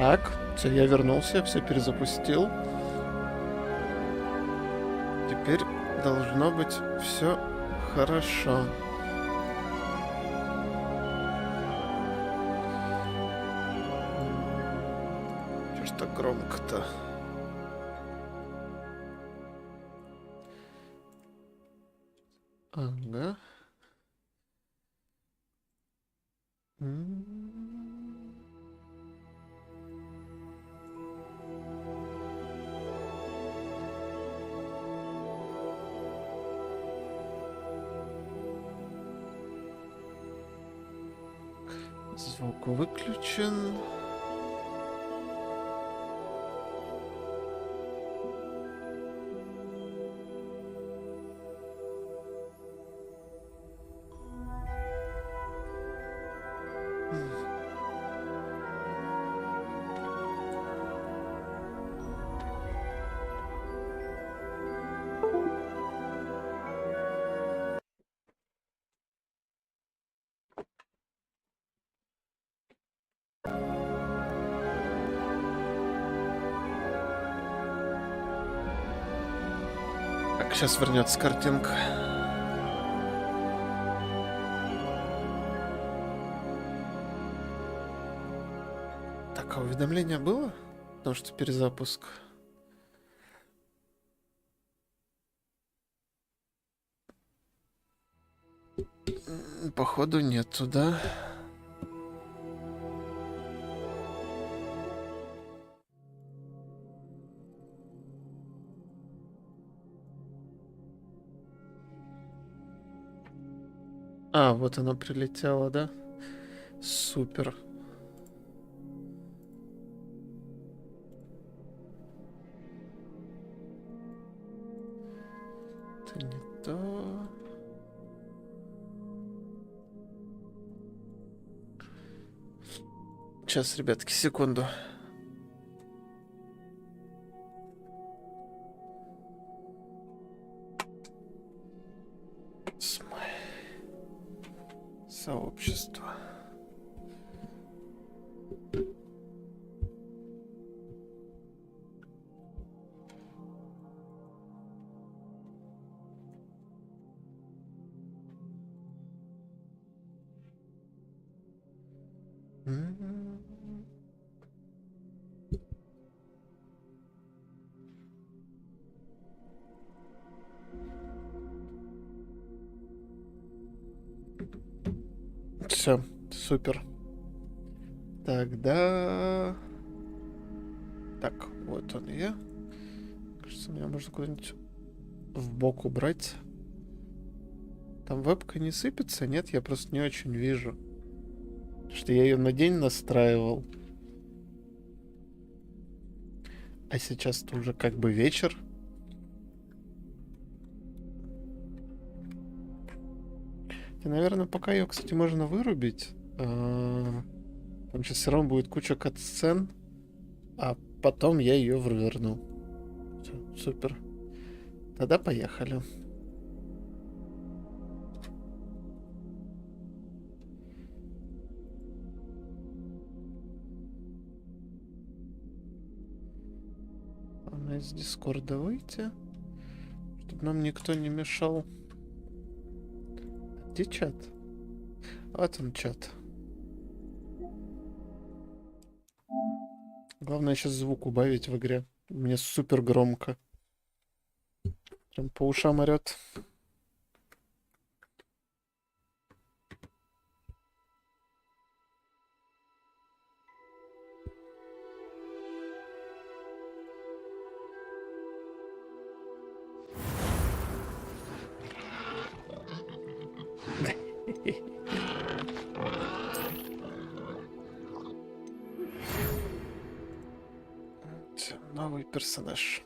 Так, все, я вернулся, все перезапустил. Теперь должно быть все хорошо. Чё ж так громко-то? Ага. Звук выключен. Так, сейчас вернется картинка. Так, а уведомление было? Потому что перезапуск. Походу нету, да? А, вот она прилетела, да? Супер. Это не то. Сейчас, ребятки, секунду. Сообщество. Все, супер. Тогда... Так, вот он я. Кажется, меня можно куда-нибудь в бок убрать. Там вебка не сыпется? Нет, я просто не очень вижу. Потому что я ее на день настраивал. А сейчас-то уже как бы вечер. И, наверное, пока ее, кстати, можно вырубить. Там сейчас все равно будет куча кат-сцен. А потом я ее верну. Все, супер. Тогда поехали. Главное из Дискорда выйти, чтобы нам никто не мешал. Где чат? Вот он, чат. Главное сейчас звук убавить в игре. Мне супер громко. Прям по ушам орет. Новый персонаж.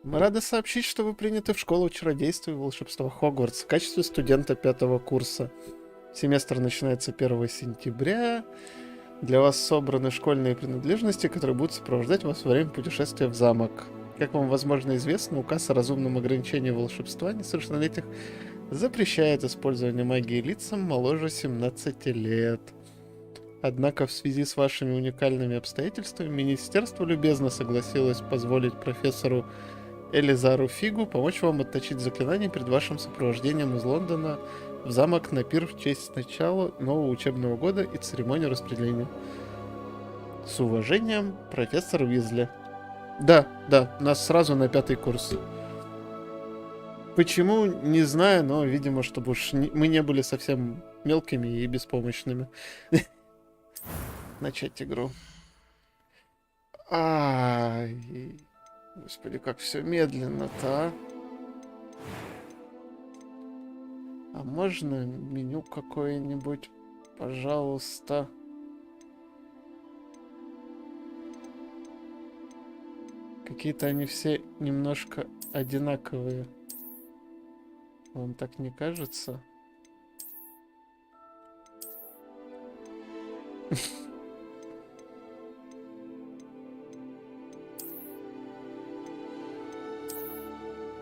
Мы рады сообщить, что вы приняты в школу чародейства и волшебства Хогвартс в качестве студента 5-го курса. Семестр начинается 1 сентября. Для вас собраны школьные принадлежности, которые будут сопровождать вас во время путешествия в замок. Как вам, возможно, известно, указ о разумном ограничении волшебства несовершеннолетних запрещает использование магии лицам моложе 17 лет. Однако в связи с вашими уникальными обстоятельствами министерство любезно согласилось позволить профессору Элизару Фигу помочь вам отточить заклинание перед вашим сопровождением из Лондона в замок на пир в честь начала нового учебного года и церемонию распределения. С уважением, профессор Уизли. Да, да, нас сразу на 5-й курс. Почему, не знаю, но, видимо, чтобы уж мы не были совсем мелкими и беспомощными. Начать игру. Ай, господи, как все медленно-то, а? А можно меню какое-нибудь, пожалуйста? Какие-то они все немножко одинаковые. Вам так не кажется?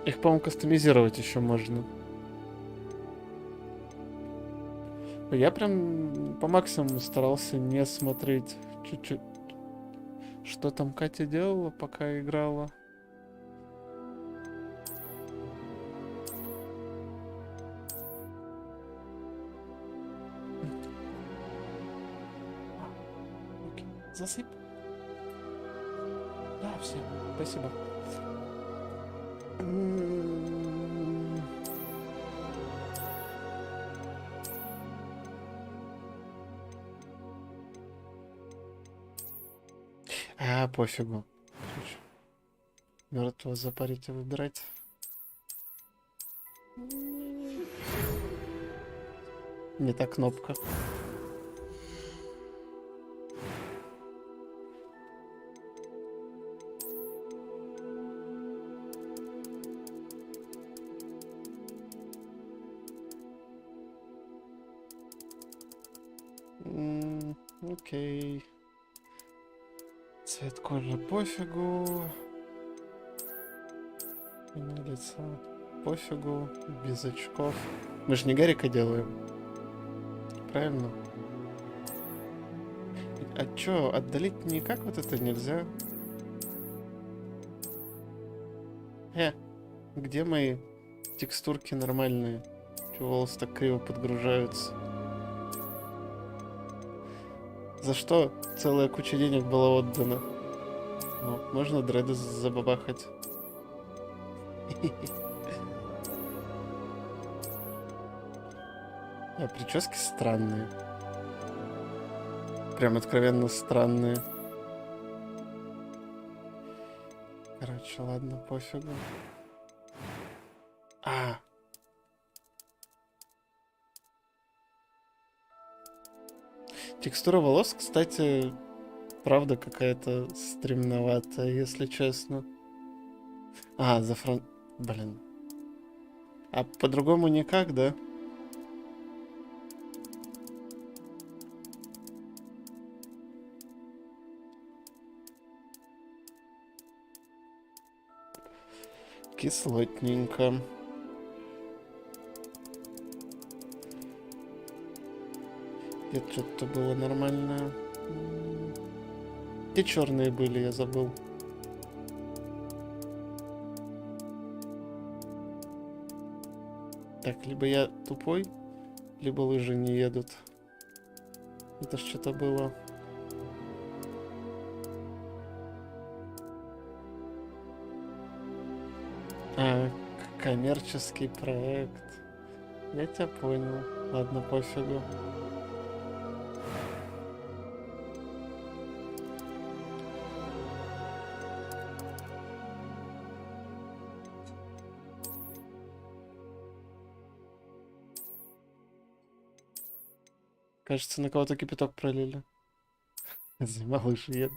Их, по-моему, кастомизировать еще можно. Я прям по максимуму старался не смотреть чуть-чуть. Что там Катя делала, пока играла? Окей. Засыпь. Да, все. Спасибо. Пофигу. Мертвого запарить и выбирать. Не та кнопка. Окей. Цвет кожи пофигу. Имя лица пофигу. Без очков. Мы же не Гарика делаем. Правильно? А чё, отдалить никак вот это нельзя? Где мои текстурки нормальные? Чё волосы так криво подгружаются? За что целая куча денег была отдана? Ну, можно дреды забабахать. А прически странные. Прям откровенно странные. Короче, ладно, пофигу. Текстура волос, кстати, правда какая-то стремноватая, если честно. Блин. А по-другому никак, да? Кислотненько. Где-то что-то было нормальное. Где черные были, я забыл. Так, либо я тупой, либо лыжи не едут. Это ж что-то было. Коммерческий проект. Я тебя понял. Ладно, пофигу. Кажется, на кого-то кипяток пролили. Зима лыжи едет.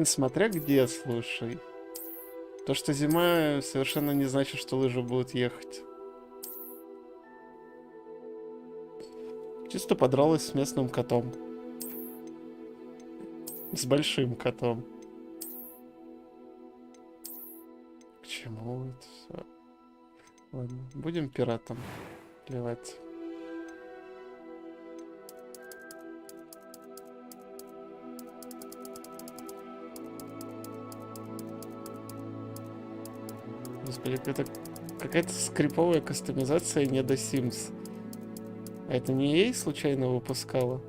Смотря где, слушай. То, что зима, совершенно не значит, что лыжи будут ехать. Чисто подралась с местным котом. С большим котом. К чему это все? Ладно, будем пиратом плевать. Господи, это какая-то скриповая кастомизация не до Sims. А это не ей случайно выпускала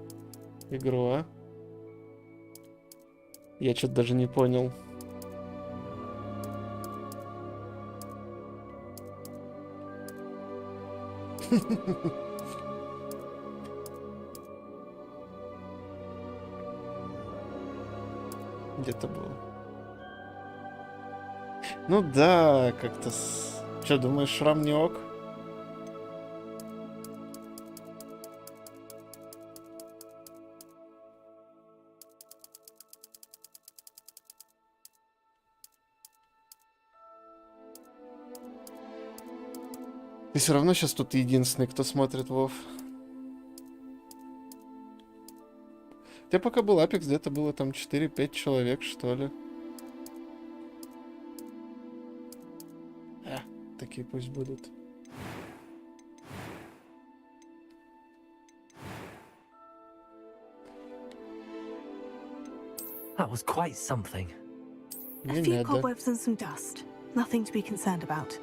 игру, а? Я что-то даже не понял. Где-то было. Ну да, как-то... Что, думаешь, шрам не ок? Ты все равно сейчас тут единственный, кто смотрит Вов. Я пока был Apex, где-то было там 4-5 человек, что ли. Такие пусть будут. That was quite something. A few cobwebs and some dust. Nothing to be concerned about.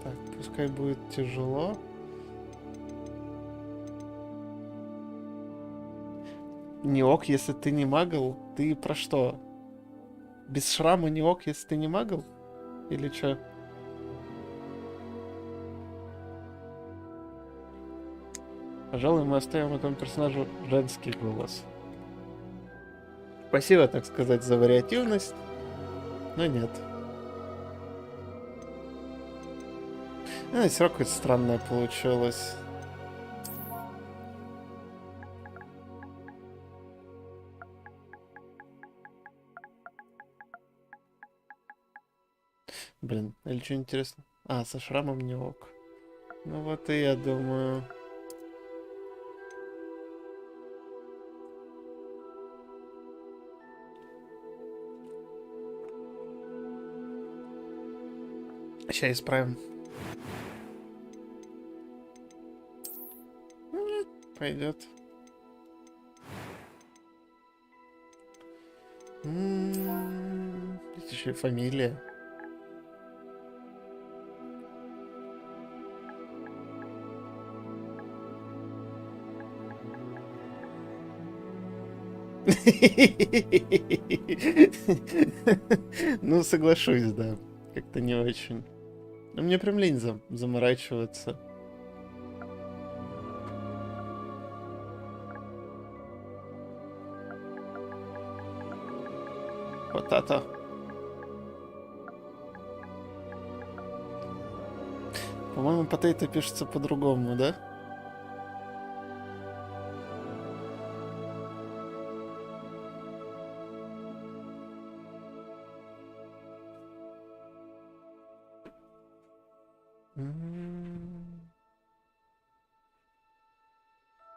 Так, пускай будет тяжело. Не ок, если ты не магл. Ты про что? Без шрама не ок, если ты не магл? Или чё? Пожалуй, мы оставим этому персонажу женский голос. Спасибо, так сказать, за вариативность. Но нет. Все равно какое-то странное получилось. Блин, или что интересно? А, со шрамом не ок. Ну вот и я думаю... Сейчас исправим. Пойдет. Это еще и фамилия. Ну, соглашусь, да. Как-то не очень. Но мне прям лень заморачиваться. Потата. По-моему, потейто пишется по-другому, да?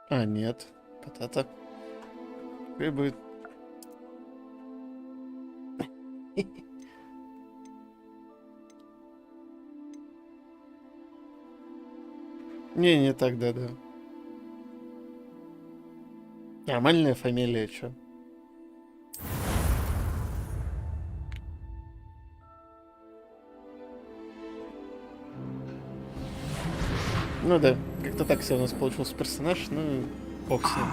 А, нет. Потата. Какой будет... Не так, да. Нормальная фамилия, чё? Ну да, как-то так все у нас получился персонаж, ну, бог с ним.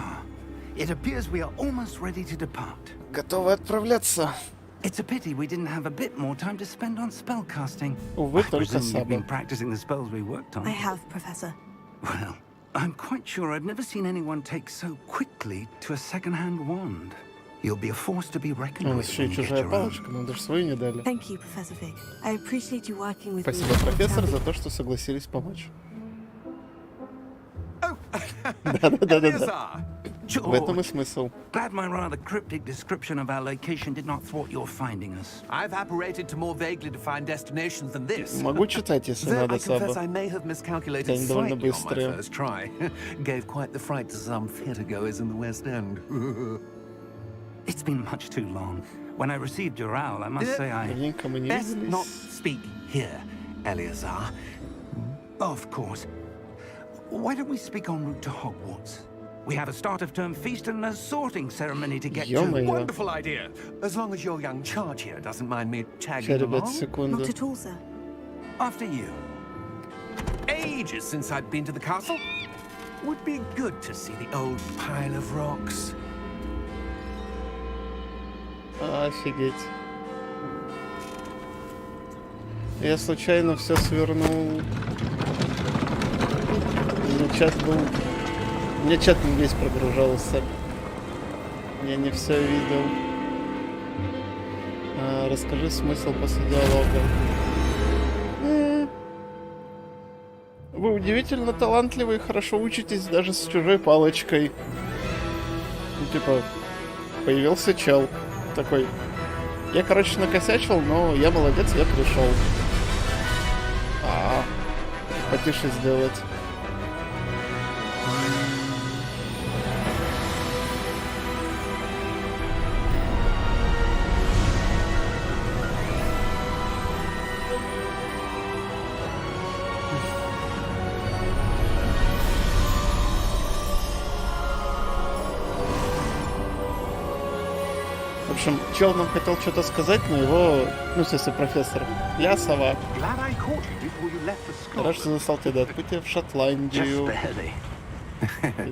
It appears we are almost ready to depart. Готовы отправляться. It's a pity we didn't have a bit more time to spend on spellcasting. Увы, I только presume you've Саба. been practicing the spells we worked on. I have, Professor. Well, I'm quite sure I've never seen anyone take so quickly to a second-hand wand. You'll be a force to be reckoned У with нас еще when и you get чужая your own. палочка, нам даже свою не дали. Thank you, Professor Fig. I appreciate you working with me. Спасибо, профессор, за то, что согласились помочь. Да. В этом и смысл. Glad my rather cryptic description of our location did not thwart your finding us. I've apparated to more vaguely defined destinations than this. Могу читать, если Though надо, I confess I Саба. may have miscalculated Они довольно slightly on my быстрые. first try. Gave quite the fright to some theatergoers in the West End. It's been much too long. When I received your owl, I must say I... Давненько мы не Best not виделись. speak here, Eleazar. Of course. Why don't we speak en route to Hogwarts? We have a start-of-term feast and a sorting ceremony to get to. Ё-моё. Wonderful idea. As long as your young charge here doesn't mind me Ща, tagging ребят, along. секунду. Not at all, sir. After you. Ages since I've been to the castle. Would be good to see the old pile of rocks. Офигеть. Я случайно все свернул. Чат был... У меня чат не весь прогружался. Я не все видел. Расскажи смысл после диалога. Вы удивительно талантливы и хорошо учитесь даже с чужой палочкой. Ну, типа, появился чел такой. Я, короче, накосячил, но я молодец, я пришел. Потише сделать. В общем, чел нам хотел что-то сказать, но его, ну, в смысле, профессор, ля сова. Glad I caught you before you left for school. Рад, что застал тебя до отбытия в Just Шотландию. barely.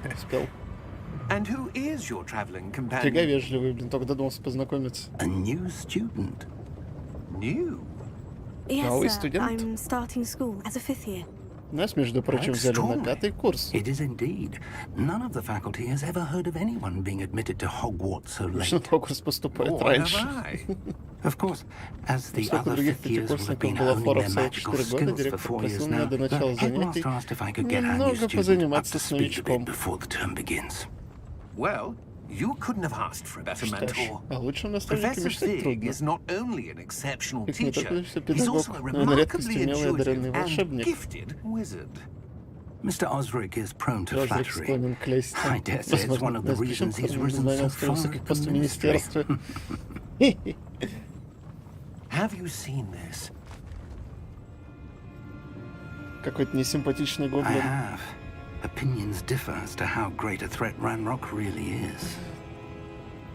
Не успел. And who is your traveling Фига companion? вежливый, блин, только додумался познакомиться. A new student. New. Yes, Новый sir. студент? I'm starting school as a 5th year. Нас, между прочим, взяли на 5-й курс. It is indeed. None of the faculty has ever heard of anyone being admitted to Hogwarts so Обычно late. на курс поступает Nor have раньше. I. Of course, as the Сколько other других fifth years will have пятикурсников been было honing форов their всего magical 4 года, skills for директор 4 years просил меня now, до the начала занятий headmaster asked if I could get our new немного student up позаниматься to с speed a bit новичком. before the term begins. Well, you couldn't have asked for a better Что ж, mentor. о лучшем наставнике Professor мечтать Fig трудно. is not only an exceptional Фиг не teacher, только что he's педагог, also a но и на редкость remarkably умелый и одаренный intuitive and волшебник. gifted wizard. Mr. Osric is prone to Розрик flattery. склонен к лести. I dare say it's one Возможно, of the одна из причин, reasons he's которым он risen занял so столь far высоких at the постов в ministry. министерстве. Have you seen this? Какой-то несимпатичный I гоблин. have. Opinions differ as to how great a threat Ranrock really is.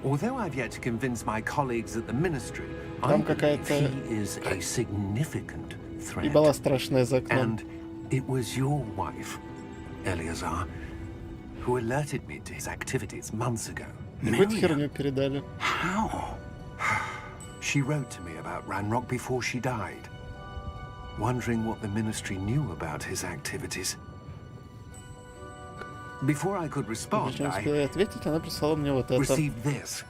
Although I've yet to convince my colleagues at the ministry, I Там believe какая-то he is a significant И threat. была страшная за окном. And it was your wife, Eleazar, who alerted me to his activities months ago. Какую-то Miriam? херню передали. How? She wrote to me about Ranrock before she died, wondering what the ministry knew about his activities. Before I could respond, Прежде чем I успела ей ответить, она прислала мне вот это. received this.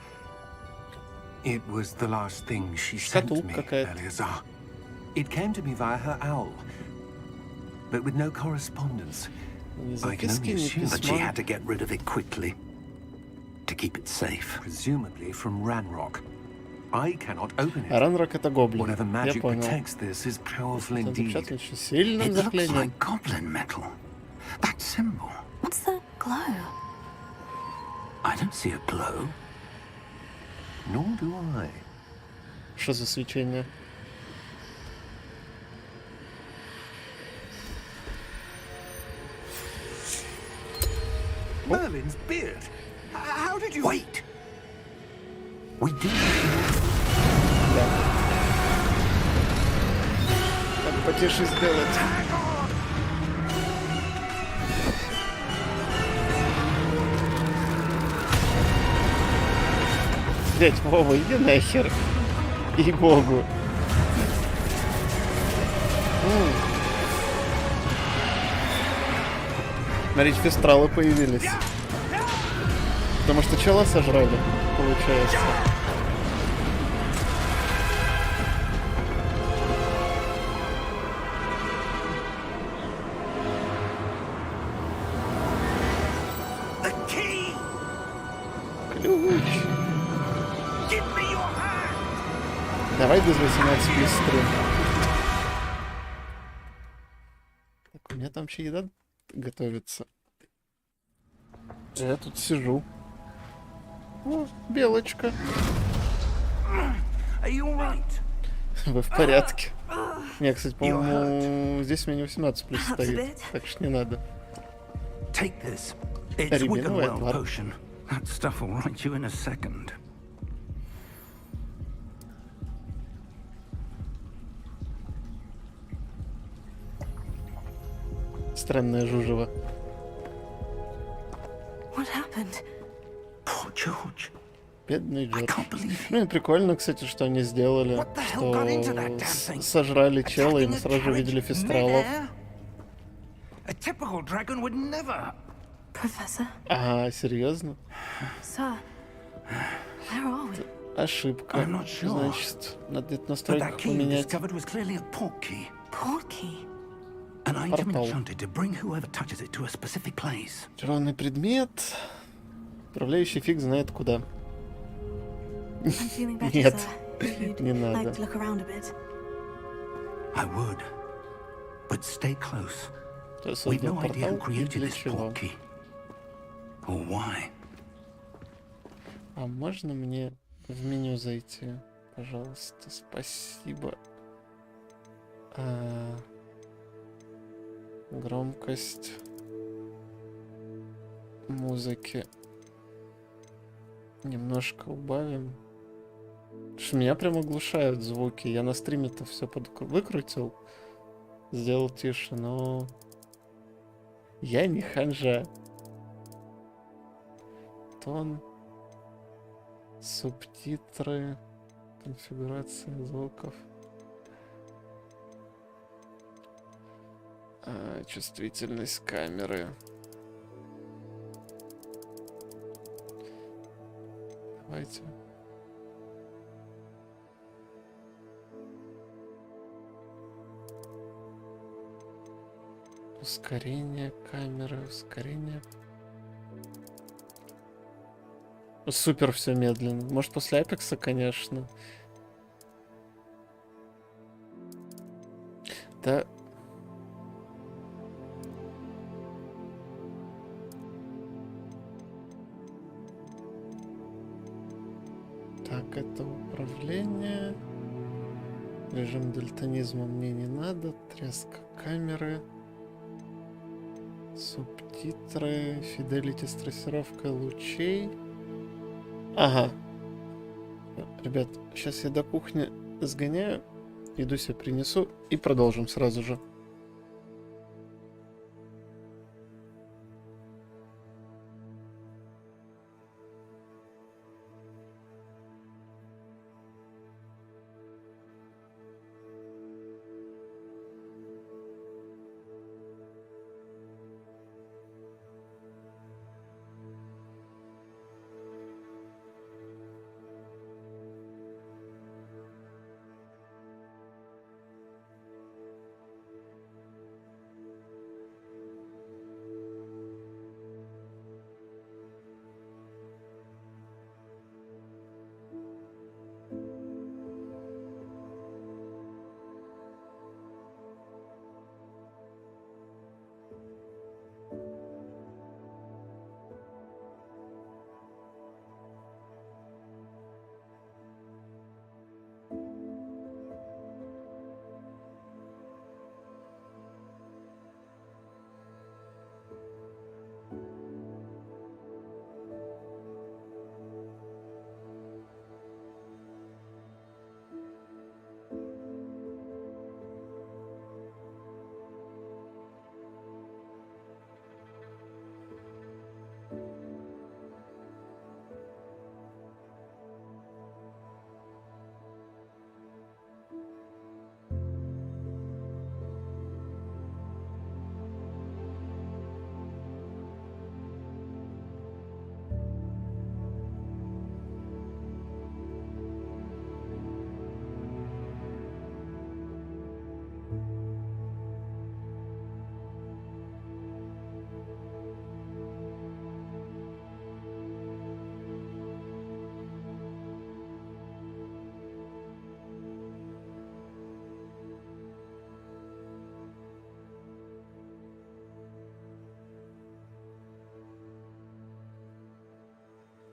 It was the last thing she sent Шкатулка me, какая-то. Eleazar. It came to me via her owl, but with no correspondence. Ни I can записки, only ни assume But she письма. had to get rid of it quickly to keep it safe. Presumably from Ranrock. I cannot open it. Ранрак это гоблин. Whatever Я magic понял. protects this is powerful Там indeed. запечатан очень сильным It looks заклинанием. like goblin metal. That symbol. What's that glow? I don't see a glow. Nor do I. Что за свечение? Merlin's beard. How did you... Wait! We do. Да. Надо потише сделать. Дядь Вова, иди нахер. И-богу. Смотрите, фестралы появились. Потому что чела сожрали, получается. The key! Ключ. Give me your hand! Давай без 18 плюс стрим. Так, у меня там вообще еда готовится. Я тут сижу. О, белочка. Are you alright? Вы в порядке. Не, кстати, по-моему, здесь у меня не 18 плюс стоит. Так что не надо. Take this. It's Рябиновый Wiggenweld отвар. potion. That stuff will right you in a second. Странное жужево. What happened? Poor George. Бедный I Джордж. can't believe it. Ну и прикольно, кстати, что они сделали, What the hell got into that damn что thing? сожрали чела, и мы Attacking a сразу же carriage увидели фистралов. mid-air? A typical dragon would never. Professor? Ага, серьезно? Sir? Where are we? Ошибка. I'm not sure. Значит, надо где-то But that настройки key you поменять. discovered was clearly a portkey. Portkey? An item Портал. enchanted to bring whoever touches it to a specific place. Черный предмет. Управляющий фиг знает куда. I'm feeling better, Нет, sir. If you'd не like надо. to look around a bit. I would. But stay close. То есть We've создал no idea who портал и created для this чего. portkey. Or why. А можно мне в меню зайти? Пожалуйста, спасибо. Громкость музыки немножко убавим. Потому что меня прям оглушают звуки. Я на стриме-то все выкрутил, сделал тише, но я не ханжа. Тон, субтитры, конфигурация звуков. Чувствительность камеры. Давайте. Ускорение камеры, ускорение. Супер все медленно. Может, после Апекса, конечно. Да. Так, это управление. Режим дальтонизма мне не надо. Тряска камеры. Субтитры. Фиделити с трассировкой лучей. Ага. Ребят, сейчас я до кухни сгоняю. Иду себе принесу и продолжим сразу же.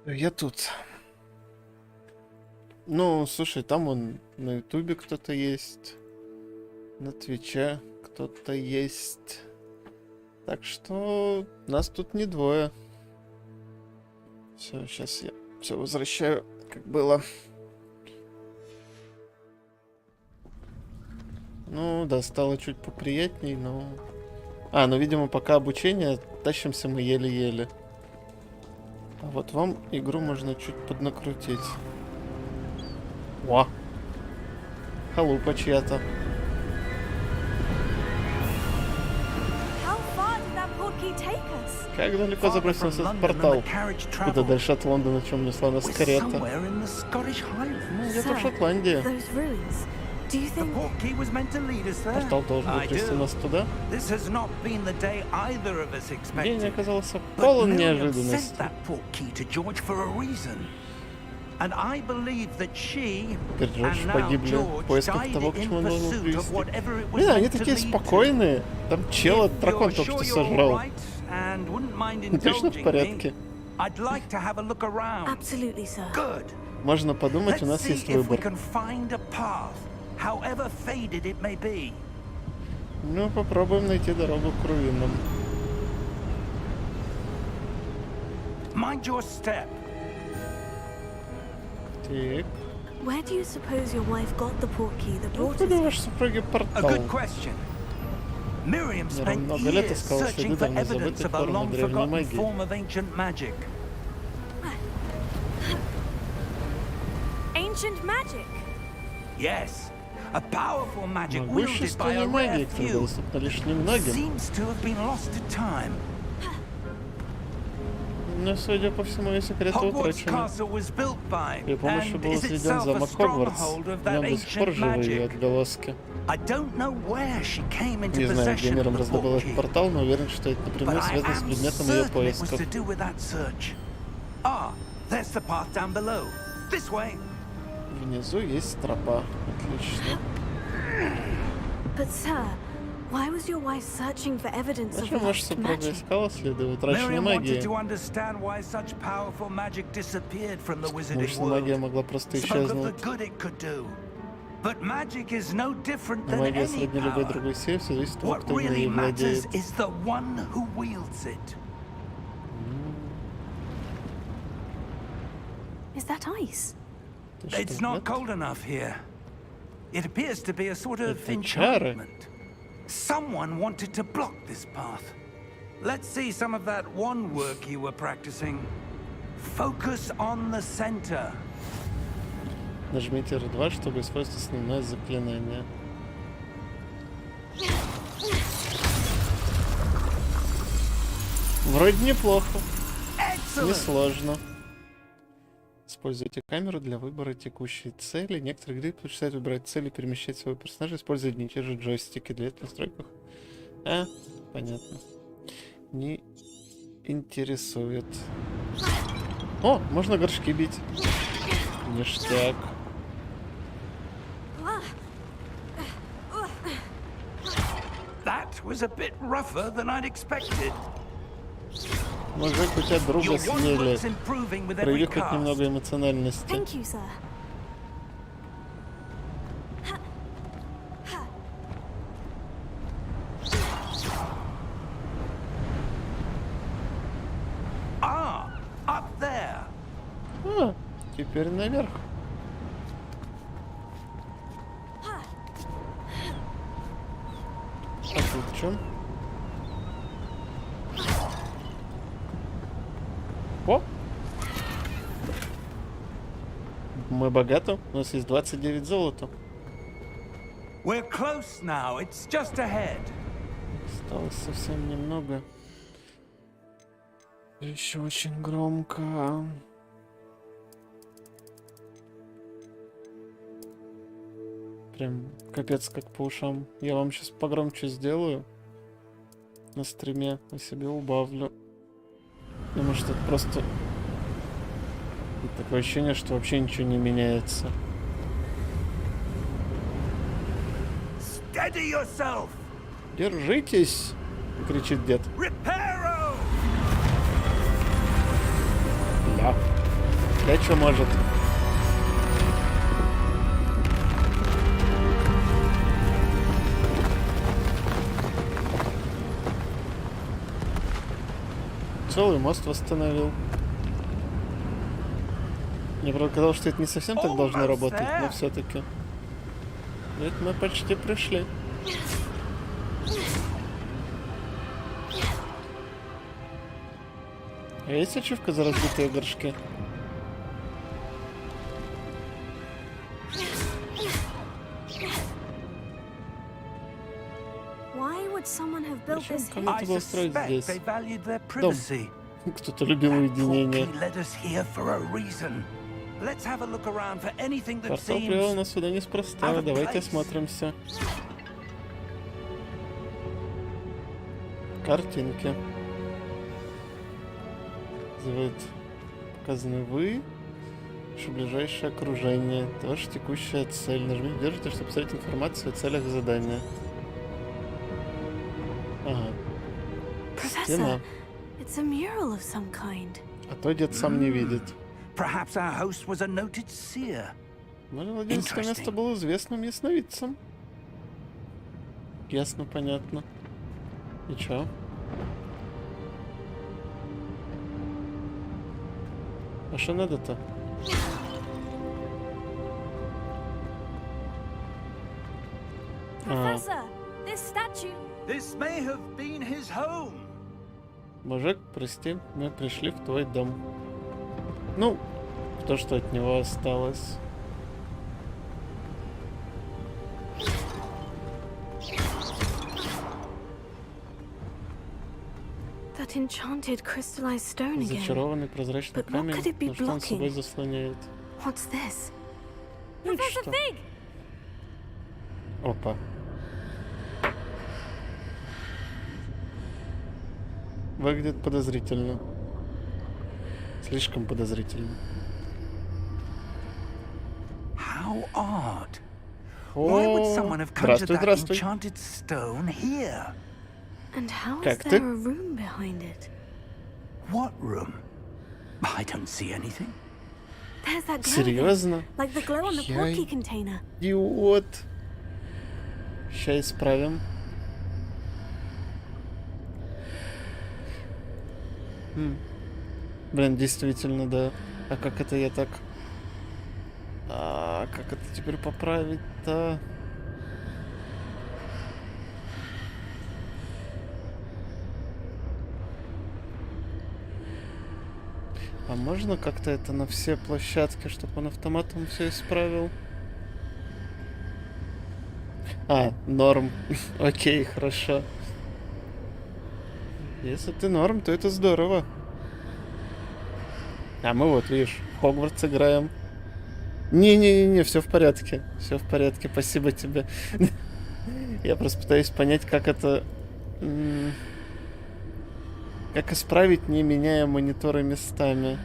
Я тут. Ну, слушай, там он на Ютубе кто-то есть. На Твиче кто-то есть. Так что нас тут не двое. Все, сейчас я все возвращаю, как было. Ну, да, стало чуть поприятней, но... ну, видимо, пока обучение, тащимся мы еле-еле. А вот вам игру можно чуть поднакрутить. О! Халупа чья-то. How far did that portkey take us? Как далеко забросился этот портал? Куда дальше от Лондона, чем несла нас карета? Ну, где-то в Шотландии. Those ruins. Do you think Портал должен был привести нас туда. День оказался полон неожиданностей. Теперь Джордж погибли в поисках того, к чему он должен был привести. Блин, они такие спокойные. Там чела дракон только что сожрал. Точно в порядке? Absolutely, sir. Можно подумать, у нас есть выбор. Ну, попробуем найти дорогу к руинам. Так. Where do you suppose your wife got the portkey that brought us Откуда here? ваш супруги портал? Miriam spent много лет years искала следы searching for давно evidence забытой of a формы long древней forgotten магии. form of ancient magic. Ancient magic. Yes, a powerful magic wielded by Могущественная a магия, rare которая few, доступна лишь немногим. seems to have been lost to time. Но, судя по всему, ее секреты Hogwarts утрачены. Castle was built by, При помощи and был is возведен itself a замок Хогвартс. stronghold of В that нем до сих пор ancient живы ее magic. отголоски. I don't know where she came into Не знаю, где possession миром of the раздобыл этот portkey, портал, но уверен, что это but напрямую I связано с am предметом ее certain it was поисков. to do with that search. Ah, there's the path down below. This way. Внизу есть тропа. Отлично. But, sir, why was your wife searching for evidence of Зачем ваша lost супруга magic? искала следы утраченной Miriam магии? wanted to understand why such powerful magic disappeared from the wizarding Может, магия world. могла просто Spoke of the исчезнуть. good it could do. But magic is no different than Магия any сродни любой power. другой силе, все зависит от того, What кто really ей matters владеет. is the one who wields it. Is that ice? Ты что, It's not нет? cold enough here. It appears to be a sort of Это чары. enchantment. Someone wanted to block this path. Let's see some of that wand work you were practicing. Focus on the center. Нажмите R2, чтобы использовать основное заклинание. Вроде неплохо. Excellent. Несложно. Используйте камеру для выбора текущей цели. Некоторые игры предпочитают выбирать цели и перемещать своего персонажа, используя одни и те же джойстики для этого настройках. Понятно. Не интересует. О, можно горшки бить. Ништяк. That was a bit rougher than I'd expected. Мужик, у тебя друга Your wand съели. work's improving with every Прояви хоть cast. немного эмоциональности. Thank you, sir. Ah, up there. Теперь наверх. А тут что? О! Мы богаты. У нас есть 29 золота. We're close now. It's just ahead. Осталось совсем немного. Еще очень громко. Прям капец как по ушам. Я вам сейчас погромче сделаю. На стриме я себе убавлю. Потому что это просто... Такое ощущение, что вообще ничего не меняется. Steady yourself. Держитесь! Кричит дед. Reparo. Да. Да что может? Целый мост восстановил. Мне правда казалось, что это не совсем так должно Almost работать, но there. все-таки. Вот мы почти пришли. А есть ачивка за разбитые горшки? Why would someone have built Зачем this here? кому-то I было строить suspect здесь? they valued their privacy. Кто-то любил That уединение. portkey led us here for a reason. Let's have a look around for anything that Портал привел seems... нас сюда неспроста. out of Давайте place. осмотримся. Картинки. Называют показаны вы. Ваше ближайшее окружение. Это ваша текущая цель. Нажмите, держите, чтобы посмотреть информацию о целях задания. Ага. Стена. Professor, it's a mural of some kind. А то дед сам не видит. Perhaps our host was a noted seer. Может, владелец этого места Interesting. был известным ясновидцем. Ясно, понятно. И чё? А что надо-то? Professor, this statue. This may have been his home. Мужик, прости, мы пришли в твой дом. Ну, то, что от него осталось. That enchanted crystallized stone again. Зачарованный прозрачный But what камень, could it be но что он собой blocking? заслоняет? What's this? Ну, Professor что? Fig! Опа. Выглядит подозрительно. Слишком подозрительно. How odd. Why would О, someone have conjured здравствуй, that здравствуй. enchanted stone here? And how is Как there ты? a room behind it? What room? I don't see anything. There's that glow again, Серьезно? like the glow on the Я portkey container. Идиот. Сейчас исправим. Блин, действительно, да. А как это я так... А как это теперь поправить-то? А можно как-то это на все площадки, чтобы он автоматом все исправил? А, норм. Окей, хорошо. Если ты норм, то это здорово. А мы вот, видишь, в Хогвартс играем. Не-не-не, все в порядке. Все в порядке, спасибо тебе. Я просто пытаюсь понять, как это... Как исправить, не меняя мониторы местами.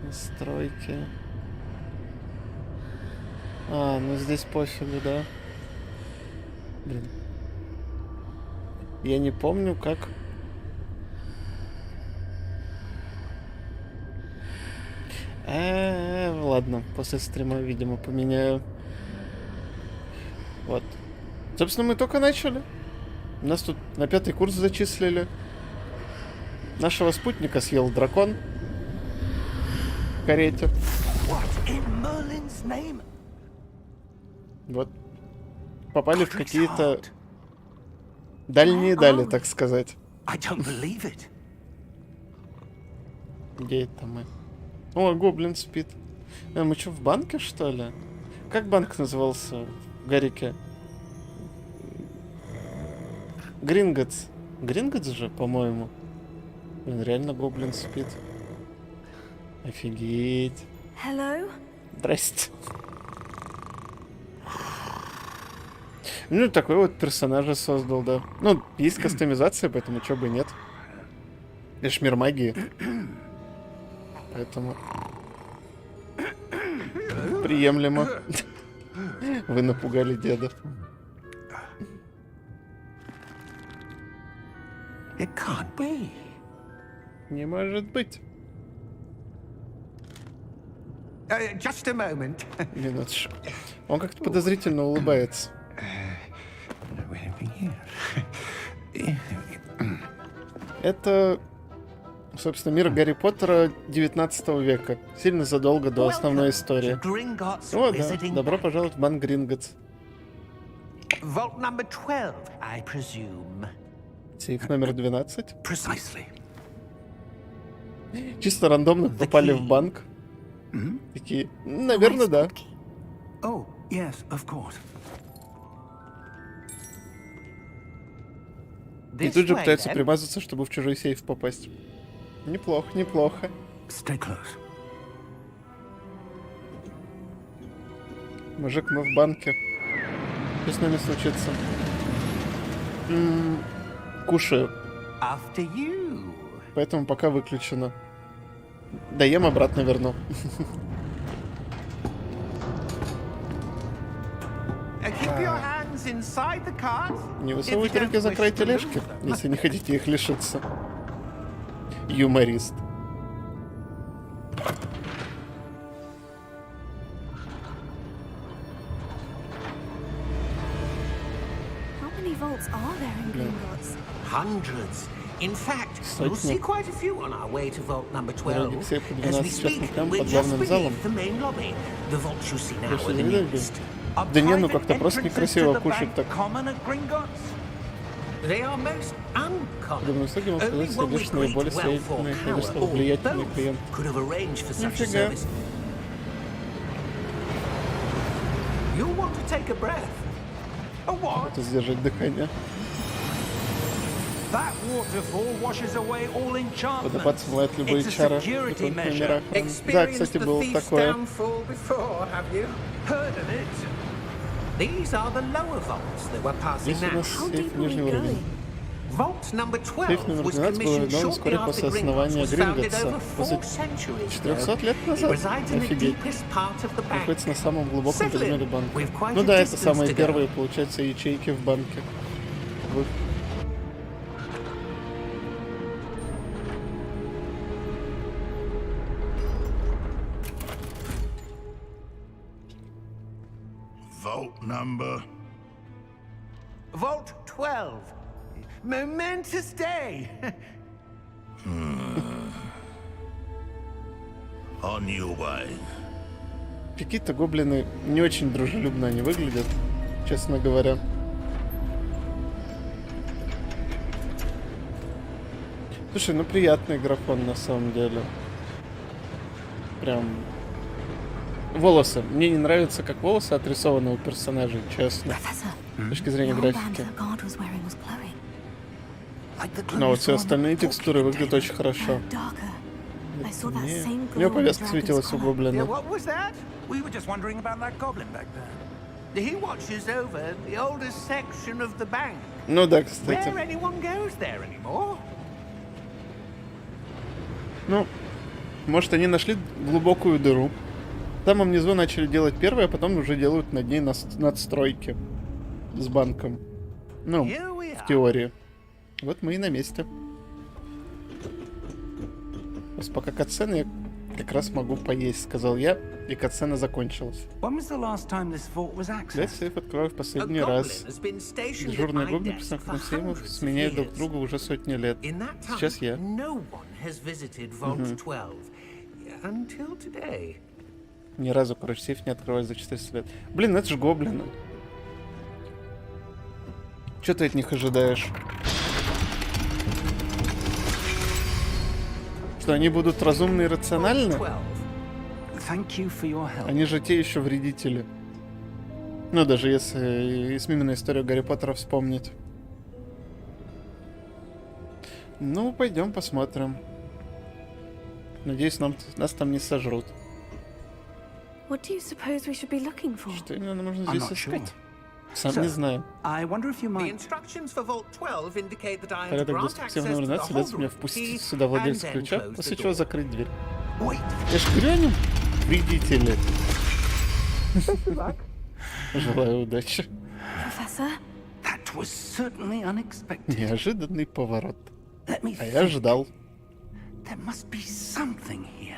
Настройки. А, ну здесь пофигу, да? Блин. Я не помню, как... Ладно, после стрима, видимо, поменяю. Вот. Собственно, мы только начали. Нас тут на 5-й курс зачислили. Нашего спутника съел дракон в карете. What in Merlin's name? Вот. Попали в Godric's какие-то heart. дальние дали, так сказать. I don't believe it. Где это мы? О, гоблин спит. Мы что, в банке, что ли? Как банк назывался в Гарике? Гринготс. Гринготс же, по-моему. Блин, реально гоблин спит. Офигеть. Hello? Здрасте. Ну, такой вот персонажа создал, да. Ну, есть кастомизация, поэтому чё бы и нет. Это ж мир магии. Поэтому... Приемлемо. Вы напугали деда. It can't be. Не может быть. Just a moment. Минуточку. Он как-то подозрительно улыбается. Это Собственно, мир Гарри Поттера 19 века. Сильно задолго до основной истории. О, да. Добро пожаловать в банк Гринготс. Vault number 12, I presume. Сейф номер 12. Precisely. Чисто рандомно попали в банк. Такие, наверное, да. Oh, yes, of course. И тут же пытаются примазаться, чтобы в чужой сейф попасть. Неплохо, неплохо. Stay close. Мужик, мы в банке. Что с нами случится? Кушаю. After you. Поэтому пока выключено. Доем, обратно верну. Keep your hands inside the cart. Не высовывайте руки за край тележки, если не хотите их лишиться. Юморист. How many vaults are there in Gringotts? Hundreds. In fact, you'll Сотни. see quite a few on our way to vault number Дороги 12. все по As we 12 speak, частникам we're под just главным залом. beneath the main lobby. The vaults you see now Вы что, are the не видели? newest. Да не, ну как-то просто некрасиво кушать так. Common at Gringotts? They are most Думаю, uncommon. высокий мог Only сказать, one with лишь great наиболее wealth or соединенный, power лишь or влиятельный both клиент. could have arranged for such a Нифига. service. You'll want to take a breath. A what? Это сдержать дыхание. That waterfall washes away all enchantments. Водопад смывает любые It's a чары. security Выполнить measure. номера охраны. Да, кстати, было такое. Heard of it? These are the lower vaults that we're passing Здесь у now. нас How сейф deep are we нижний уровень. going? Vault number 12 Сейф номер was 12 был commissioned введен shortly вскоре after после Gringotts основания was founded Гринготса. over После 4 centuries 400 ago. лет It назад. resides in the Офигеть. deepest part of the bank. Находится на самом глубоком Settle in. подземелье банка. We've quite Ну a да, это distance самые to go. первые, получается, ячейки в банке. Вы- Vault number. Vault 12. Momentous day. On your way. Какие-то гоблины не очень дружелюбно они выглядят, честно говоря. Слушай, ну приятный графон на самом деле. Прям... Волосы. Мне не нравится, как волосы отрисованы у персонажей, честно. Professor, С точки зрения the armband графики. the guard was wearing was glowing. Like the glow Но you вот все saw on the остальные portrait текстуры выглядят очень container. хорошо. No, darker. I saw that Не. same У него glow on the повязка dragon's светилась у collar. Yeah, гоблина. What was that? We were just wondering about that goblin back there. He watches over the oldest section of the bank. Ну да, кстати. Where anyone goes there anymore. Ну, может, они нашли глубокую дыру. Там внизу начали делать первое, а потом уже делают над ней надстройки с банком. Ну, Here we в are. теории. Вот мы и на месте. Просто пока катсцены я как раз могу поесть, сказал я, и катсцена закончилась. When was the last time this vault was Дверь accessed? сейф открою в A последний goblin раз. has been stationed at Дежурные my гоблины, desk for на сейфах, hundreds of сменяют друг years. друга уже сотни лет. In that time, Сейчас я. no one has visited Vault 12 until today. Ни разу, короче, сейф не открывать за 400 лет. Блин, это же гоблины. Че ты от них ожидаешь? Что они будут разумны и рациональны? 12. Thank you for your help. Они же те еще вредители. Ну, даже если именно историю Гарри Поттера вспомнить. Ну, пойдем посмотрим. Надеюсь, нас там не сожрут. What do you suppose we should be looking for? Что именно нужно I'm здесь not sure. искать? Сам Sir, не знаю. I wonder if you The might... instructions for Vault 12 indicate that I am to Порядок grant доступа access номер to the 12 дается hold мне room впустить key сюда and владельца then ключа, close после the чего door. закрыть дверь. Wait, Я ж говорю, они вредители. Желаю удачи. Professor? that was certainly unexpected. Неожиданный поворот. Let me А я think. ждал. There must be something here.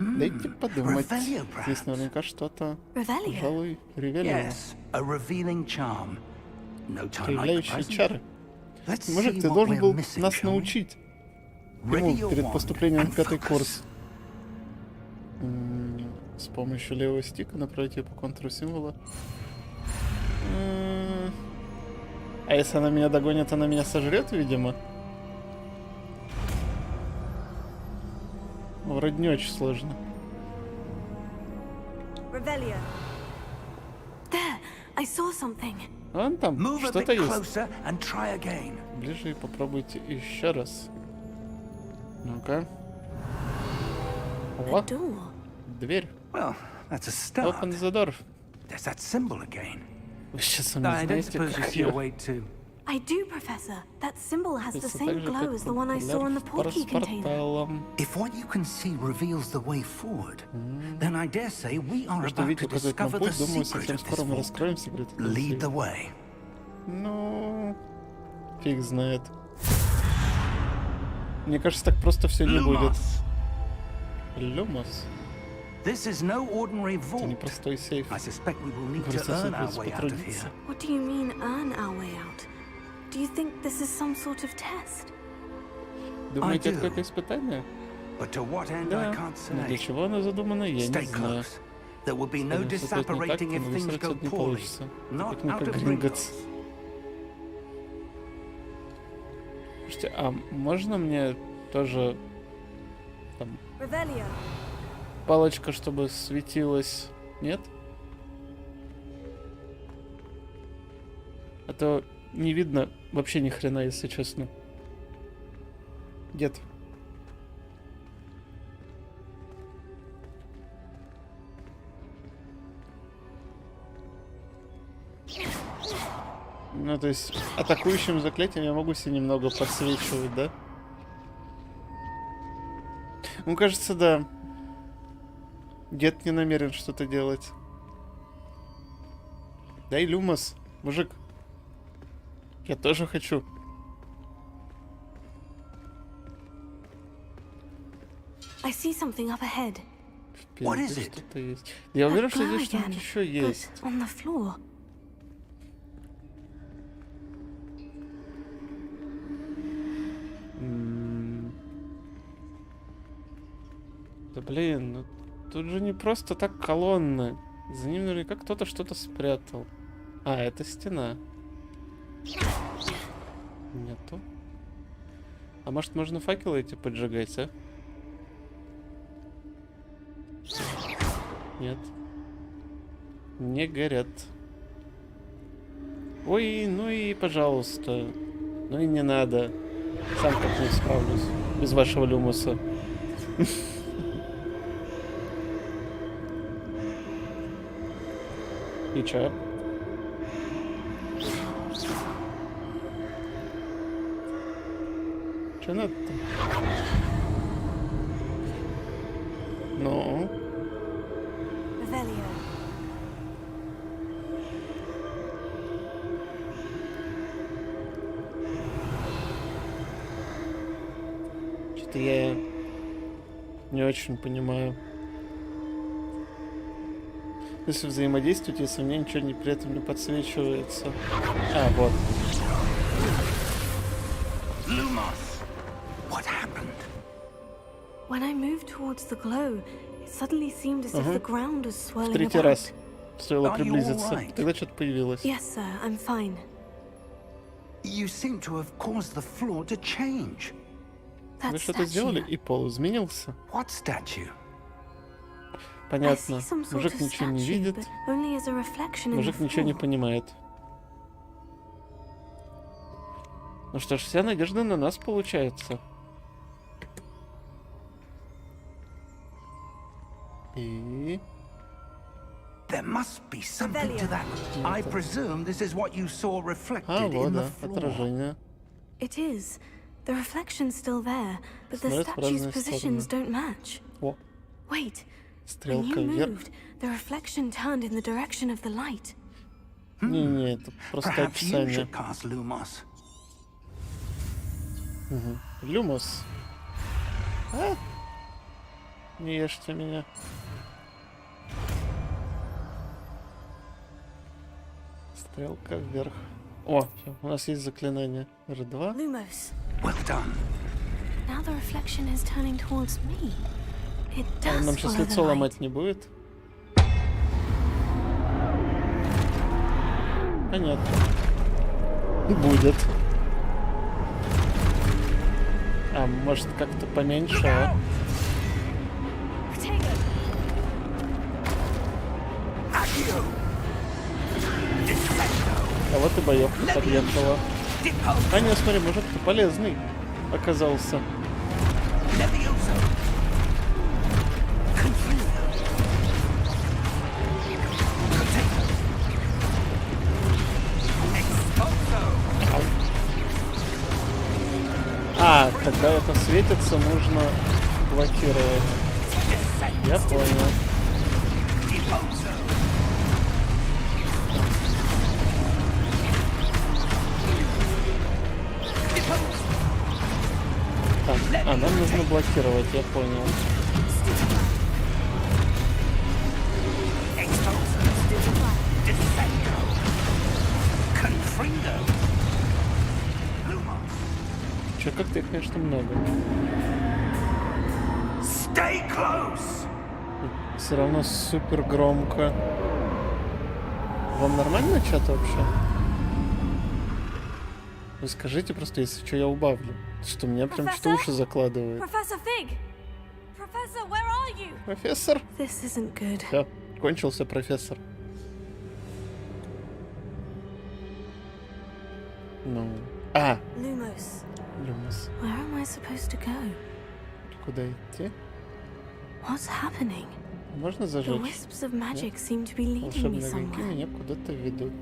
Дайте подумать. Revelio, Здесь perhaps. наверняка что-то, Revelio? пожалуй, ревелио. Yes, a revealing charm. No time like the Проявляющие present. чары. Let's Мужик, see ты what должен we're был missing, нас shall we? научить. Ему перед поступлением в 5-й курс. С помощью левого стика направить ее по контуру символа. А если она меня догонит, она меня сожрет, видимо. Вроде не очень сложно. Revelio. There, I saw something. Вон там Move a что-то bit есть. closer and try again. Ближе и попробуйте еще раз. Ну-ка. A О, door. дверь. Well, that's a start. Open the door. There's that symbol again. Вы сейчас не I don't знаете, suppose you как see a ее... way to... I do, Professor. That symbol has the Точно same так же, glow как as the one I saw in the пропеллер portkey с container. порталом. If what you can see reveals the way forward, then I dare say we are Может, about увидеть to указывает нам discover the путь, думаю, secret совсем of this скоро мы vault. раскроем секрет этого Lead сейфа. the way. Ну, фиг знает. Мне кажется, так просто все не будет. Lumos. Люмос. This is no ordinary Это vault. непростой сейф. I suspect we will need to Просто earn our следует way out of потрудиться. here. What do you mean, earn our way out? Do you think this is some sort of test? Думаете, do. это какое-то испытание? But to what end, Да. I can't Но для say. чего оно задумано, я Stay не знаю. close. There will be no Если что-то не так, то disapparating if things навесить go не poorly. получится. Not Как не out of Гринготс. Gringotts. Слушайте, а можно мне тоже там Revelio. палочка, чтобы светилась? Нет? А то не видно вообще ни хрена, если честно. Дед. Ну, то есть, атакующим заклятием я могу себе немного подсвечивать, да? Ну, кажется, да. Дед не намерен что-то делать. Дай люмос, мужик. Я тоже хочу. I see something up ahead. What is Впереди it? что-то есть. Я уверен, That что glow здесь что-нибудь again, еще but есть. on the floor. Да блин, ну тут же не просто так колонны. За ним наверняка кто-то что-то спрятал. А, это стена. Нету. А может, можно факелы эти поджигать, а? Нет. Не горят. Ой, ну и пожалуйста. Ну и не надо. Сам как-нибудь справлюсь. Без вашего люмуса. И чё? Чё надо-то? Ну? Revelio. Что-то я не очень понимаю. Если взаимодействовать, если мне ничего не, при этом не подсвечивается. А, вот. Lumos! What happened? When I moved towards the glow, it suddenly seemed as if the ground was В swirling третий about. раз стоило Are you приблизиться. alright? Тогда что-то появилось. Yes, sir, I'm fine. You seem to have caused the floor to change. That Вы что-то сделали, statue. и пол изменился. What statue? I see Понятно. some sort Мужик of ничего не statue, видит. but only as a reflection in the Мужик ничего не floor. понимает. Ну что ж, вся надежда на нас получается. И... There must be something to that. I presume this is what you saw А, reflected вот, in the да, floor. отражение. It is. The reflection's still there, but the Смотрит в statue's разные positions стороны. don't match. О, Wait, when стрелка you вверх. moved, the reflection turned in the direction of the light. Не-не, это просто Perhaps you описание. should cast Lumos. Люмос. А? Не ешьте меня. Стрелка вверх. О, всё, у нас есть заклинание. R2. Lumos. Well done. Now the reflection is turning towards me. It А он does нам сейчас follow the лицо light. ломать не будет? Понятно. Будет. А, может как-то поменьше, а? А вот и боевка подъехала. А не, смотри, мужик-то полезный оказался. А, когда это светится, нужно блокировать. Я понял. Так, а нам нужно блокировать, я понял. Чё, как-то их, конечно, много. Все равно супер громко. Вам нормально чат вообще? Вы скажите просто, если что, я убавлю. Что меня прям что уши закладывает. Professor Fig! Professor, where are you? Профессор? This isn't good. Все, кончился профессор. Ну. А! Lumos, Люмос. where am I supposed to go? Куда идти? What's happening? Можно The зажечь? wisps of magic seem to be leading me Волшебные огоньки somewhere. меня куда-то ведут.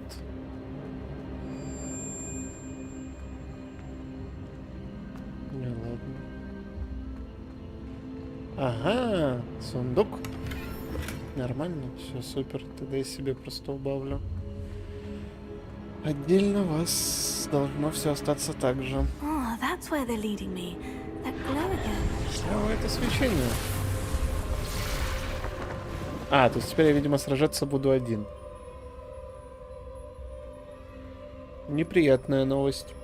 Ну ладно. Ага, сундук. Нормально, все супер. Тогда я себе просто убавлю. Отдельно у вас должно все остаться так же. Oh, that's where they're leading me. That glow again. О, это свечение. А, то есть теперь я, видимо, сражаться буду один. Неприятная новость.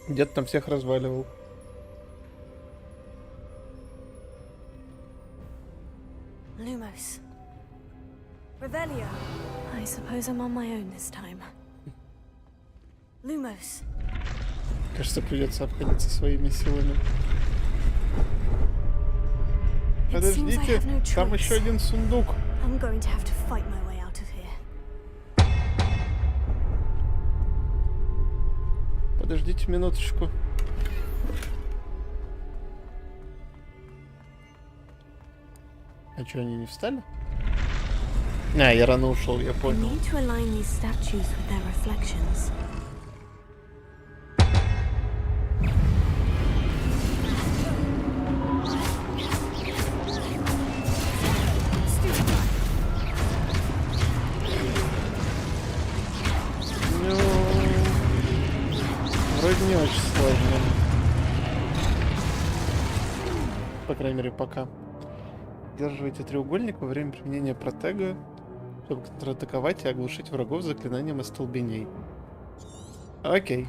Дед там всех разваливал. Lumos. Revelio. I suppose I'm on my own this time. Lumos. Кажется, придется обходиться своими силами. Подождите, там еще один сундук. I'm going to have to fight my way out of here. Подождите минуточку. А что, они не встали? А, я рано ушел, я I понял. need to align these statues with their reflections. Ну, вроде не очень сложно. По крайней мере, пока. Удерживайте треугольник во время применения протега, чтобы контратаковать и оглушить врагов заклинанием остолбеней. Окей.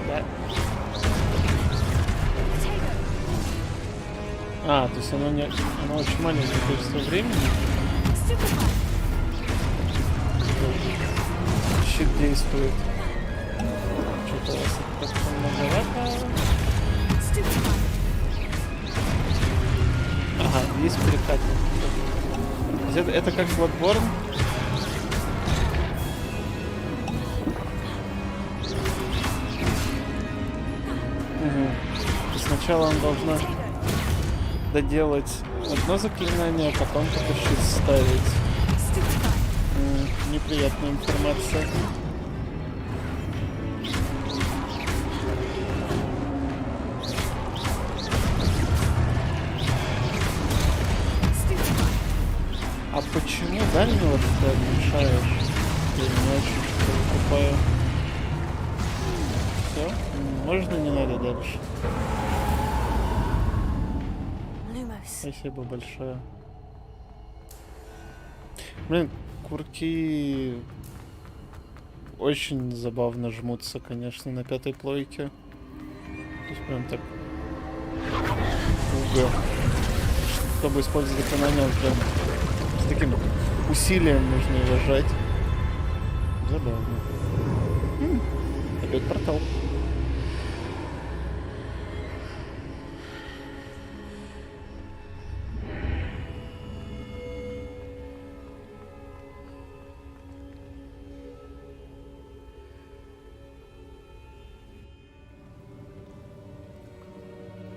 Да. А, то есть оно очень маленькое количество времени. Щит действует. Что-то у вас это как-то многовато. Ага, есть перекатник. Это как Bloodborne. Угу. Сначала он должна доделать одно заклинание, а потом только щит ставить. Неприятная информация. А почему дальнего ты отмечаешь? Я не очень что выкупаю. Все? Можно не надо дальше? Lumos. Спасибо большое. Блин, курки очень забавно жмутся, конечно, на пятой плойке. То есть прям так туго. Чтобы использовать заклинание, он прям с таким усилием нужно его жать. Забавно. Опять портал.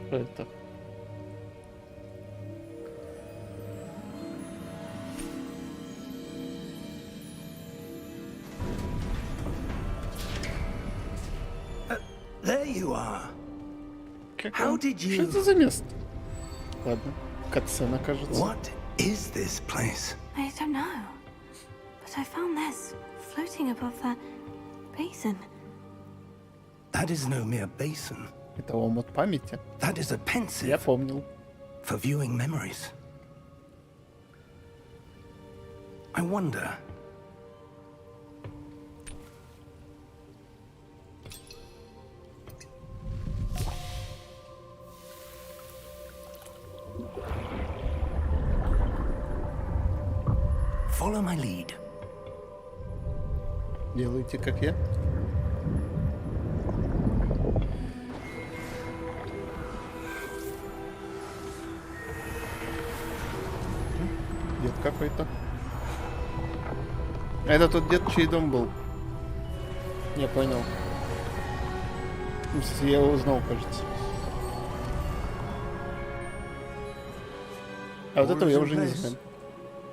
Что это? There you are. Как How он? did Что you- это за место? Ладно, катсцена, кажется. What is this place? I don't know. But I found this floating above that basin. That is no mere basin. Это омут памяти. That is a Я pensive помнил. for viewing memories. I wonder. Follow my lead. Делайте, как я. Дед какой-то. Это тот дед, чей дом был. Я понял. Я его узнал, кажется. А вот этого я уже не знаю.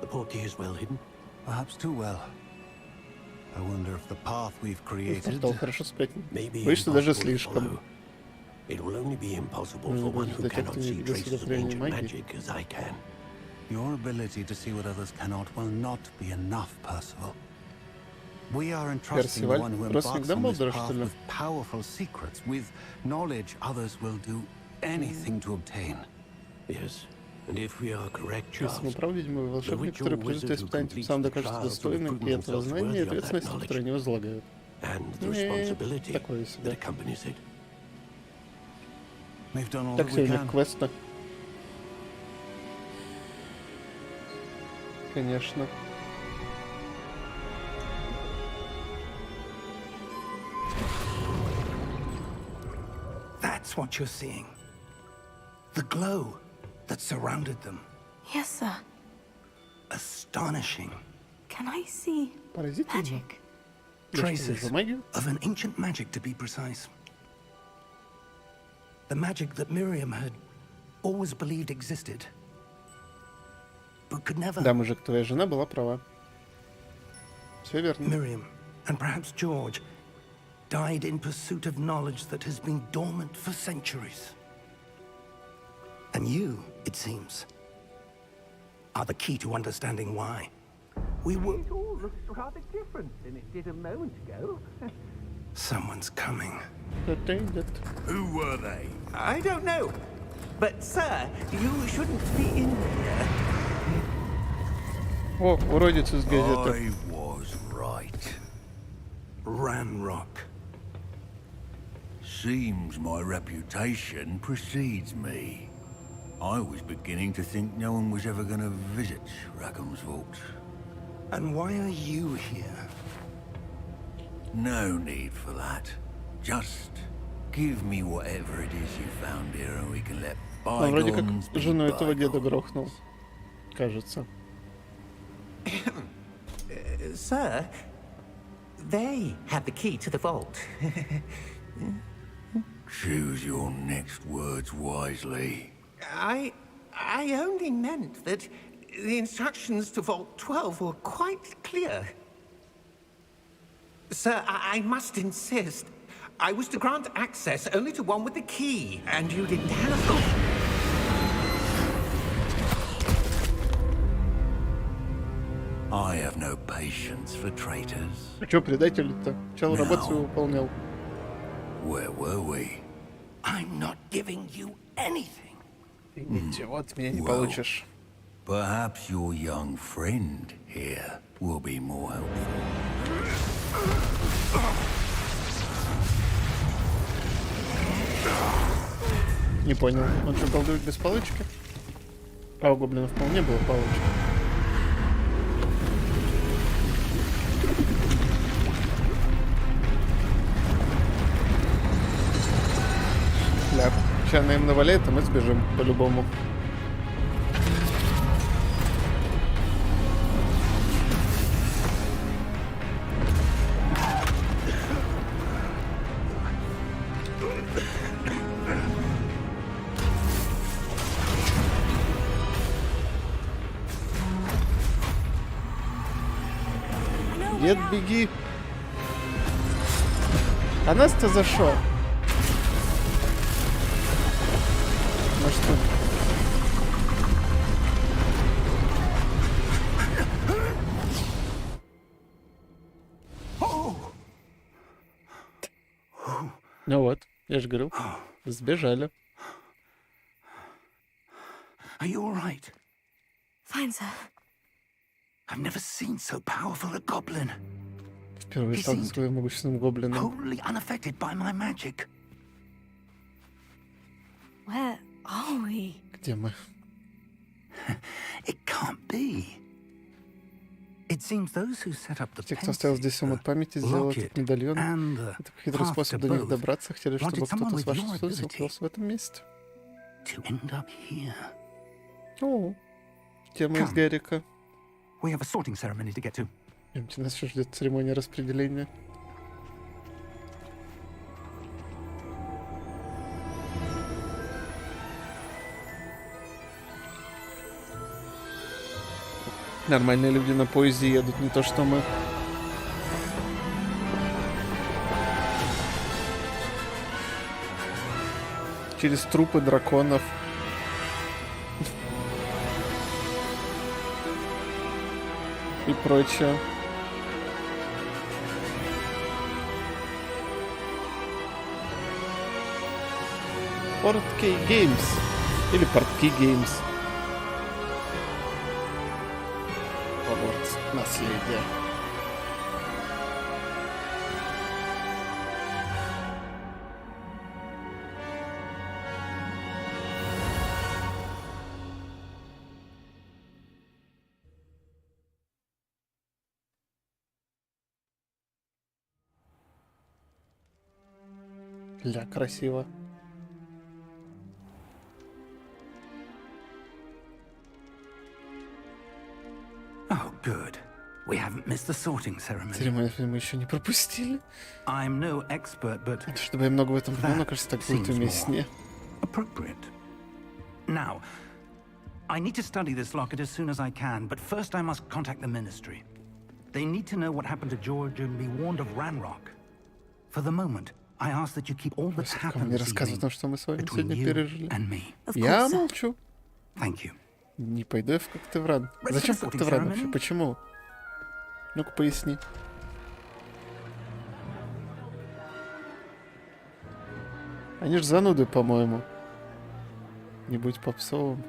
The portkey is well hidden. Perhaps too well. I wonder if the path we've created. Портал хорошо спрятан. Maybe Боишься даже impossible to слишком. follow. It will only be impossible Ну, for one who для тех, cannot кто не see видел traces of сотворение ancient магии. magic as I can. Your ability to see what others cannot will not be enough, Percival. We are entrusting the Percival? one who Родственник embarks on this Дамблдора, что path ли? with powerful secrets, with knowledge others will do anything to obtain. Yes. And if we are correct, Если мы Charles, правы, видимо, волшебник, который пройдет испытание, тем самым докажется достойным и этого знания, и ответственности, которые они возлагают. and the Не, responsibility такое that себе. accompanies it. We've done all Так that we себе у can. них квеста. Конечно. That's what you're seeing. The glow that surrounded them. Yes, sir. Astonishing. Can I see Поразительно. magic? Я что, Traces вижу магию? of an ancient magic, to be precise. The magic that Miriam had always believed existed, but could never. Да, мужик, твоя жена была права. Все верно. Miriam, and perhaps George, died in pursuit of knowledge that has been dormant for centuries. And you, it seems, are the key to understanding why. We were. It all looks rather different than it did a moment ago. Someone's coming. Attended. Who were they? I don't know. But, sir, you shouldn't be in here. О, уродец из газеты. I was right. Ranrock. Seems my reputation precedes me. I was beginning to think no one was ever going to visit Rackham's vault. And why are you here? No need for that. Just give me whatever it is you found here and we can let Он вроде как bygones be жену этого деда bygones. грохнул. Кажется. Sir, they had the key to the vault. Choose your next words wisely. I only meant that the instructions to Vault 12 were quite clear. Sir, I must insist. I was to grant access only to one with the key, and you didn't have... I have no patience for traitors. А чё предатель-то? Чел работу свою выполнял. Where were we? I'm not giving you anything. Ничего от меня не Well. получишь. Perhaps your young friend here will be more helpful. Не понял. Он что, колдует без палочки? А у гоблина вполне было палочка. Ляп. Сейчас она им наваляет, а мы сбежим по-любому. Дед, беги. А нас-то за шо? Может, тут... Ну вот, я же говорил, сбежали. Are you all right? Fine, sir. I've never seen so powerful a goblin. Впервые стал с своим могущественным гоблином. Wholly unaffected by my magic. Where are we? Где мы? It can't be. It seems those who set up the Те, кто оставил здесь омут памяти, сделал этот медальон. Это хитрый способ до них добраться. Хотели, чтобы кто-то с вашей совестью укрылся в этом месте. To end up here. О, тема из Гарика. We have a sorting ceremony to get to. Нас еще ждет церемония распределения. Нормальные люди на поезде едут, не то что мы. Через трупы драконов. И прочее. Порткей Геймс. Или Портки Геймс. Хогвартс. Наследие. Ля, красиво. Oh, good. We haven't missed the sorting ceremony. Церемонию мы еще не пропустили. I'm no expert, but Это чтобы я много в этом понял, но кажется, так будет уместнее. appropriate. Now, I need to study this locket as soon as I can, but first I must contact the Ministry. They need to know what happened to George and be warned of Ranrock. For the moment, I ask that you keep all that's happened Не this рассказывай о evening том, что мы с вами between сегодня you пережили. and me. Of Я course, sir. молчу. Thank you. Не пойду я в Когтевран. Зачем в Когтевран вообще? Почему? Ну-ка поясни. Они ж зануды, по-моему. Не будь попсовым.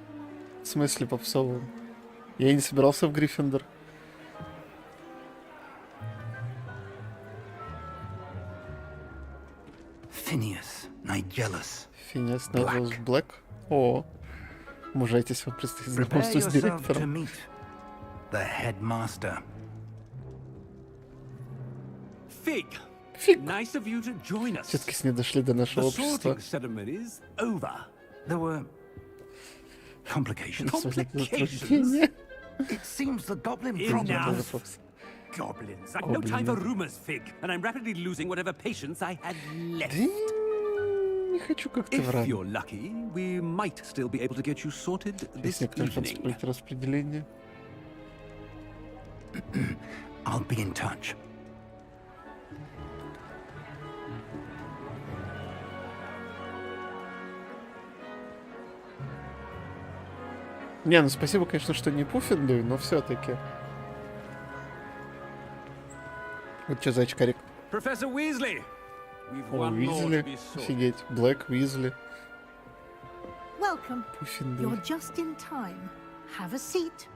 В смысле попсовым? Я и не собирался в Гриффиндор. Phineas, Nigellus. Финес, Найджелс, Блэк. О, мужайтесь, вам предстоит Prepare знакомство с yourself to директором. meet the headmaster. Fig, Фиг. nice of you to join us. Все-таки с ней дошли до нашего The общества. sorting ceremony's over. There were complications. Complications? It seems the goblin Enough. problem. Goblins. I've no time for rumors, Fig, and I'm rapidly losing whatever patience I had Да left. не хочу If Когтевран. you're lucky, we might still be able to get you sorted this Есть некоторые шансы evening. пройти распределение. I'll be in touch. Не, ну спасибо, конечно, что не Пуффиндуй, но все-таки. Вот что за очкарик? Professor Weasley, we've О, one more to Уизли. be sorted. Офигеть. Блэк, Уизли. Welcome. Пуффиндуй. You're just in time. Have a seat.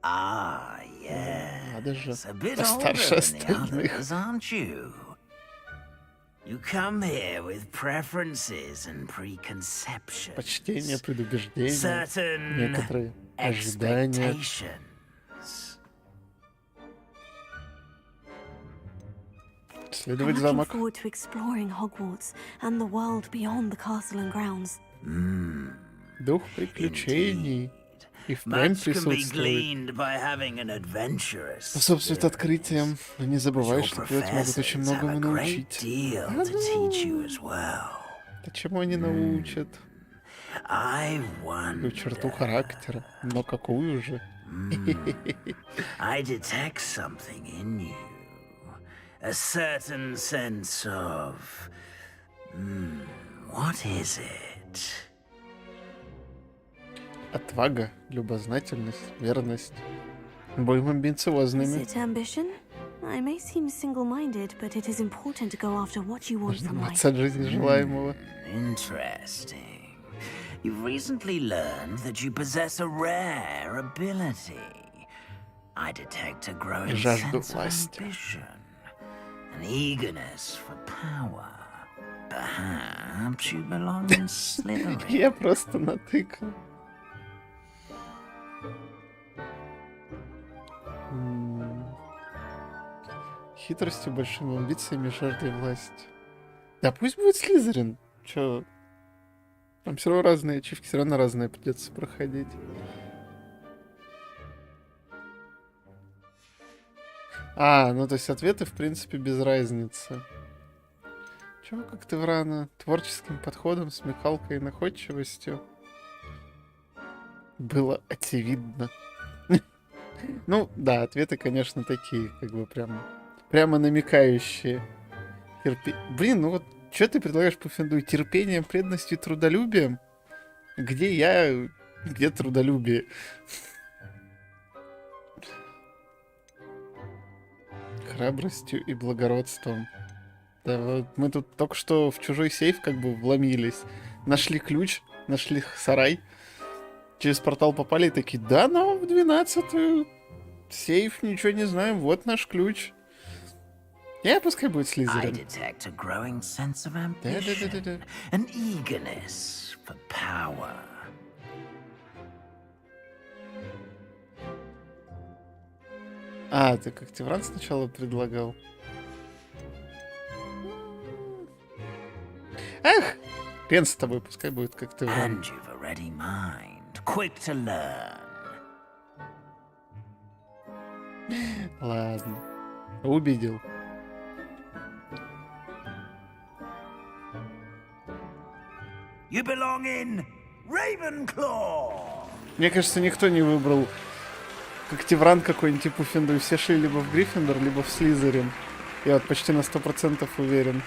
Ah, Надо же, yes. A bit постарше older than the остальных. others, aren't you? You come here with preferences and preconceptions. Почтение, предубеждение, Certain некоторые ожидания. expectations. I'm Следовать looking замок. forward to exploring Hogwarts and the world beyond the castle and grounds. Дух приключений. И впрямь Much can be присутствует. gleaned by having an adventurous Способствует открытиям. Но не забывай, Your что вперед могут очень professors have многому a great научить. deal to teach you as well. Да чему они научат? I Такую черту wonder. характера. Но какую же? I detect something in you. A certain sense of... what is it? Отвага, любознательность, верность. Будем Is амбициозными. it ambition? I may seem single-minded, but it is important to go after what you want from life. Отматься от жизни желаемого. Interesting. You've recently learned that you possess a rare ability. I detect a growing Жажду sense of власти. ambition, an eagerness for power. Perhaps you belong in Slytherin. Я просто натыкал. Хитростью, большими амбициями, жаждой власти. Да пусть будет Слизерин. Чё? Там все равно разные ачивки, все равно разные придется проходить. Ну то есть ответы, в принципе, без разницы. Чего как ты рано? Творческим подходом, смекалкой и находчивостью. Было очевидно. Ну, да, ответы, конечно, такие, как бы прямо намекающие. Блин, ну вот, что ты предлагаешь Пуффендуй? Терпением, преданностью и трудолюбием? Где я, где трудолюбие? Храбростью и благородством. Да вот мы тут только что в чужой сейф как бы вломились. Нашли ключ, нашли сарай. Через портал попали и такие, да, но в 12-ю сейф, ничего не знаем, вот наш ключ. Пускай будет I Слизерин. detect a growing sense of Да-да-да-да-да. ambition, an eagerness for power. Ты как Тевран сначала предлагал? Эх, хрен с тобой, пускай будет как Тевран. And you've a ready mind, quick to learn. Ладно, убедил. You belong in Ravenclaw. Мне кажется, никто не выбрал как Тевран какой-нибудь типа Пуффендуй. Все шли либо в Гриффиндор, либо в Слизерин. Я вот почти на 100% уверен.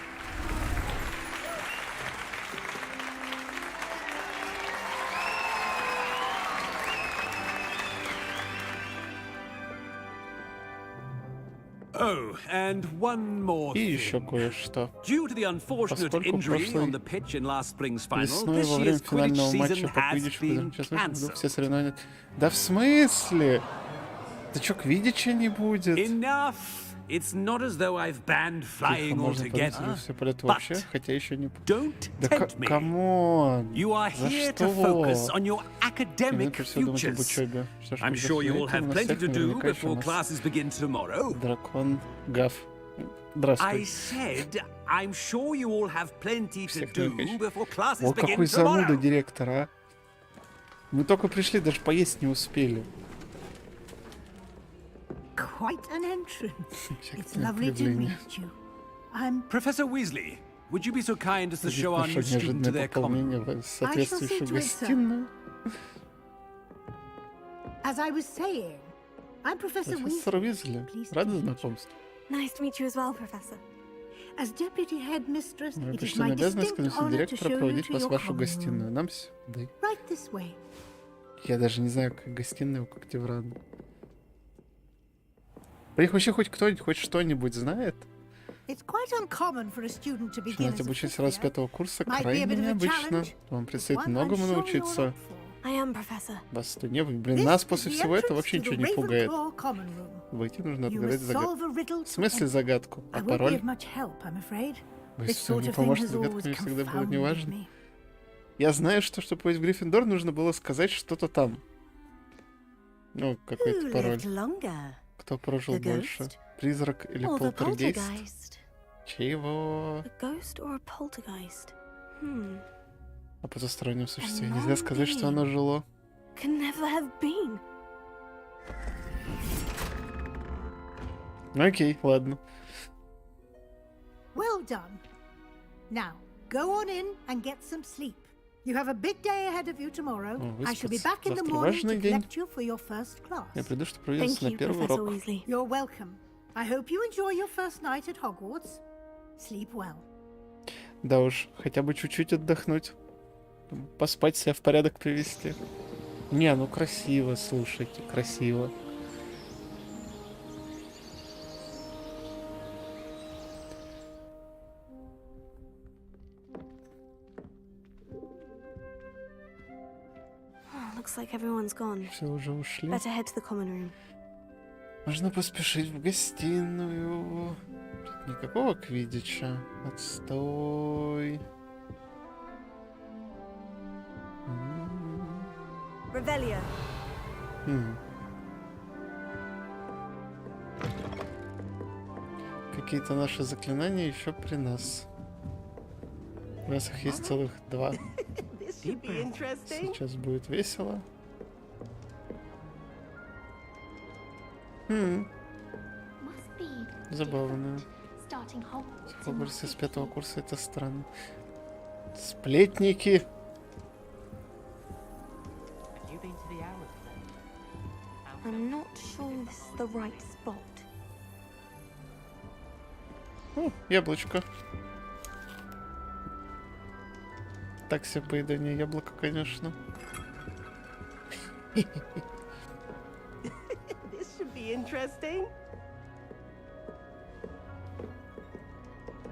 Oh, and one more И thing. еще кое-что. Due to the unfortunate Поскольку injury прошлой on the pitch in last spring's final, Весной this во время year's Quidditch финального матча season по has Квиддичу been все cancelled. соревнования... Да в смысле? Да чё, Квиддича не будет? Enough! It's not as though I've banned Тихо, flying можно подумать, altogether. все полеты But вообще, хотя еще не... don't Да tempt me. камон! You are За here что? to focus on your Мне academic придется думать об futures. учебе. Что ж, I'm когда sure you all всё это have у нас plenty всех to do наверняка еще before нас classes begin tomorrow. Дракон Гав. I Здравствуй. said, I'm sure you all have plenty to Всех do наверняка еще. before classes Вот begin какой зануда tomorrow. директор, а? Мы только пришли, даже поесть не успели. Quite an entrance. It's Эффектное lovely to появление. meet you. I'm Professor Weasley, would you be so kind as to show our Наше new student to неожиданное their common пополнение room? в соответствующую see to it, sir. гостиную. as I was saying, I'm Professor Профессор Weasley. Уизли, Pleased рада to meet you. знакомству. Nice to meet you as well, Professor. As deputy headmistress, Моя it is почтенная my обязанность distinct как honor to директора show you проводить to вас в your вашу common гостиную. room. Нам сюда. Right this way. Я даже не знаю, как гостиная у Когтеврана. Про них вообще хоть кто-нибудь, хоть что-нибудь знает? It's quite uncommon for a student to begin Начинать as a обучать fifth сразу с year. 5-го курса Might be a крайне bit of a необычно. challenge. Вам It's предстоит one I'm многому sure you're научиться. up for. I am, Professor. Вас тут не вы. Блин, This нас is после the всего этого entrance вообще to ничего the не пугает. Ravenclaw common room. Войти нужно You отгадать must загадку. solve a riddle В to смысле enter. загадку? I А won't be пароль? of much help, I'm afraid. Вы This sort не of thing поможете, has загадка always мне всегда было не confounded важно. me. Я знаю, что чтобы попасть в Гриффиндор, нужно было сказать что-то там. Ну, какой-то Who пароль. lived longer? Кто прожил The больше? ghost? Призрак или Or the полтергейст? poltergeist? Чего? A ghost or a poltergeist? О потустороннем существе. A Нельзя сказать, что non-being. оно жило. Can never have been. Ну окей, ладно. Well done. Now, go on in and get some sleep. You have a big day ahead of you tomorrow. Oh, I shall be выспаться. back in the Завтра morning to важный день. collect you for your first class. Я приду, чтобы провести Thank на you, первый Professor урок. Weasley. You're welcome. I hope you enjoy your first night at Hogwarts. Sleep well. Да уж, хотя бы чуть-чуть отдохнуть. Поспать, себя в порядок привести. Не, ну красиво, слушайте, красиво. Oh, looks like everyone's gone. Все уже ушли. Better head to the common room. Можно поспешить в гостиную. Тут никакого квиддича. Отстой. Revelio. Хм. Какие-то наши заклинания еще при нас. У нас их есть целых 2. Сейчас будет весело. Забавно. В Хогвартсе с 5-го курса это странно. Сплетники. I'm not sure this is the right spot. О, яблочко. Так себе поедание яблока, конечно. This should be interesting.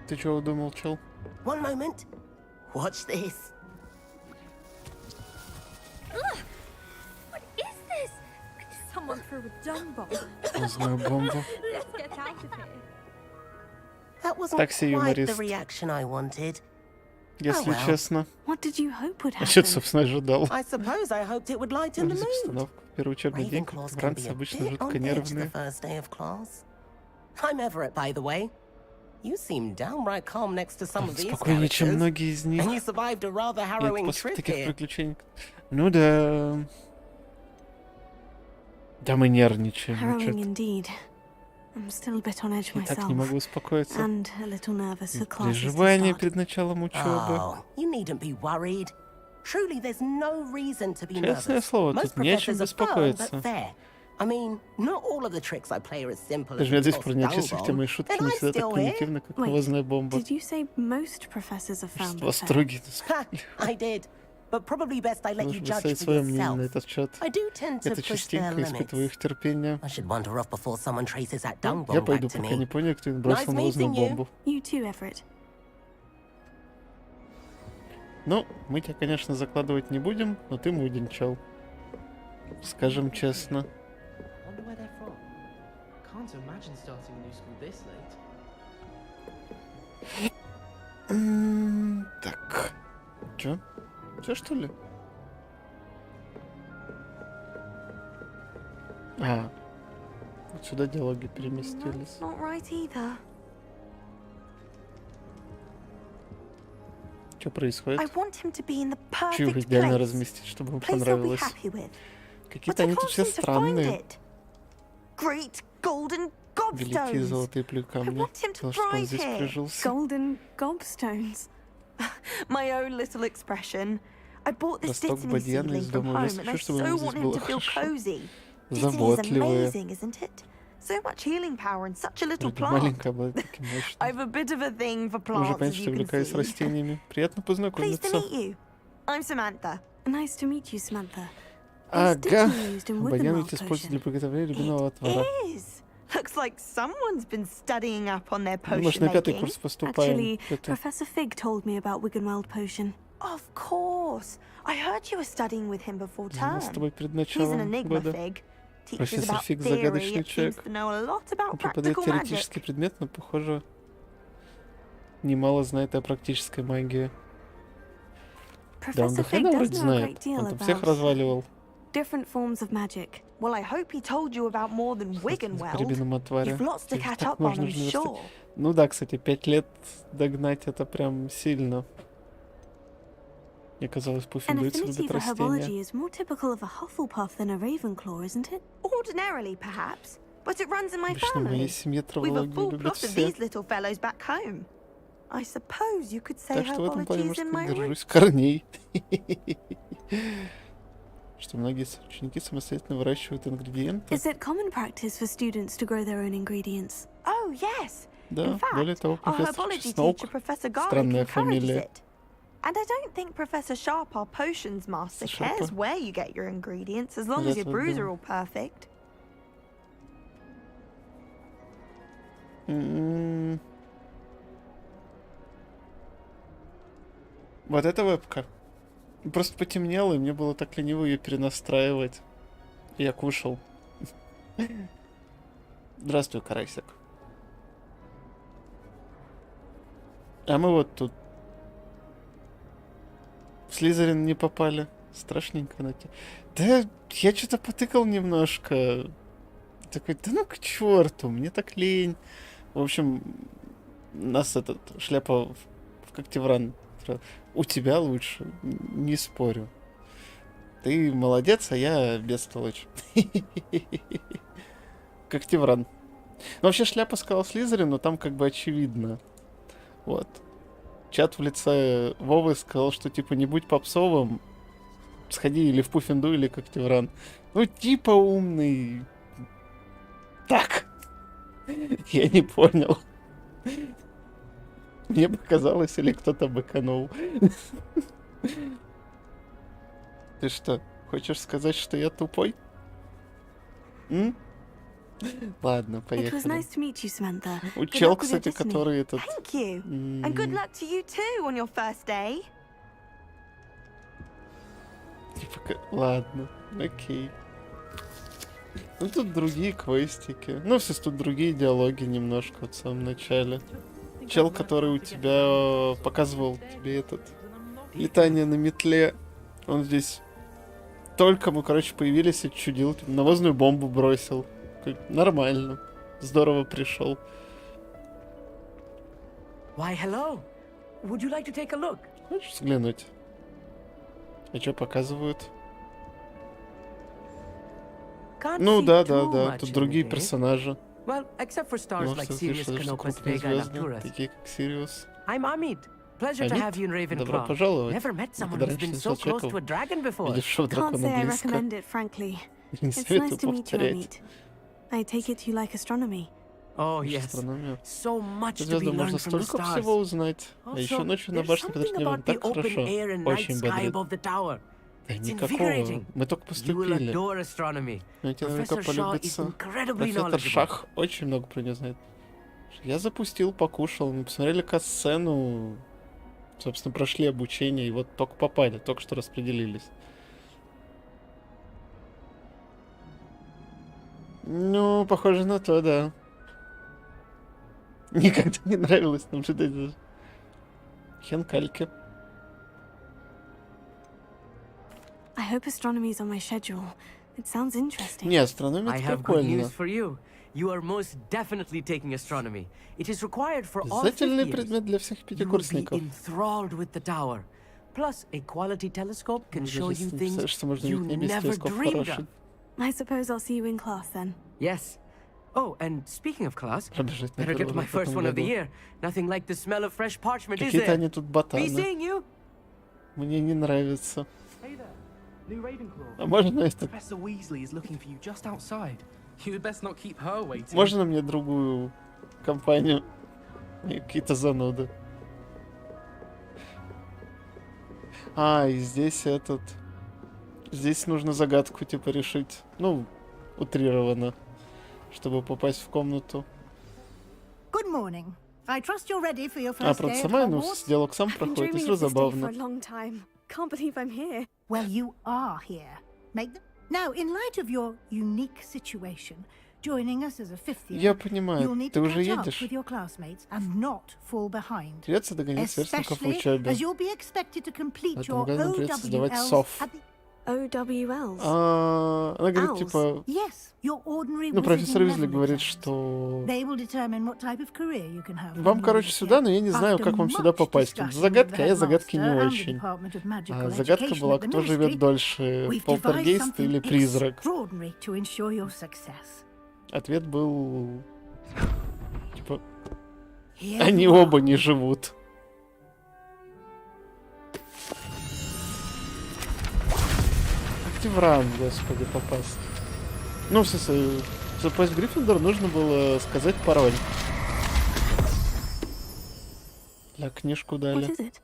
Ты чего удумал, чел? One moment. Watch this. What is this? Someone threw a dung bomb. Не знаю, бомбу. Let's get out of here. That wasn't Такси quite the юморист. reaction I wanted. Если well. честно. What did you hope would А что ты, happen? собственно, ожидал? I suppose I hoped it would lighten the mood. Обстановку в первый учебный день, как Ravenclaws can францы be a обычно bit жутко on edge the нервные. first day of class. I'm Everett, by the way. You seem downright calm next to some of these Спокойнее, чем characters. многие из них. And you survived a rather И это harrowing после trip таких here. приключений. Ну да. Да мы нервничаем. ну чё Harrowing ты. indeed. I'm still a bit on edge Я так не могу myself. успокоиться. And a little nervous for classes to Переживания start. перед началом учебы. Oh, you needn't be worried. Truly, there's no reason to be Честное nervous. слово, Most тут не о чем professors are firm, беспокоиться. but fair. I mean, not all of the tricks I play are as simple Даже as меня до the сих пор не toss отчислили, хотя мои dung шутки bomb, не and I'm всегда так still here. примитивны, как навозная бомба. Did you say most professors are found Что unfair? строгий. Ha, I did. But probably best I let you Можешь judge высказать for свое мнение на yourself. этот счет. I do tend to Это push their частенько испытываю limits. их терпение. I should wander off before someone traces that dung Я bomb пойду, back to пока не me. понял, кто бросил Nice навозную meeting you. бомбу. You too, Everett. Ну, мы тебя, конечно, закладывать не будем, но ты муденчал. Скажем честно. Wonder where they're from. Can't imagine starting a new school this late. Так. Чё? Всё, что ли? А. Вот сюда диалоги переместились. Not right either. Что I происходит? want him to be in the Чего perfect идеально place. разместить, чтобы ему Place he'll be понравилось? happy with. But Какие-то I они тут can't все seem to find странные. it. Great golden Великие gobstones. золотые I камни. want him to Потому что он thrive здесь here. прижился. Golden gobstones. My own little expression. I bought this Росток Dittany бадьяна из seedling from дома в home, лес. and I Хочу, чтобы so ему want здесь him было to feel хорошо. cozy. Dittany is Заботливые. amazing, isn't it? So much healing power in such a little Вроде plant. маленькая была таким мощным. I've a bit of a thing for Уже plants, понятно, as что you can увлекаюсь see. растениями. Приятно Pleased to познакомиться. meet you. I'm Samantha. Nice to meet you, Samantha. Ага. used in Баян Wiggenweld ведь используют для potion? приготовления ледяного отвара. Is. Looks like someone's been studying up on their Ну, мы ж potion на 5-й making. курс поступаем. Actually, Это... Professor Fig told me about Wiggenweld potion. Of course. I heard you were studying with him before У нас с term. тобой перед He's an началом enigma, года. Fig. Teaches Профессор about Фиг theory, загадочный it seems человек. to know a lot about Он преподает practical теоретический magic. предмет, но, похоже, немало знает о практической магии. Да, он Professor до Fig хрена does вроде know a знает. great deal Он там всех about разваливал different forms of magic. Well, I hope he told you about more than в Wiggenweld. рябином отваре. You've lots to Их catch так up on, можно I'm же наверстать. sure. Ну да, кстати, 5 лет догнать это прям сильно. Мне казалось, An пуффиндуйцы affinity любят for растения. herbology is more typical of a Hufflepuff than a Ravenclaw, isn't it? Ordinarily, perhaps, but it runs in my Обычно в моей family. семье We've a травологию full любят plot of все. these little fellows back home. I suppose you could say Так что в этом плане, herbology is может in my быть, roots. держусь корней. Что многие ученики самостоятельно выращивают ингредиенты. Is it common practice for students to grow their own ingredients? Oh, yes. Да, In fact, более того, our профессор herbology Чеснок, teacher, Professor Garlick, странная encourages фамилия. it. And I don't think Professor Sharp, our potions master, Sharp? cares where you get your ingredients, as long Я as your так brews are думаю. all perfect. Вот эта вебка. Просто потемнело, и мне было так лениво ее перенастраивать. И я кушал. Здравствуй, карасик. А мы вот тут. В Слизерин не попали. Страшненько на тебя. Да, я что-то потыкал немножко. Такой, да ну к черту, мне так лень. В общем, нас этот шляпа в Когтевран. У тебя лучше, не спорю. Ты молодец, а я бестолочь. Когтевран. Ну, вообще шляпа сказал Слизерин, но там как бы очевидно. Вот. Чат в лице Вовы сказал, что типа не будь попсовым, сходи или в Пуффинду, или Когтевран. Ну, типа умный. Так. Я не понял. Мне показалось, или кто-то быканул. Ты что, хочешь сказать, что я тупой? М? Ладно, It was поехали. nice to meet you, Samantha. Чел, luck with your кстати, destiny. который этот... Thank you. And good luck to you too on your first day. Типа, ладно, окей. Ну, тут другие квестики. Ну, все тут другие диалоги немножко вот в самом начале. Чел, который у тебя показывал тебе этот... летание на метле. Он здесь... Только мы, короче, появились и чудил. Навозную бомбу бросил. Нормально. Здорово пришел. Why, hello. Would you like to take a look? Хочешь взглянуть? А что показывают? Can't Ну see да, too да. much Тут in другие the day. персонажи. Well, except for stars Ну, like все Sirius, слышали, что Canopus, крупные Vega, and звезды, Arcturus. такие как Сириус. I'm Amit. Pleasure to Amit? have you in Добро Ravenclaw. пожаловать. Never met someone Никогда who's раньше been не so встречал close человека, to a dragon before. видевшего Can't дракона say I близко. recommend it, frankly. Не It's nice советую to meet you, повторять. Amit. I take it you like astronomy. Oh, Наша yes. астрономия. So much По to be звездам можно learned from the столько всего stars. узнать. А еще Also, ночью на there's башне под something небом about the так open хорошо. air and night Очень sky бодрит. above the tower. Да It's никакого. invigorating. Мы только You will поступили. adore astronomy. Но тебе наверняка Professor Shaw is полюбится. incredibly Профессор knowledgeable. Шах очень много про нее знает. Я запустил, покушал. Мы посмотрели катсцену. Собственно, прошли обучение. И вот только попали. Только что распределились. Ну, похоже на то, да. Никогда не нравилось нам ждать даже. Хенкальки. I hope astronomy is on my schedule. It sounds interesting. Не, астрономия I это have good прикольно. news for you. You are most definitely taking astronomy. It is required for all 50 Обязательный years. предмет для всех You will be пятикурсников. enthralled with the tower. Plus, a quality telescope can show you Даже things что можно you видеть небе, если never телескоп dreamed хороший. of. I suppose I'll see you in class then. Yes. Oh, and speaking of class, Пробежать на better get to первом my first one of the году. year. Nothing like the smell of fresh parchment, is Какие-то there? они тут Be ботаны. seeing you. Мне не нравится. Hey there, new Ravenclaw. А можно это? Professor Weasley is looking for you just outside. You'd best not keep her waiting. Можно мне другую компанию? И какие-то зануды. А, и здесь этот... Здесь нужно загадку, типа, решить. Ну, утрированно. Чтобы попасть в комнату. Good morning. I trust you're ready for your А, first правда, day at сама, ну, Hogwarts? диалог сам I've been проходит, и dreaming все of this day for забавно. a long time. Can't believe I'm here. Well, you are here. Make them. Now, in light of your unique situation, joining us as a fifth year, Я you'll понимаю, need ты to уже catch up едешь. with your classmates and not fall behind. Придется догонять сверстников в Especially учебе. as you'll be expected to complete Поэтому your Гану придется сдавать OWLs сов. at the... OWLs. Она говорит, Owls. типа... Yes, your ordinary Ну, профессор visiting Уизли level говорит, exams. что... They will determine what type of career you can have. Вам, when you короче, leave сюда, here. но я не знаю, After как вам сюда much попасть. Тут discussion загадки, with а the я загадки не headmaster and the очень. Department of Magical Загадка Education была, at the кто живет Ministry, дольше, we've devised полтергейст или something призрак? extraordinary to ensure your success. Ответ был... Типа, Here они you are. оба не живут. Как в ран, господи, попасть? Ну, в смысле, чтобы попасть в Гриффиндор, нужно было сказать пароль. Для книжку What дали. is it?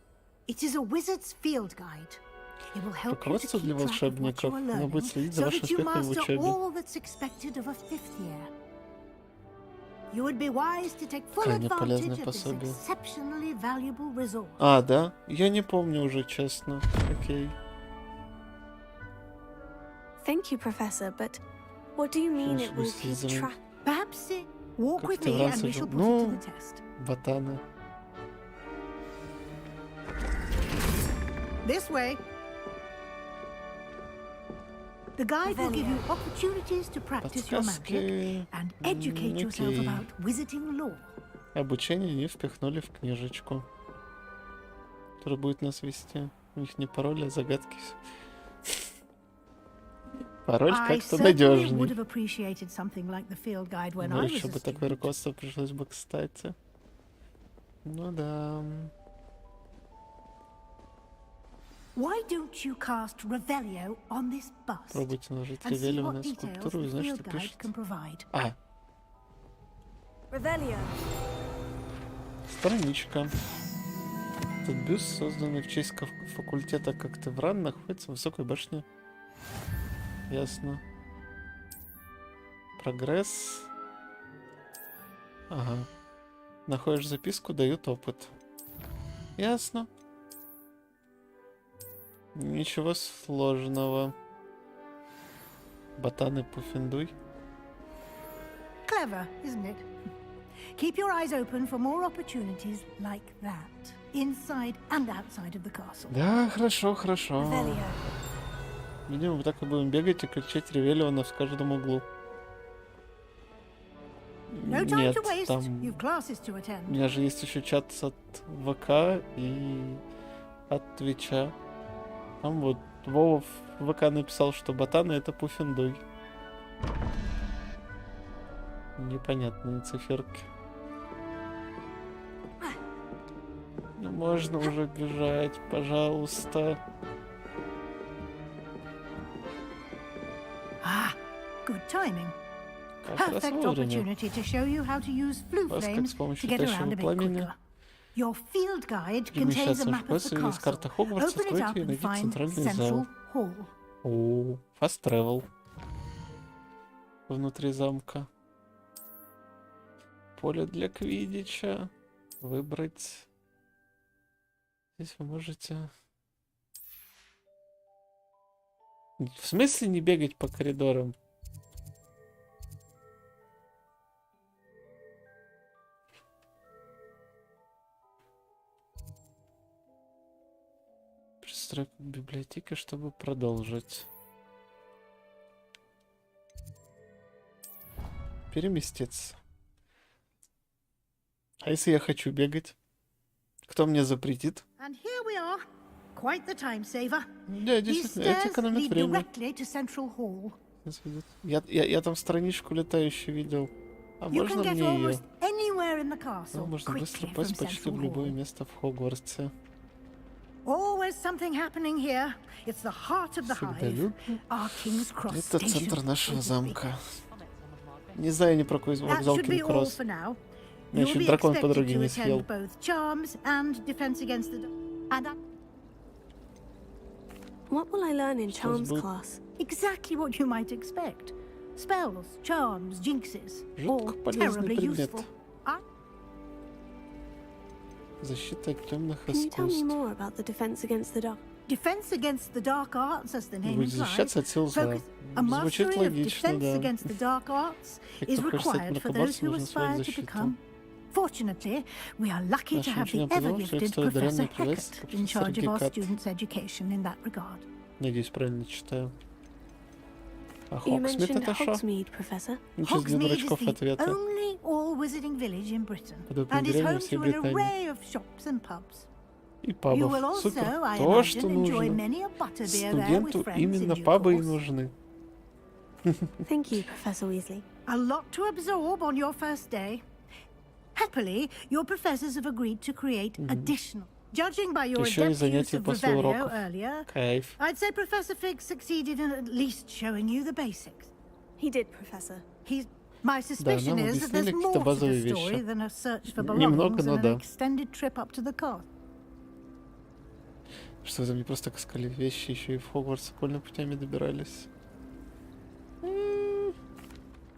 It is a wizard's field guide. It will help you to Руководство для keep track of what волшебников. you are Оно будет learning, следить за so вашим that you успехом в master учебе. all that's expected of a fifth year. You would be wise to take full Крайне advantage полезное of this пособие. exceptionally valuable resource. А, да? Я не помню уже, честно. Окей. Thank you, Professor, but what do you mean it will keep track? Perhaps walk Как with ты в me ран and we сижу? shall put it to Ну, the test. ботаны. This way. The guide will give you opportunities to practice your magic Подсказки. and educate yourself Окей. about wizarding lore. Обучение не впихнули в книжечку, которая будет нас вести. У них не пароль, а загадки. Пароль I как-то certainly would надежней. have appreciated something like the field guide when Ну, I was еще a бы такое student. руководство пришлось бы, кстати. Ну да. Why don't you cast Revelio on this bust Пробуйте наложить and see ревелио what на details скульптуру и the узнать, field что guide пишет. can provide? А, Revelio. страничка. Этот бюст, созданный в честь факультета Коктевран, находится в высокой башне. Ясно. Прогресс. Ага. Находишь записку, дают опыт. Ясно. Ничего сложного. Ботаны Пуффендуй. Clever, isn't it? Keep your eyes open for more opportunities like that, inside and outside of the castle. Да, хорошо, хорошо. Revelio. Видимо, мы так и будем бегать и кричать Ревелиона в каждом углу. No time Нет, to waste. там... You've classes to У attend. меня же есть еще чат от ВК и от Твича. Там вот Вова в ВК написал, что ботаны это Пуффендуй. Непонятные циферки. Ну, можно уже бежать, пожалуйста. Ah, good timing. Как раз Perfect вовремя. opportunity to show you how to use flue Вас как flames с to помощью get around тающего a bit пламени quicker. Your field guide contains a перемещаться в map of школе, the из карты castle. Хогвартса, Open it откройте up и and найдите find центральный Central зал. Hall. О, fast travel. Внутри замка. Поле для квиддича. Выбрать. Здесь вы можете... В смысле не бегать по коридорам? Пристройка к библиотеке, чтобы продолжить. Переместиться. А если я хочу бегать? Кто мне запретит? And here we are. Quite the time saver. Да, These действительно, это stairs экономит lead время. directly to Central Hall. Я там страничку летающую видел. А You можно can get мне ее? almost anywhere in the castle Можно быстро quickly from попасть почти в Central любое Hall. место в Хогвартсе. Always something happening here. It's the heart of the Всегда hive. людно. Our King's Cross Это Station, центр нашего so to speak. замка. Не знаю ни про какой That вокзал should be all Кинг-Кросс. for now. Я You'll еще be дракон expected подруги to не attend съел. both charms and defense against the... And What will I learn in Сейчас charms будет class? Exactly what you might expect. Spells, charms, jinxes. All жутко полезный terribly предмет. useful. Защита от темных Can you tell me искусств. more about the defense against the dark? Defense against the dark arts, as the name Будет implies. защищаться от сил зла. Focus. A Звучит mastery of логично, defense да. against the dark arts Те, is кто хочет стать required for those мракоборцем, who нужно освоить aspire to защиту. become. Fortunately, we are lucky to Нашим have the ученикам повезло, что ever-gifted есть столь Professor одаренный привез, Heckert как in профессор charge of our Гекат. students' education in that regard. Надеюсь, правильно читаю. А You Хоксмит mentioned это что? Hogsmeade, Professor. Ничего для Hogsmeade is дурачков the ответы. only all-wizarding village in Britain Подобные and is деревни home всей to an Британии. array of shops and pubs. И You пабов. will also, Супер. I То, что imagine, enjoy нужно. many a butterbeer there with Студенту friends in именно due пабы и course. нужны. Thank you, Professor Weasley. A lot to absorb on your first day. Happily, your professors have agreed to create additional. Judging by your Еще и adept use занятия of после Revelio уроков. earlier, Кайф. I'd say Professor Fig succeeded in at least showing you the basics. He did, Professor. My suspicion нам is that there's объяснили more какие-то to базовые the story вещи. than a search for Немного, belongings но and да. an extended trip up to the castle. Что вы там не просто таскали вещи, еще и в Хогвартс окольными путями добирались.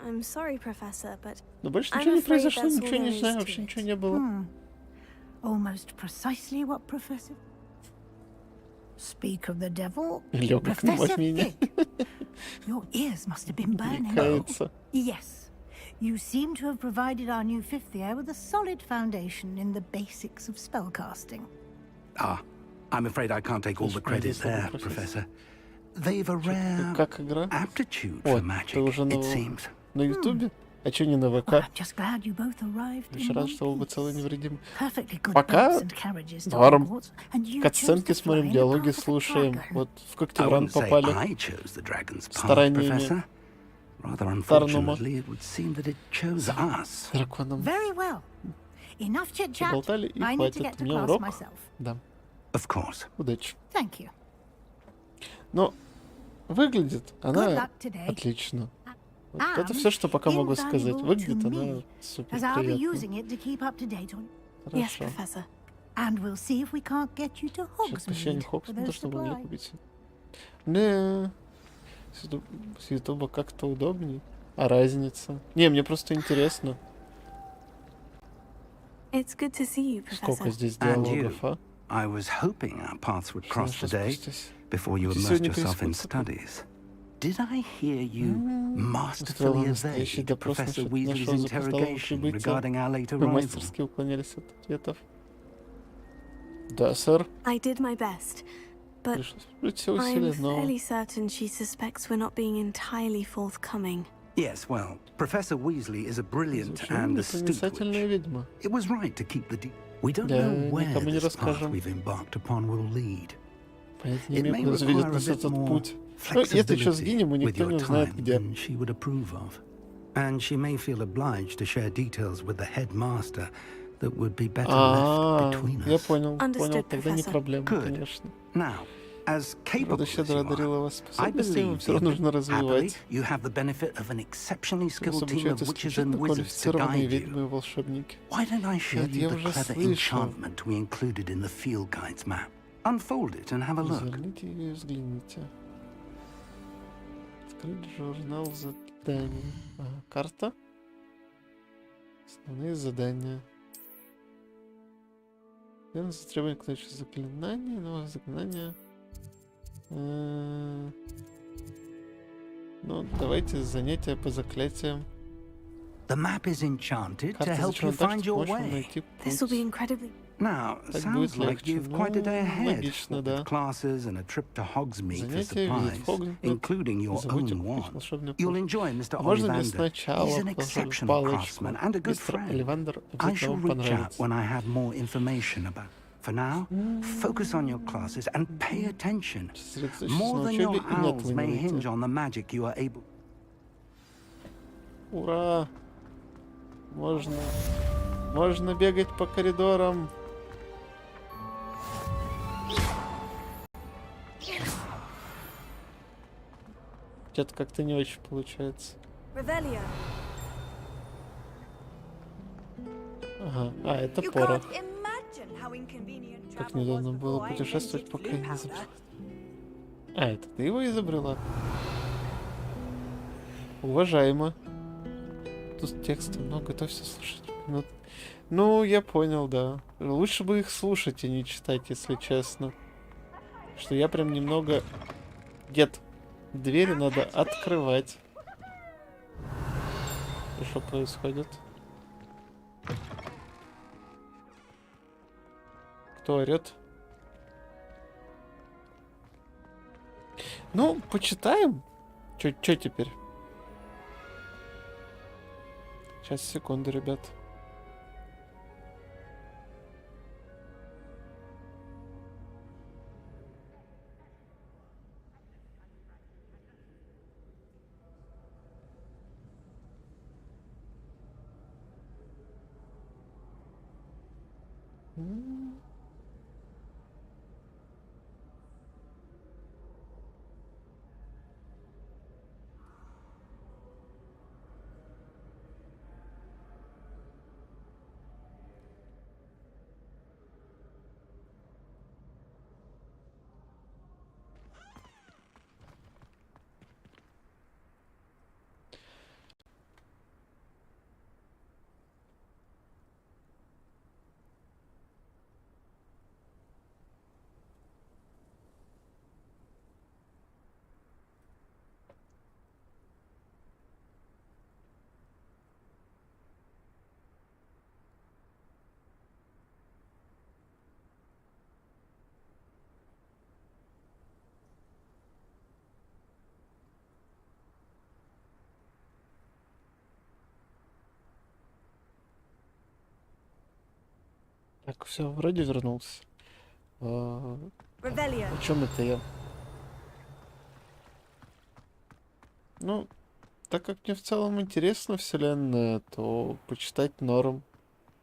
I'm sorry, Professor, but Но больше I'm ничего не afraid произошло, that's all ничего не there is знаю, to вообще it. ничего не было. Almost precisely what Professor... Speak of the devil. Легок на Professor меня. Fig. Your ears must have been burning. Кается. Yes. You seem to have provided our new fifth year with a solid foundation in the basics of spellcasting. Ah, I'm afraid I can't take all the credit there, Professor. They've a rare Как игра? aptitude О, for magic, ты уже it seems. на Ютубе? А чё не на Well, ВК? I'm just glad you both arrived Лишь in рад, one что оба piece. целы невредимы. Perfectly good Пока boats and carriages to норм. Hogwarts, and you chose Катсценки to fly смотрим, in the диалоги path of a слушаем. dragon. Вот в I Когтевран wouldn't say попали. I chose the dragon's path, Стараниями Professor. Rather Тарнума. unfortunately, it would seem that it chose us. Драконом Very well. Enough chit-chat. поболтали, и I need to хватит. get У to меня class урок. myself. Да, Of course. удачи. Thank you. Но выглядит Good она luck today. отлично. Вот And это все, что пока могу сказать. invaluable Выглядит to она me, супер as I'll be приятно. using it to keep up to date on. Yes, Хорошо. Professor. And we'll see if we can't get you to Сейчас посещение Hogsmeade for Хоксмида, those чтобы могли supplies. купить. Не, с Ютуба как-то удобней. А разница? Не, мне просто интересно, It's good to see you, сколько Professor. здесь And диалогов, you. а? I was hoping our paths would cross Сейчас today спустись. before you Ты immersed сегодня yourself in перескочил. studies. Did I hear you Устроила masterfully настоящий evade допрос Professor насчет Weasley's нашего запоздалого interrogation прибытия. regarding our late Вы arrival? мастерски уклонялись от ответов. Да, сэр. I did my best, but Пришлось приложить все I'm усилия, но... fairly certain she suspects we're not being entirely forthcoming. Yes, well, Professor Weasley is a brilliant Звучит and astute непроницательная witch. ведьма. It was right to keep the deep. We don't Да, know where никому не this path расскажем. we've embarked upon will lead. Понятия не It имею, may куда заведет require a нас bit этот more путь. Ну, если что, flexibility сгинем, и with никто your не узнает, time где. than she would approve of. And she may feel obliged to share details with the headmaster that would be better left between Я us. понял, Understood, тогда не Professor. проблема, Good. конечно. Now, as capable Природа as щедро you одарила are, вас I способностями, believe все равно нужно happily развивать. you have the benefit of an exceptionally Вас skilled team обучают of witches исключительно and wizards to квалифицированные guide you. ведьмы и волшебники. Why don't I show Нет, you я the уже clever слышал. enchantment we included in the field guide's map? Unfold it and have a look. Разверните и взгляните. Открыть журнал заданий. Ага, карта. Основные задания. Верно, требование к наличию заклинаний, новое заклинание. Ну, давайте занятия по заклятиям. The map is enchanted to Карта help you зачем так, find что your можем way. найти This will be путь. incredibly... Now, Так sounds будет like легче. you've quite a day Ну, ahead. логично, With да. classes and a trip to Hogsmeade for Занятия визит supplies, в Хогвартс, including your забудьте own купить one. волшебный You'll путь. enjoy Mr. А можно мне Ollivander. сначала He's an волшебную exceptional палочку? craftsman and a good Мистер friend. Олливандер I обязательно shall вам reach out понравится. when I have more information about. For now, focus on your classes and pay attention. Сосредоточьтесь More на than учебе your и не owls may hinge отлынивайте. on the magic you are able. Ура! Можно бегать по коридорам. Что-то как-то не очень получается. Revelio. Ага, это You пора. can't imagine how inconvenient Как travel was недавно было before I путешествовать, invented пока blue не powder. забыл. А, это ты его изобрела? Уважаемо. Тут текста много, готовься слушать. Ну, я понял, да. Лучше бы их слушать, а не читать, если честно. Что я прям немного... Дед, двери надо открывать. И что происходит? Кто орет? Ну, почитаем. Чё теперь? Сейчас, секунду, ребят. Так, все, вроде вернулся. О чем это я? Ну, так как мне в целом интересна вселенная, то почитать норм.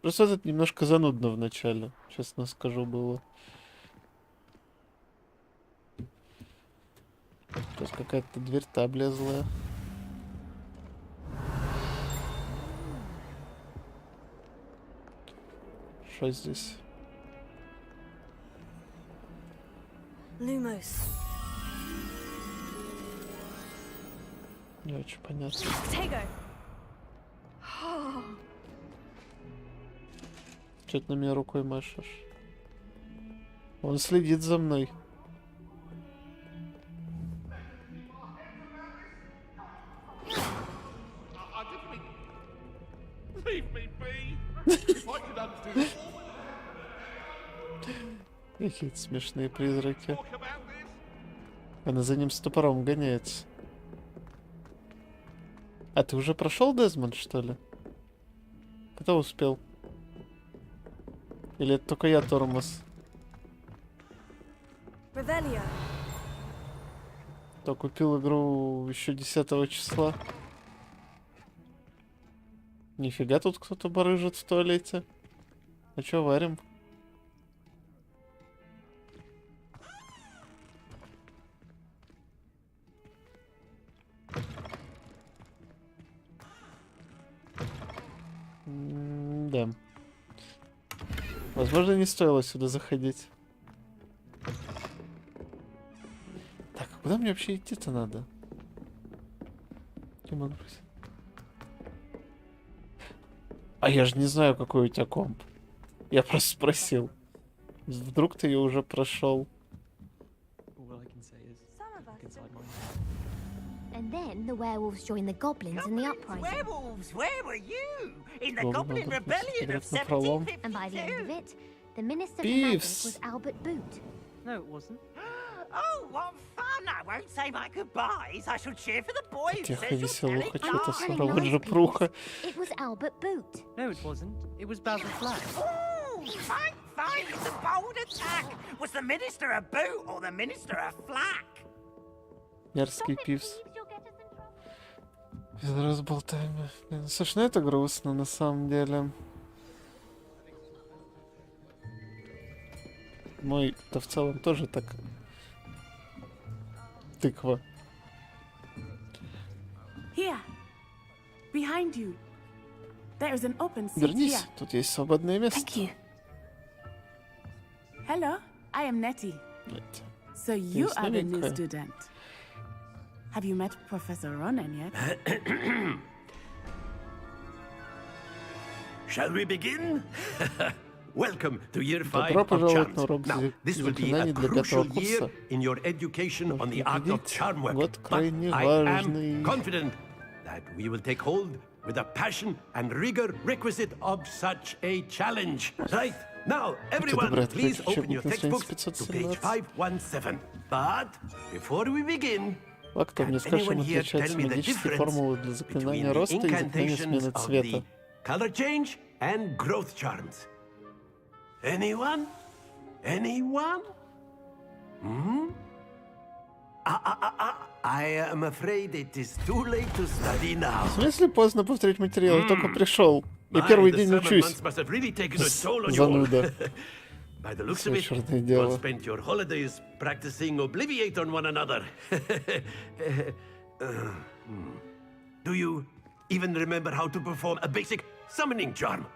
Просто это немножко занудно в начале, честно скажу, было. Сейчас какая-то дверь-то облезлая. Что здесь? Lumos. Не очень понятно. Tego. Чё ты на меня рукой машешь? Он следит за мной. Какие-то смешные призраки. Она за ним с топором гоняется. А ты уже прошел, Дезмонд, что ли? Кто успел? Или это только я тормоз? Revelio. То купил игру еще 10 числа. Нифига тут кто-то барыжит в туалете. А чё варим? Да. Возможно, не стоило сюда заходить. Так, а куда мне вообще идти-то надо? Не могу. А я же не знаю, какой у тебя комп. Я просто спросил. Вдруг ты ее уже прошел. And then the werewolves joined the goblins in the uprising. Werewolves, where were you? In the Goblin Goblin Rebellion of на пролом. 1752. And by the end of it, the minister for Peeves. magic was Albert Boot. No, it wasn't. Oh, what fun! I won't say my goodbyes. I shall cheer for the boy who Тихо, says you'll tell it веселуха, что-то live. своровать же пруха. It was Albert Boot. No, it wasn't. It was Basil Flack. Ooh, fine, fine. It's a bold attack. Was the minister a boot or the minister a flack? Мерзкий пивс. Без разболтаемых. Блин, слушай, ну это грустно на самом деле. Мой-то в целом тоже так. Тыква. Here, behind you. There is an open seat Вернись, here. тут есть свободное место. Thank you. Hello, I am Nettie. So you есть are the new новенькая. student. Have you met Professor Ronan yet? Shall we begin? Welcome to year 5 Добро of пожаловать charms. на урок Now, this will be a заклинаний для crucial пятого year курса. in your education on the art of charm work. Год But крайне I am важный. confident that we will take hold with the passion and rigor requisite of such a challenge. Right? Now, everyone, добрый, please откройте open your учебник на textbooks странице to page 517. But before we begin, А кто мне скажет, чем anyone here отличаются tell me the магические difference формулы для between заклинания the роста и заклинания incantations смены of цвета? the color change and growth charms? Anyone? Anyone? Hmm? I am afraid it is too late to study now. В смысле поздно повторить материал? Я только пришел. Я My, первый the день summer учусь. months must have really taken a toll on you all. Зануда. By the looks Всё of it, чёрное you дело. all spent your holidays practicing Obliviate on one another. Do you even remember how to perform a basic summoning charm?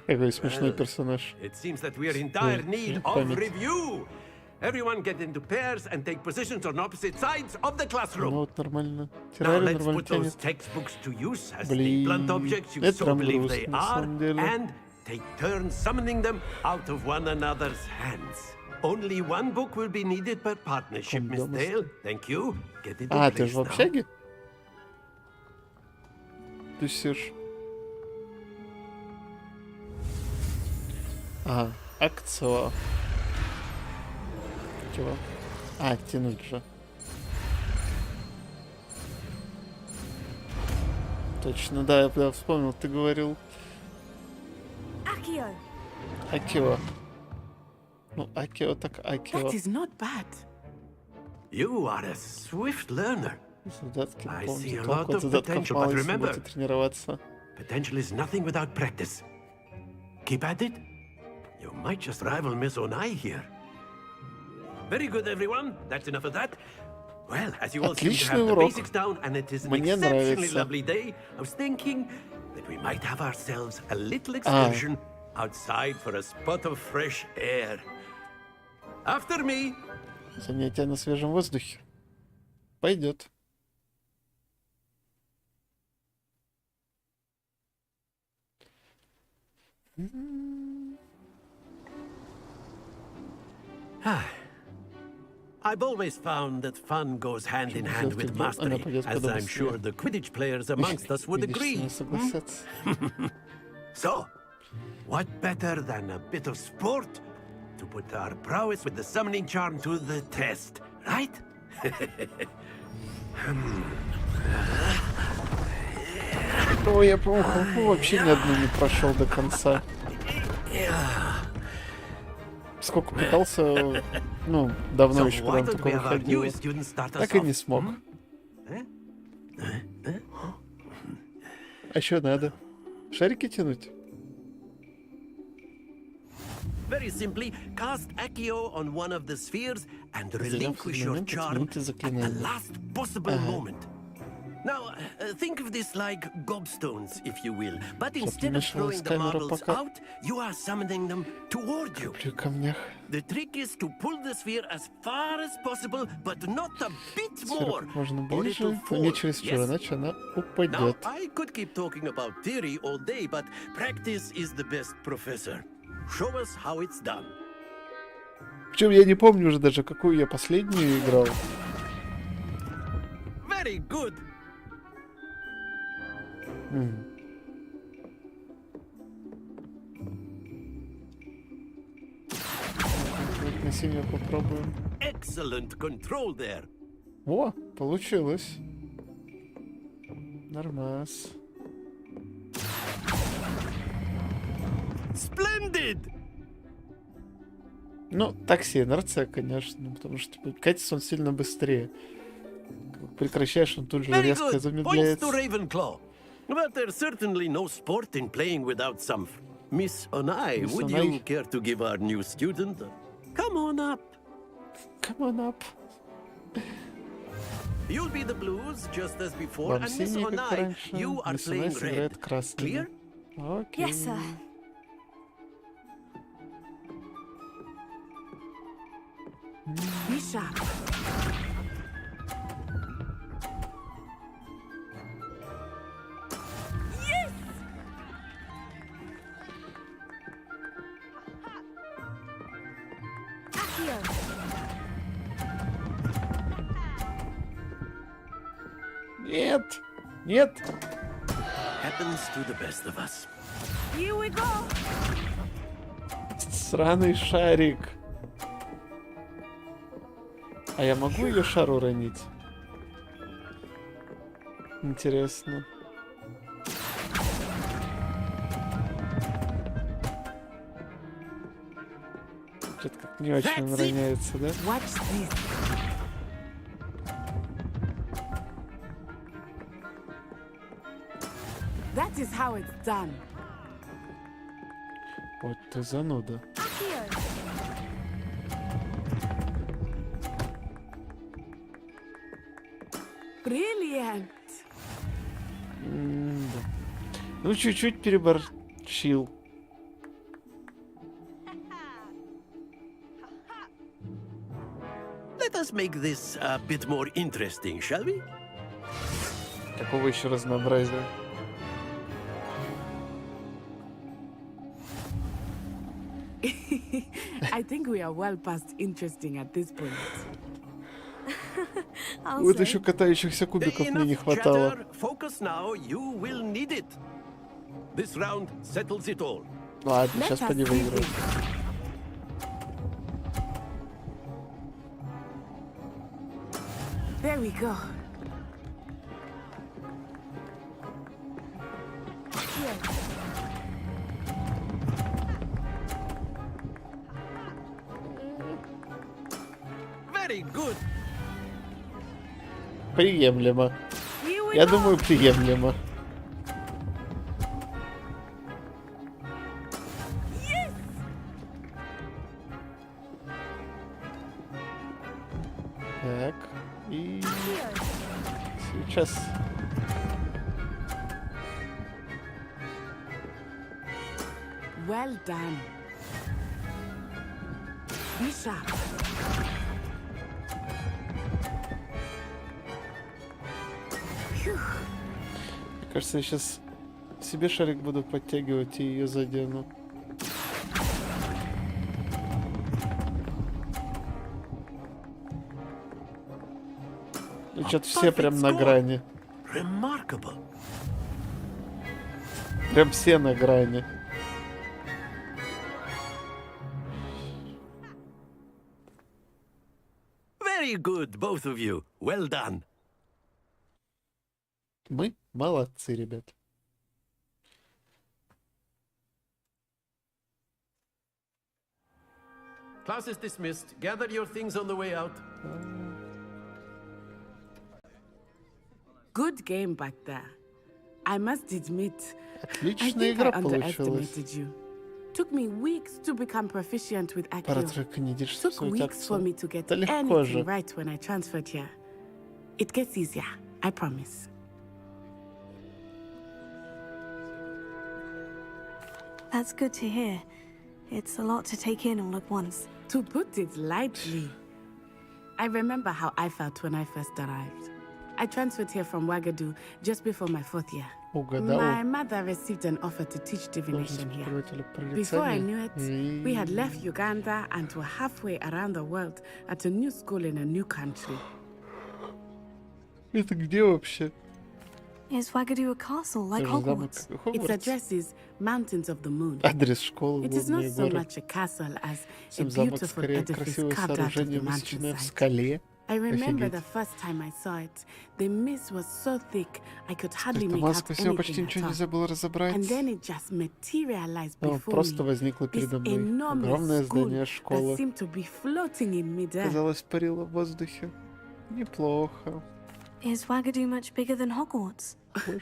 Какой смешной персонаж. It seems that we are in dire need of память. review. Everyone get into pairs and take positions on opposite sides of the Ну classroom. вот нормально. Now Террарию let's нормально put those тянет. textbooks to use as the Блин, blunt objects you это so прям believe they грустно, на are, самом деле. and take turns summoning them out of one another's hands. Only one book will be needed per partnership, Miss Кондомас. Dale. Thank you. Get into А, place ты же в now. общаге? Тусишь. Ага, акция. Чего? А, тянуть же. Точно, да, я вспомнил, ты говорил. Accio. Акио. Ну, Акио так Акио. That is not bad. You are a swift learner. Солдатский I помните, see a толку lot от of задатков potential, мало, but если remember, будете тренироваться. potential is nothing without practice. Keep at it. You might just rival Miss Onai here. Very good, everyone. That's enough of that. Well, as you all seem to Отличный have the урок. basics down, and it is an Мне exceptionally нравится. lovely day, I was thinking that we might have ourselves a little excursion outside for a spot of fresh air. After me. Занятия на свежем воздухе. Пойдет. I've always found that fun goes hand in hand with Она mastery, пойдет as куда I'm sure быстрее. the Quidditch players amongst us would Видишь, agree. не согласятся. So, what better than a bit of sport to put our prowess with the summoning charm to the test, right? Ой, я по холму вообще ни одну не прошел до конца. Сколько пытался, ну, давно еще, когда он только выходил, так и не смог. А еще надо шарики тянуть. Very simply, cast Accio on one of the spheres and relinquish your момент charm отмените at the заклинание. last possible moment. Now, think of this like gobstones, if you will. But instead of throwing the marbles out, you are summoning them toward you. При камнях. The trick is to pull the sphere as far as possible, but not a bit Сферу more, как можно or it will ближе, но не fall. чересчур, Yes? иначе она Now, упадет. I could keep talking about theory all day, but practice is the best professor. Show us how it's done. Причем я не помню уже даже, какую я последнюю играл. Very good. На синюю попробуем. Excellent control there. О, получилось. Нормас. Splendid! Ну, такси, инерция, конечно, потому что типа, катится он сильно быстрее. Как прекращаешь, он тут же Very резко good. Points замедляется. to Ravenclaw. But there's certainly no sport in playing without some. Miss Onai, Miss would Onai. you care to give our new student? Come on up. Come on up. You'll be the blues just as before, Вам and Miss синий, как Onai, раньше. you are Мисс playing Онай сыграет red. красный. Clear? Окей. Yes, sir. sharp. Yes! Accio. Нет! Нет! Happens to the best of us. Here we go. Сраный шарик. А я могу ее шар уронить? Интересно. Что-то как не очень роняется, да? Watch this. That is how it's done. Вот ты зануда. Brilliant. Да. Ну, чуть-чуть переборщил. Let us make this a bit more interesting, shall we? Какого еще разнообразия? I think we are well past interesting at this point. Вот еще катающихся кубиков мне не хватало. Focus now, you will need it. This round settles it all. Ладно, сейчас по ней выиграю. There we go. Very good. Приемлемо. Я думаю, приемлемо. Так, и сейчас. Well done. Be sharp. Мне кажется, я сейчас себе шарик буду подтягивать и ее задену. Ну, что-то все прям на грани. Remarkable. Прям все на грани. Very good, both of you. Well done. Мы молодцы, ребят. Class is dismissed. Gather your things on the way out. Good game back there. I must admit, I Отличная think I игра получилась. underestimated you. Took me weeks to become proficient with Пара Accio. треконедишь Took свою weeks for me to get Да легко же. anything right when I transferred here. It gets easier, I promise. That's good to hear. It's a lot to take in all at once. To put it lightly, I remember how I felt when I first arrived. I transferred here from Wagadu just before my 4th year. My mother received an offer to teach divination here. Before I knew it, we had left Uganda and were halfway around the world at a new school in a new country. Это где вообще? Is Wagadu a castle like Hogwarts? Its address is Mountains of the Moon. Адрес школы It is not Лунный so город. much a castle as a Всем замок beautiful скорее edifice красивое carved out of the сооружение, высеченное в mountainside. скале. I remember Офигеть. the first time I saw it. The mist was so thick I could hardly Скрытая make out маска, все почти anything ничего at нельзя all. было разобрать. And then it just materialized Оно before просто me. возникло This передо мной. enormous Огромное school здание that школы. seemed to be floating in midair. Казалось, парило в воздухе. Неплохо. Is Wagadu much bigger than Hogwarts?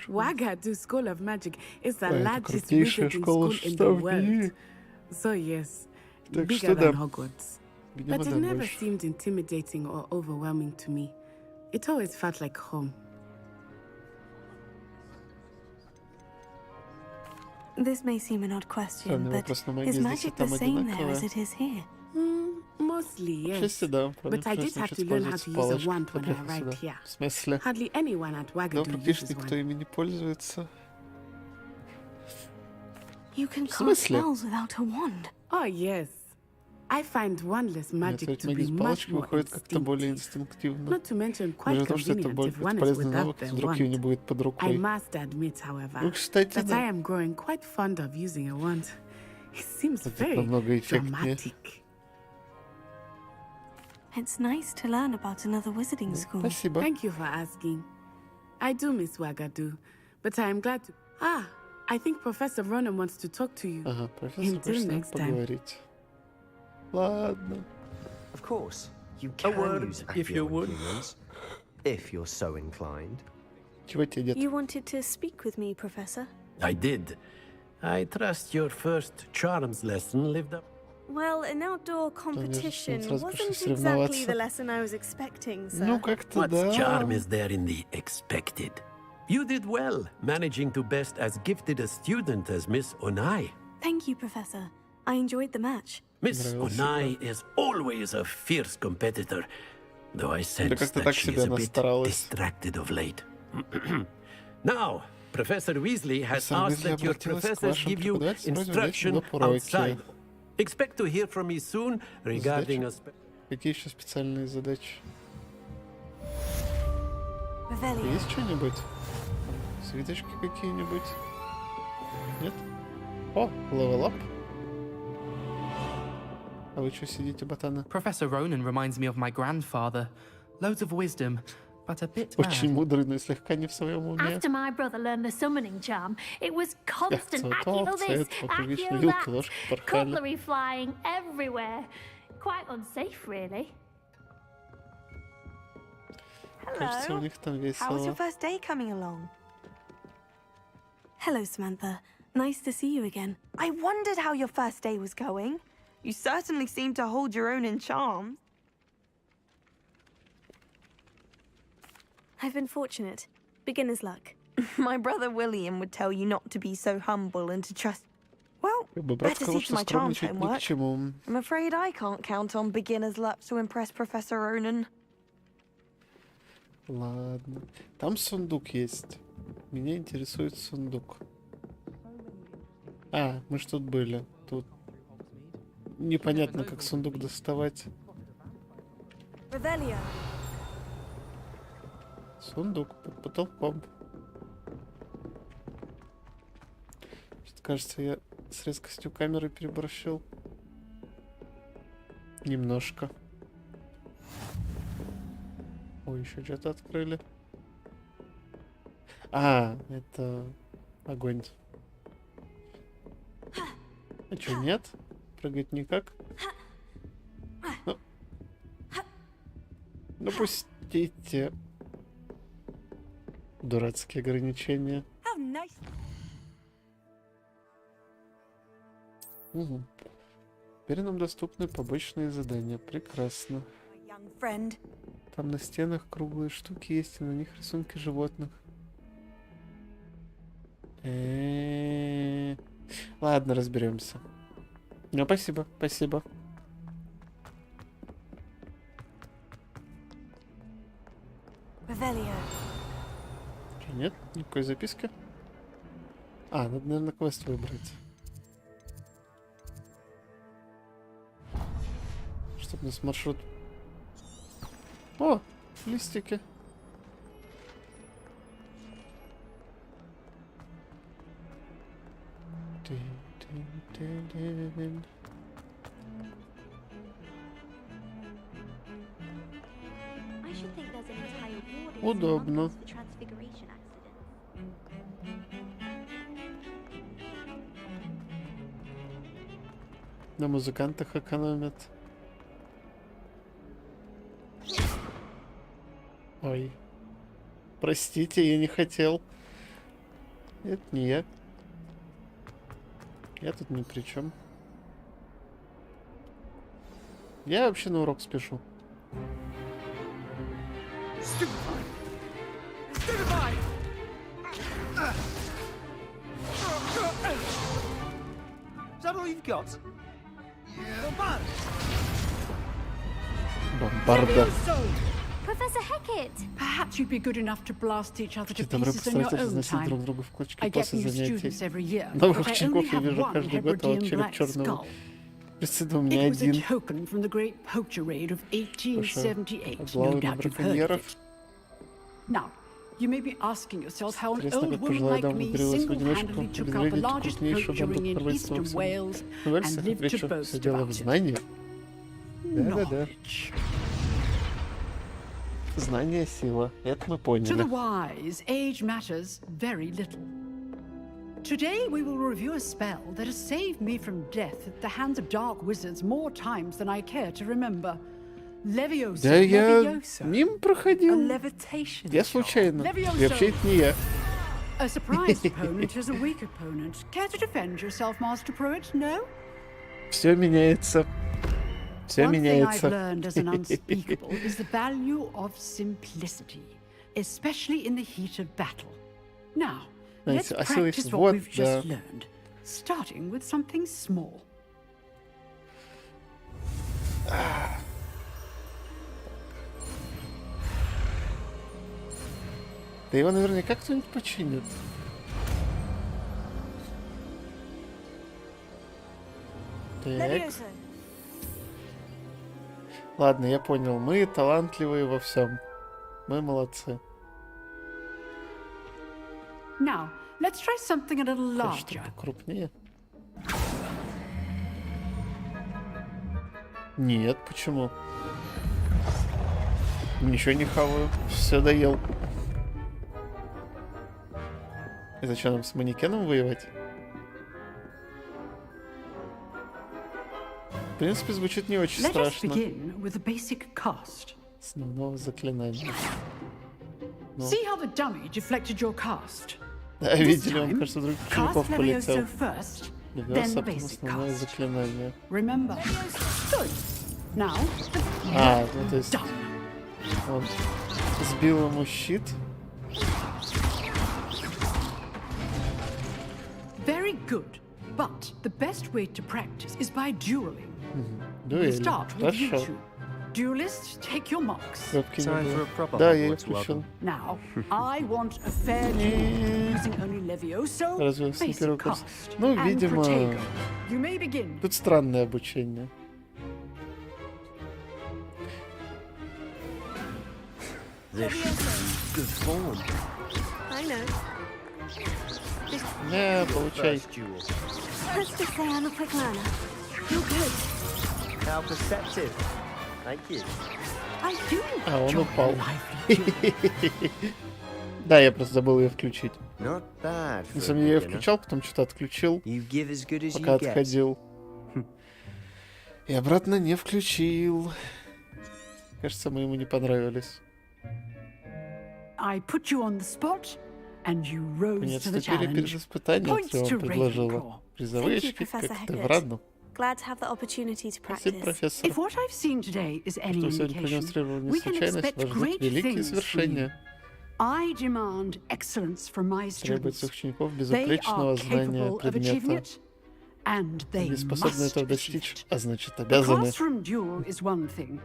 Wagadu School of Magic is the Это largest крутейшая wizarding школа school in что the в world. мире. So yes, Так bigger что than да. Hogwarts. Видимо, But it да, never больше. seemed intimidating or overwhelming to me. It always felt like home. This may seem an odd question, Странный but вопрос, но магия is здесь и magic the там same there одинаковая. as it is here? More Mostly, yes. Чести, да. But I did have to learn how to use a wand when I arrived here. В смысле? Hardly anyone at Да, Wagadu практически uses никто one. ими не пользуется. You can В cast смысле? spells without a wand. Oh, yes. I find wandless Нет, magic ведь to магия be с much палочкой more выходит как-то более instinctive. инстинктивно. Not to mention quite Даже потому, что это convenient будет if one is полезный навык, without the вдруг ее не wand. будет под I рукой. must admit, however, Ну, кстати, that I да. am growing quite fond of using a wand. It seems Это very намного эффектнее. dramatic. It's nice to learn about another wizarding school. Спасибо. Thank you for asking. I do miss Wagadu, but I am glad to... I think Professor Ronan wants to talk to you. Ага, профессор Until хочет с нами next time. поговорить. Ладно. Of course, you A can word, use if you accio would. humans, if you're so inclined. Чего тебе, дед? You wanted to speak with me, Professor? I did. I trust your first charms lesson lived up. Well, an outdoor competition сразу wasn't пришлось exactly соревноваться. the lesson I was expecting, sir. Ну, как-то What да. charm is there in the expected? You did well, managing to best as gifted a student as Miss Onai. Thank you, Professor. I enjoyed the match. Miss Нравился, Onai is always a fierce competitor, though I sense как-то that так she себе is a она bit старалась. distracted of late. Now, Professor Weasley has Профессор asked Уизли that your обратилась к professors вашим give you преподавателям с просьбой дать instruction им уроки. outside. Expect to hear from me soon regarding a... Какие еще специальные задачи? Revelio. Есть что-нибудь? Свиточки какие-нибудь? Нет? О, level up. А вы что сидите, ботаны? Professor Ronan reminds me of my grandfather. Loads of wisdom, but a bit mad. Очень мудрый, но слегка не в своем уме. After my brother learned the summoning charm, it was constant Цветок, accio this, цвет, пока вечно accio вилки, that, ложки порхали. cutlery flying everywhere. Quite unsafe, really. Кажется, у них там How was your весело. first day coming along? Hello, Samantha. Nice to see you again. I wondered how your first day was going. You certainly seem to hold your own in charms. I've been fortunate. Beginner's luck. My brother William would tell you not to be so humble and to trust... Well, Как бы брат better сказал, see to что my charms скромничать ни к homework. чему. I'm afraid I can't count on beginner's luck to impress Professor Ronan. Ладно. Там сундук есть. Меня интересует сундук. А, мы ж тут были. Тут непонятно, как сундук доставать. Revelio. Сундук под потолком. Что-то кажется, я с резкостью камеры переборщил. Немножко. Ой, еще что-то открыли. А, это огонь. А что, нет? Прыгать никак? Ну, пустите. Дурацкие ограничения. How nice. Угу. Теперь нам доступны побочные задания. Прекрасно. Young friend. Там на стенах круглые штуки есть, и на них рисунки животных. Ладно, разберемся. Ну, спасибо, спасибо. Revelio. Чё, нет? Никакой записки? А, надо, наверное, квест выбрать. Чтобы у нас маршрут... О, листики. I should think there's an entire ward in Удобно. the transfiguration accident. На музыкантах экономят. Ой. Простите, я не хотел. Это не я. Я тут ни при чем. Я вообще на урок спешу. Is that all you've got? Not bad. Бомбарда. Professor Hecat! Perhaps you'd be good enough to blast each other to Добро pieces in your постарайтесь own разносить друг time. друга в клочки I get после new занятий. students every year, Новых but I учеников only я have вижу one каждый год, а вот Hebridean череп black черного. skull. Представьте, у меня It was a один. token from the great poacher raid of 1878. No Облава на doubt you've heard of браконьеров. it. Now, you may be asking yourself how an Интересно, old как woman пожилая like дама me умудрилась в одиночку single-handedly took out the предвидеть largest крупнейшую poacher банду ring in корвейцев eastern Wales в Уэльсе. and lived to Отвечу, boast все дело в about it. знании. Да-да-да. Knowledge. Знание — сила. Это мы To the поняли. wise, age matters very little. Today we will review a spell that has saved me from death at the hands of dark wizards more times than I care to remember. Leviosa. Да я Leviosa. мимо проходил. Levitation. Я случайно. Leviosa. И вообще это не я. A surprised opponent is a weak opponent. Care to defend yourself, Master Pruitt? No? Все меняется. Все One thing I've меняется. learned as an unspeakable is the value of simplicity, especially in the heat of battle. Now, let's Знаете, а сила practice есть what вот, we've да. just learned, starting with something small. Да его наверняка кто-нибудь починит. Так. Leviosa. Ладно, я понял. Мы талантливые во всем. Мы молодцы. Now, let's try something a little larger. Крупнее. Нет, почему? Ничего не хаваю. Все доел. И зачем нам с манекеном воевать? В принципе, звучит не очень Let us страшно. begin with a basic cast. Основного заклинания. Ну. See how the dummy deflected your cast? Да, This видели, он, time, кажется, других cast учеников полетел. Leviosa first, then Левиоса, the потом basic основное cast. заклинание. Remember. Good. Now, А, ну то есть done. он сбил ему щит. Very good. But the best way to practice is by dueling. We'll Дуэль. start with you Хорошо. two. Duelists, take your marks. Кнопки не Time было. for a proper Да, я ее Hogwarts включил. Now, I want a fair duel using only Levioso, Разве с basic первого курса? cast, Ну, and видимо, Protego. You may begin. тут странное обучение. This good form. I know. Не, получай. First duel. Let's just say I'm a quick learner. You're good. How perceptive. Thank you. I do. А, он enjoy упал. lively duel. Да, я просто забыл ее включить. Not bad На for самом a деле я ее beginner. включал, потом что-то отключил, You give as good as пока you get. отходил. И обратно не включил. Кажется, мы ему не понравились. I put you on the spot, and you rose Не to the отступили перед challenge. испытанием, Points которое to он предложила. Ravenclaw. Призовые Thank you, очки, Professor как ты Hecat. в Радну. Glad to have the opportunity to Спасибо, practice. профессор. If what I've seen today is any Что сегодня indication, продемонстрировал не we can случайность, expect вас ждут great великие things from you. свершения. I demand excellence from my Требуется students. у учеников They безупречного are знания capable of achieving предмета. it, and they Они способны must этого achieve достичь, it. а значит, A обязаны. classroom duel is one thing,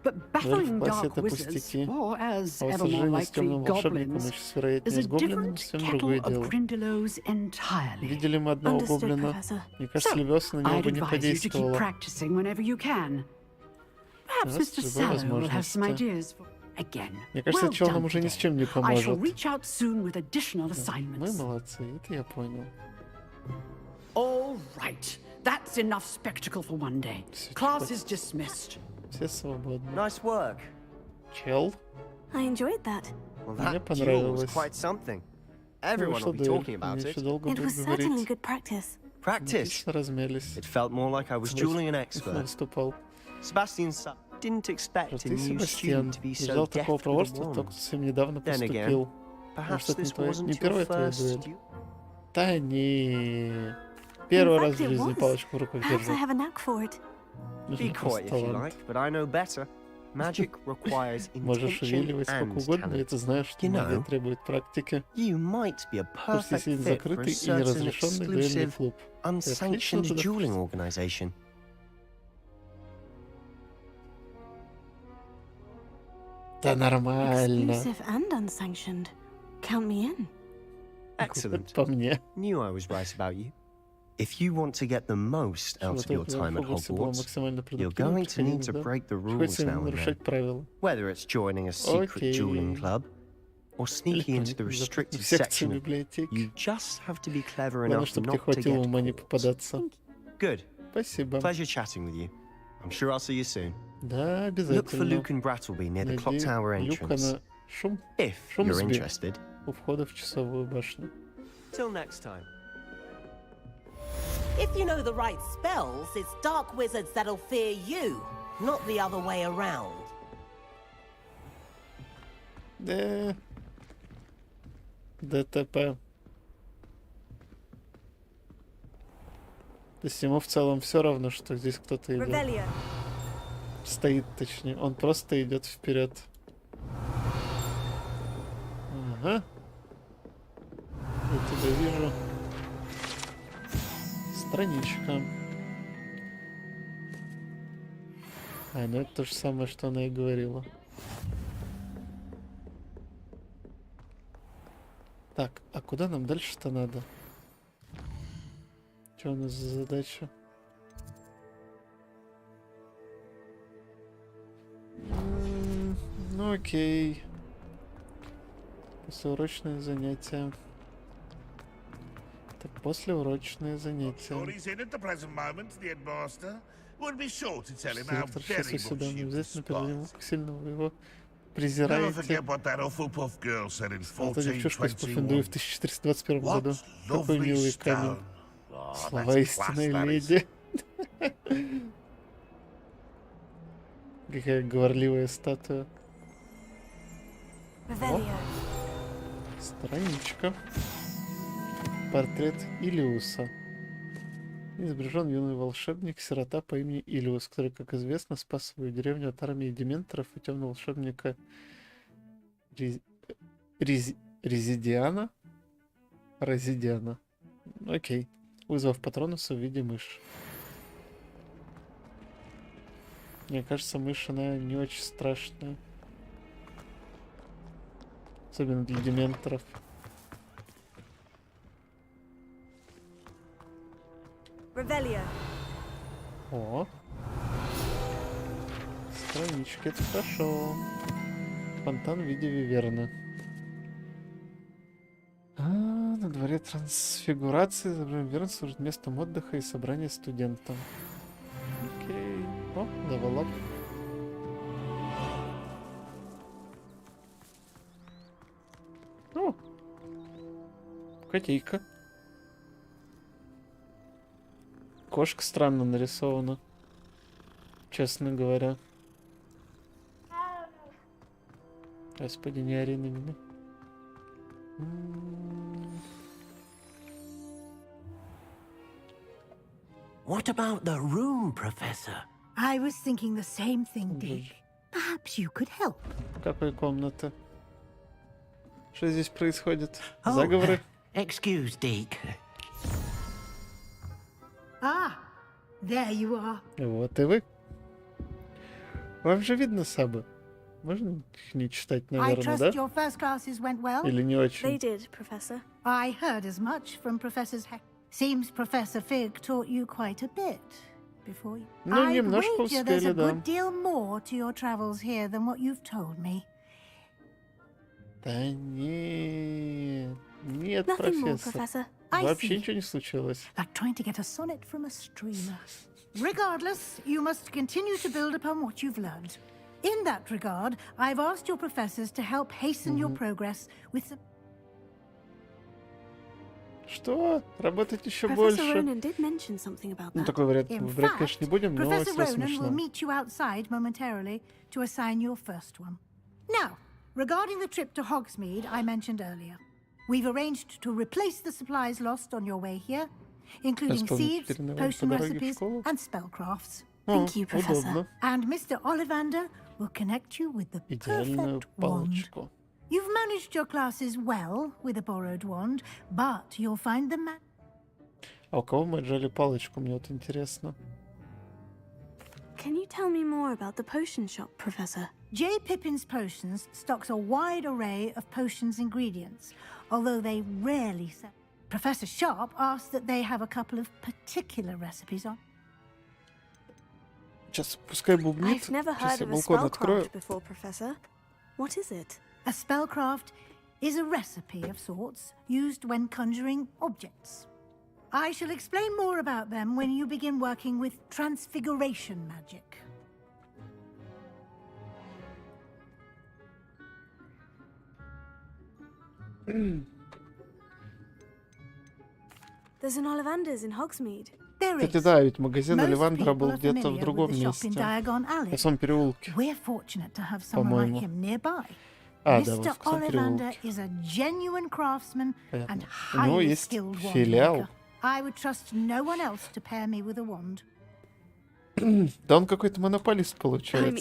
but Дуэль battling в классе — dark это wizards, пустяки. or as А вот ever more сражение с likely, темным волшебником, goblins, еще с вероятнее is a с гоблином, different совсем kettle другое of дело. Grindylows entirely. Видели мы одного Understood, гоблина. Professor. Мне кажется, So, Левиоса на него I'd бы не advise you to keep подействовала. practicing whenever you can. Perhaps Раз, Mr. любой Sallow will have some возможности. ideas for... Again, Мне кажется, well чел нам done уже ни с today. чем не I shall поможет. reach out soon with additional Мы assignments. молодцы, это я понял. All right. That's enough spectacle for one day. Class is dismissed. Все свободны. Nice work. Чел? I enjoyed that. Well, Мне that duel was понравилось. quite something. Everyone Вышла will be дуэль. talking Они about еще it. долго It будут was certainly говорить. good practice. Practice. Отлично размялись. It felt more like I was dueling an expert. Выступал. Sebastian didn't expect a Ты, new Себастьян, student to be не so ждал deft такого with a проворства, wand. только кто совсем недавно Then again, поступил. Perhaps Может, это this не wasn't your первая твоя first дуэль? duel? Да не. Первый In раз в fact, it жизни was. палочку в руках Perhaps I держу. have a knack for it. Be quiet if you like, but I know better. Magic requires Можешь intention шевеливать сколько and угодно, и talent. ты знаешь, что You магия know, требует практики. You might be a Просто perfect сидит fit for a закрытый и certain неразрешенный дуэльный exclusive, клуб. Ты отлично unsanctioned туда dueling впишешься. organization. Да нормально. Exclusive and unsanctioned. Count me in. Excellent. По мне. Knew I was right about you. If you want to get the most out of your time at Hogwarts, you're going to need to break the rules now and then. Whether it's joining a secret dueling club or sneaking into the restricted section, you just have to be clever enough not to get caught. Good. Спасибо. Pleasure chatting with you. I'm sure I'll see you soon. Да, обязательно. Look for Luke and Brattleby near the clock tower entrance. If you're interested. У входа в часовую башню. Till next time. If you know the right spells, it's dark wizards that'll fear you, not the other way around. Да. ДТП. То есть ему в целом все равно, что здесь кто-то идет. Стоит, точнее. Он просто идет вперед. Ага. Я тебя вижу. Страничка. Ну это то же самое, что она и говорила. Так, а куда нам дальше-то надо? Что у нас за задача? Ну окей. Послеурочное занятие. Так, послеурочное занятие. Директор сейчас у себя, но обязательно передадим как сильно вы его презираете. Эта девчушка из Пуффендуя в 1421 году. Какой милый камень. Слова истинной леди. Какая говорливая статуя. Страничка. Портрет Илиуса. Изображен юный волшебник, сирота по имени Илиус, который, как известно, спас свою деревню от армии дементоров и темного волшебника Резидиана. Окей. Вызвав патронуса в виде мыши. Мне кажется, мышь, она не очень страшная. Особенно для дементоров. О. Странички, это хорошо. Фонтан в виде виверны. На дворе трансфигурации виверна служит местом отдыха и собрания студентам. Окей. О, левел ап. О. Котейка. Кошка странно нарисована. Честно говоря. Господи, не ори на меня. What about the room, Professor? I was thinking the same thing, Dick. Perhaps you could help. Какой комната? Что здесь происходит? Заговоры? Excuse, Dick. Ah, there you are. Вот и вы. Вам же видно сабы. Можно их не читать, наверное, да? Your first classes went well? Или не очень? They did, Professor. I heard as much from Professors Heck. Seems Professor Fig taught you quite a bit before you. Ну, немножко wager there's успели, a да. good deal more to your travels here than what you've told me. Да нет. Нет, Nothing more, профессор. Professor. Вообще ничего не случилось. Like trying to get a sonnet from a streamer. Regardless, you must continue to build upon what you've learned. In that regard, I've asked your professors to help hasten your progress with the... Что? Работать еще Professor больше? Ronan did mention something about Ну, that. такой вариант In выбрать, fact, конечно, не будем, но Professor все Ronan will смешно. meet you outside momentarily to assign your first one. Now, regarding the trip to Hogsmeade I mentioned earlier, we've arranged to replace the supplies lost on your way here, including seeds, potion recipes, and spellcrafts. Thank you, Professor. Удобно. And Mr. Ollivander will connect you with the Идеальную perfect wand. палочку. You've managed your classes well with a borrowed wand, but you'll find the А у кого мы отжали палочку, мне вот интересно. Can you tell me more about the potion shop, Professor? J. Pippin's Potions stocks a wide array of potions ingredients, although they rarely sell. Professor Sharp asked that they have a couple of particular recipes on. Сейчас пускай бубнит. I've never Сейчас heard я of a балкон открою. spellcraft before, Professor. What is it? A spellcraft is a recipe of sorts used when conjuring objects. I shall explain more about them when you begin working with transfiguration magic. There's an Ollivanders in Hogsmeade. Кстати, да, ведь магазин Оливандера был где-то в другом месте. В самом переулке. По-моему. А, да, вот в том переулке. Понятно. У него есть филиал. Да он какой-то монополист получается.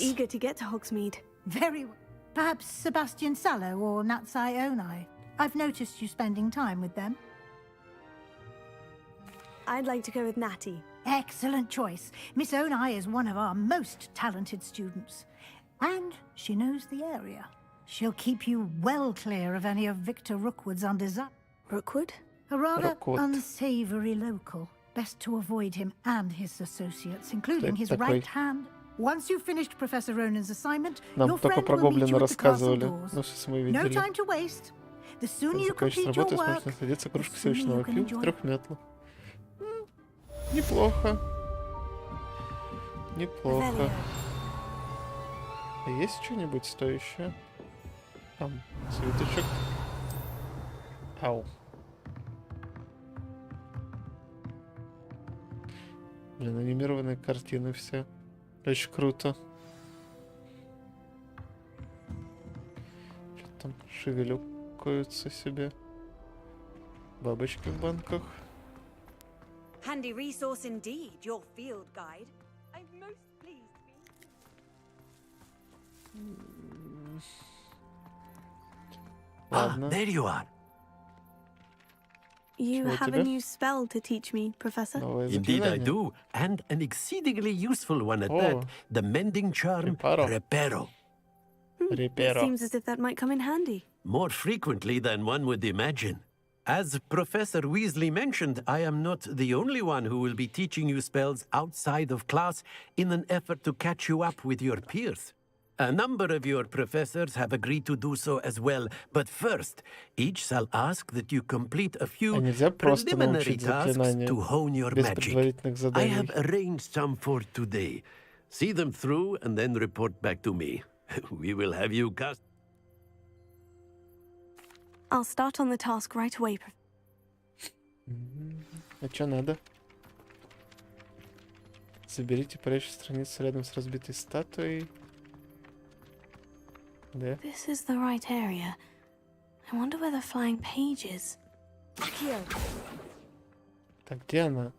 Very well. Perhaps Sebastian Sallow or Natsai Onai. I've noticed you spending time with them. I'd like to go with Natty. Excellent choice. Miss Onai is one of our most talented students. And she knows the area. She'll keep you well clear of any of Victor Rookwood's undesirable. Rookwood? A rather unsavory local. Best to avoid him and his associates, including his right hand. Once you've finished Professor Ronan's assignment, your friend will meet you at the castle doors. No time to waste. The sooner you complete your work, the sooner you can enjoy. Неплохо. Неплохо. А есть что-нибудь стоящее? Там, свиточек. Ау. Блин, анимированные картины все. Очень круто. Что там шевелюкаются себе. Бабочки в банках. Handy resource indeed, your field guide. I'm most pleased to be. There you are. You have a new spell to teach me, Professor. Indeed I do, and an exceedingly useful one at that. The mending charm, Reparo. It seems as if that might come in handy. More frequently than one would imagine. As Professor Weasley mentioned, I am not the only one who will be teaching you spells outside of class in an effort to catch you up with your peers. A number of your professors have agreed to do so as well, but first, each shall ask that you complete a few preliminary tasks to hone your magic. I have arranged some for today. See them through and then report back to me. We will have you cast. I'll start on the task right away. А что надо? Заберите парящую страницу рядом с разбитой статуей. Да. This is the right area. I wonder where the flying page is. Accio. Так, где она?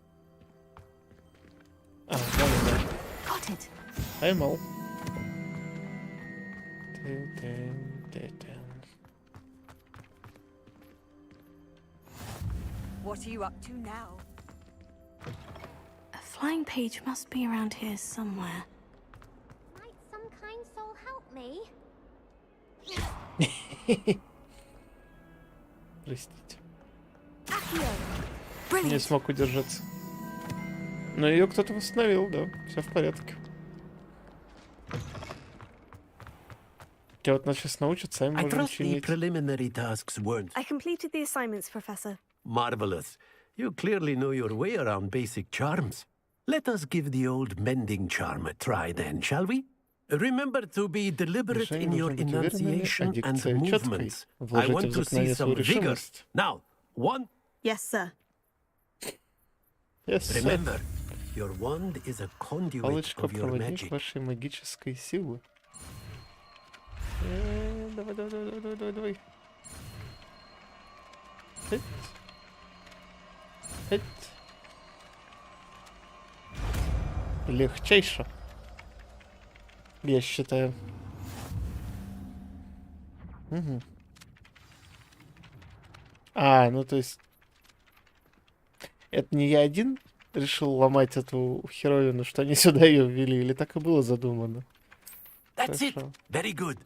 А, вон она. Got it. Поймал. What are you up to now? A flying page must be around here somewhere. Might some kind soul help me? Простите. Не смог удержаться. Но ее кто-то восстановил, да. Все в порядке. Я вот нас сейчас научат, сами можем чинить. I completed the assignments, Professor. Marvelous. You clearly know your way around basic charms. Let us give the old mending charm a try then, shall we? Remember to be deliberate in your enunciation and movements. I want to see some vigor. Now, one. Yes, sir. Yes, sir. Remember, your wand is a conduit of your magic. Вашей магической силы. Давай, давай, давай, давай, давай, давай. Легчайше. Я считаю. Угу. А, ну то есть... Это не я один решил ломать эту херовину, что они сюда ее ввели, или так и было задумано? That's it. Very good.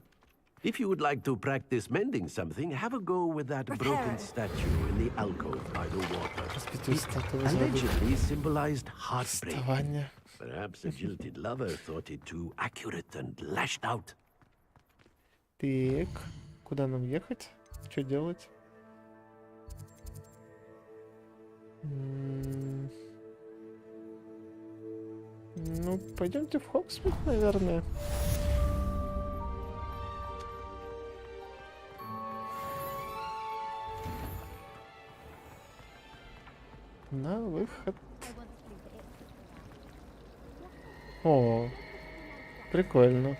If you would like to practice mending something, have a go with that broken statue in the alcove by the water. It allegedly symbolized heartbreak. Perhaps a jilted lover thought it too accurate and lashed out. Так, куда нам ехать? Что делать? Ну, пойдемте в Хогсмит, наверное. На выход. О, прикольно.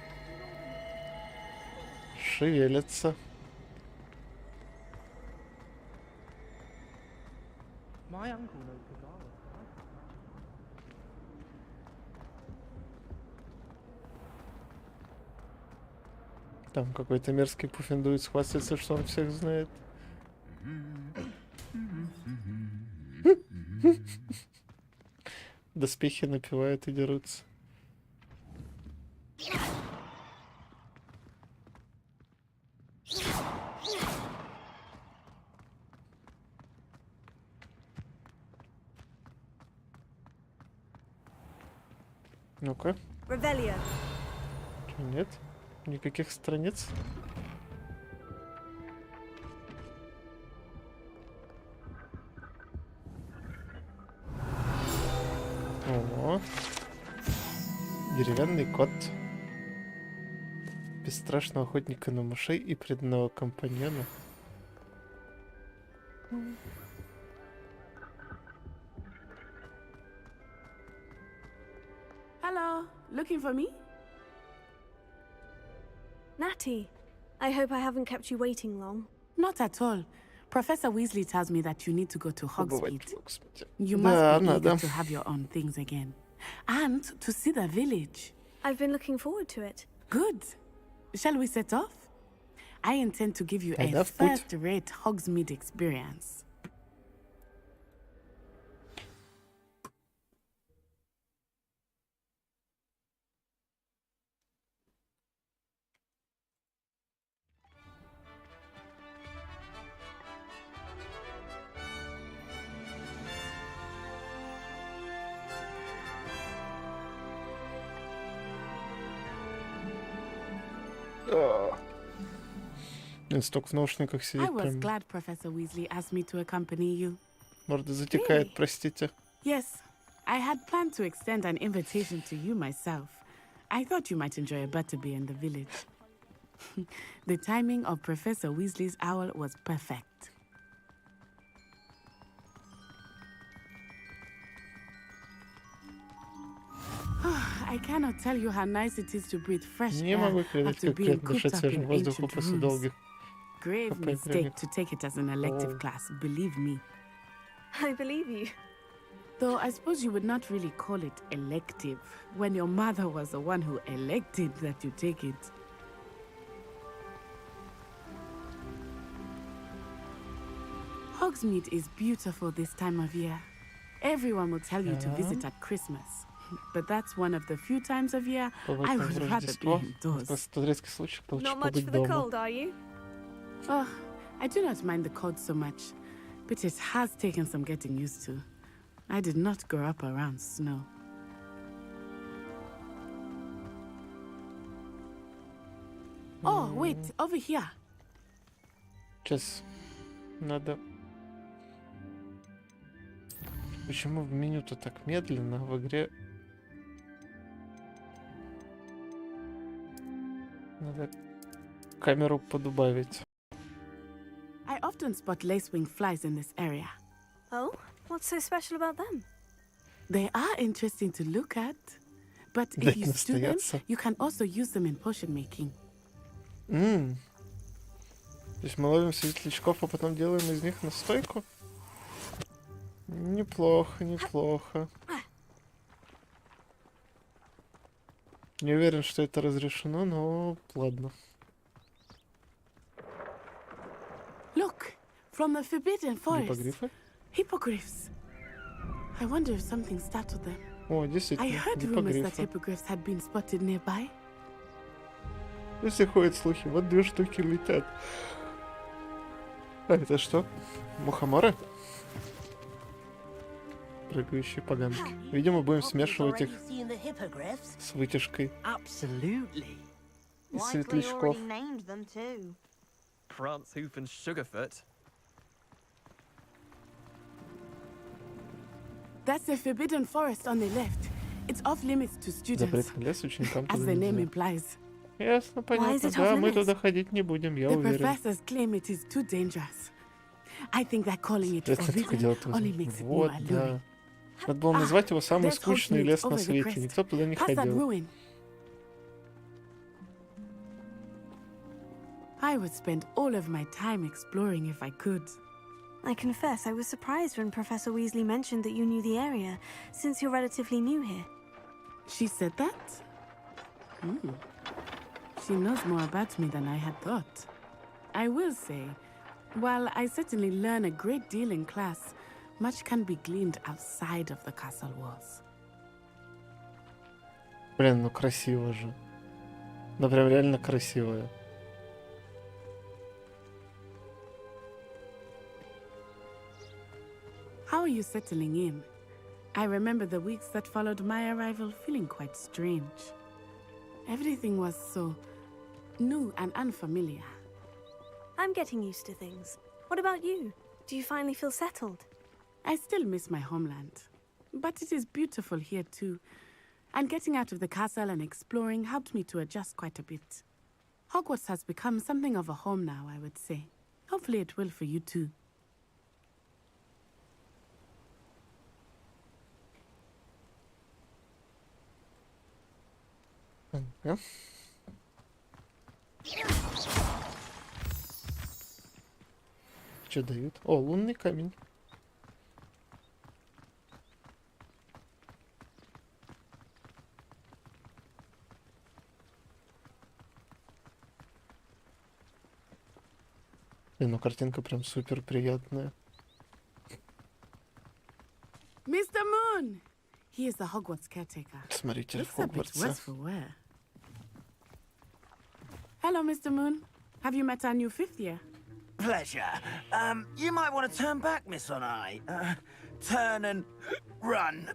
Шевелится. My uncle knows Kagara. Там какой-то мерзкий пуффендуец хвастается, что он всех знает. Доспехи напевают и дерутся. Ну-ка. Нет, никаких страниц. О, деревянный кот. Бесстрашного охотника на мышей и преданного компаньона. Hello, looking for me? Natty, I hope I haven't kept you waiting long. Not at all. Professor Weasley tells me that you need to go to Hogsmeade. You must be eager to have your own things again. And to see the village. I've been looking forward to it. Good. Shall we set off? I intend to give you a first-rate Hogsmeade experience. Инсток в наушниках сидит I was прям. glad Professor Weasley asked me to accompany you. Морда затекает, простите. Yes, I had planned to extend an invitation to you myself. I thought you might enjoy a butterbeer in the village. The timing of Professor Weasley's owl was perfect. I cannot tell you how nice it is to breathe fresh air after being cooped up in ancient rooms. Grave mistake to take it as an elective class, believe me. I believe you. Though I suppose you would not really call it elective when your mother was the one who elected that you take it. Hogsmeade is beautiful this time of year. Everyone will tell you to visit at Christmas. But that's one of the few times of year I would rather be indoors. Not much for the cold, are you? Oh, I do not mind the cold so much, but it has taken some getting used to. I did not grow up around snow. Oh, wait, over here. Сейчас надо... Почему в меню-то так медленно, а в игре... Надо камеру подубавить. I often spot lacewing flies in this area. Oh? What's so special about them? They are interesting to look at. But if you stew them, you can also use them in potion making. То есть мы ловим светлячков, а потом делаем из них настойку? Неплохо, неплохо. Не уверен, что это разрешено, но ладно. Look, from the Forbidden Forest. Hippogriffs. I wonder if something startled them. О, действительно, I heard rumors that hippogriffs had been spotted nearby. Если ходят слухи, вот 2 штуки летят. А это что? Мухоморы? Прыгающие поганки. Видимо, будем смешивать их с вытяжкой из светлячков. Prance Hoof and Sugarfoot. That's the forbidden forest on the left. It's off limits to students, Запретный лес ученикам as туда the name нельзя. implies. Ясно, понятно. Да, мы туда ходить не будем, я The уверен. professors claim it is too dangerous. I think that calling it Соответственно, только forbidden делать only makes it вот, more да. alluring. Надо было назвать его самый There's скучный Hogsmeade лес на over the свете. crest. Никто туда не Past that ходил. ruin. I would spend all of my time exploring if I could. I confess I was surprised when Professor Weasley mentioned that you knew the area, since you're relatively new here. She said that? She knows more about me than I had thought. I will say, while I certainly learn a great deal in class, much can be gleaned outside of the castle walls. Блин, ну красиво же. Ну прям реально красивое. How are you settling in? I remember the weeks that followed my arrival feeling quite strange. Everything was so new and unfamiliar. I'm getting used to things. What about you? Do you finally feel settled? I still miss my homeland, but it is beautiful here too. And getting out of the castle and exploring helped me to adjust quite a bit. Hogwarts has become something of a home now, I would say. Hopefully it will for you too. Yeah. Что дают? О, лунный камень. Ну картинка прям супер приятная. Mr. Moon! He is the Hogwarts caretaker. Смотритель в Looks a bit Хогвартсе. worse for wear. Hello, Mr. Moon. Have you met our new 5th year? Pleasure. You might want to turn back, Miss Onai. Turn and run.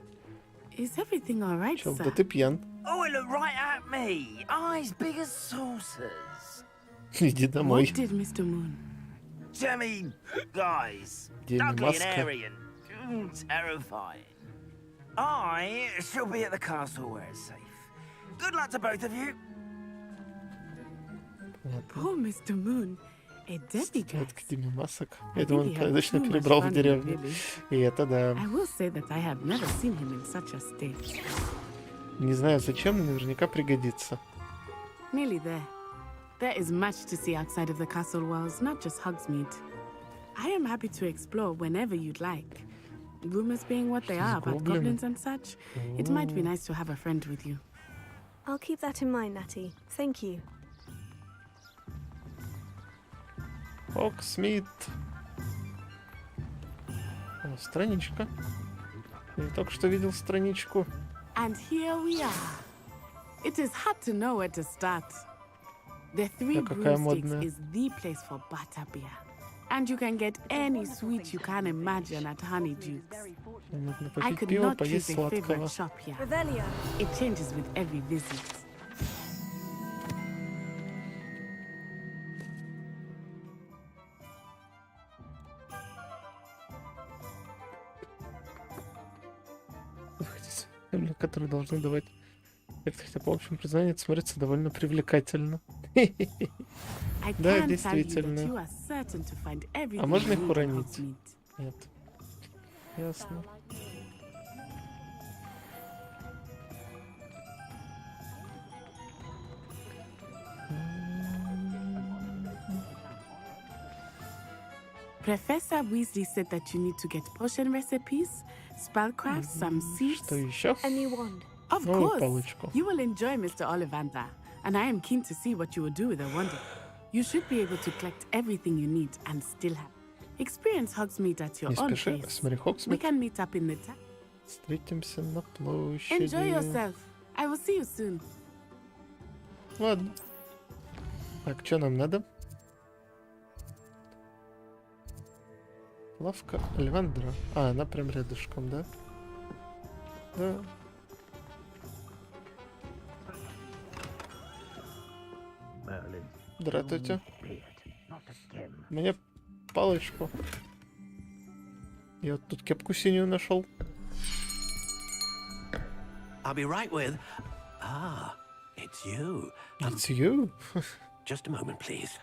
Is everything all right, Чел, sir? да ты пьян. Oh, it looked right at me. Eyes big as saucers. Иди домой. What did Mr. Moon? Demi guys. Demi Ugly and Maska. Aryan. Terrifying. I shall be at the castle where it's safe. Good luck to both of you. Oh, Mr. Moon. A demigod. Деми масок. Я думаю, он точно перебрал в деревню. И это да. I will say that I have never seen him in such a state. Не знаю зачем, но наверняка пригодится. Nearly there. There is much to see outside of the castle walls, not just Hogsmeade. I am happy to explore whenever you'd like. Rumors being what they are about goblins and such, it might be nice to have a friend with you. I'll keep that in mind, Natty. Thank you. Хогсмит. О, страничка. Я только что видел страничку. And here we are. It is hard to know where to start. The Three Broomsticks is the place for butterbeer. And you can get any sweet you can imagine at Honeyduke's. I could not choose a favorite shop here. It changes with every visit. Земли, которые должны давать эффект, хотя по общему признанию это смотрится довольно привлекательно. Да, действительно. А можно их уронить? Нет. Ясно. Professor Weasley said that you need to get potion recipes, spellcraft, some seeds, Что еще? A new wand. Of Новую course. палочку. You will enjoy Mr. Ollivander, and I am keen to see what you will do with a wand. You should be able to collect everything you need and still have. Experience Hogsmeade at your Не own спеши, pace. смотри, We Хогсмит. can meet up in the town. Встретимся на площади. Enjoy yourself. I will see you soon. Ладно. Так, что нам надо? Лавка Альвандра. А, она прям рядышком, да? Да. Здравствуйте. Мне палочку. Я вот тут кепку синюю нашел. I'll be right with. Ah, it's you. It's you? Just a moment, please.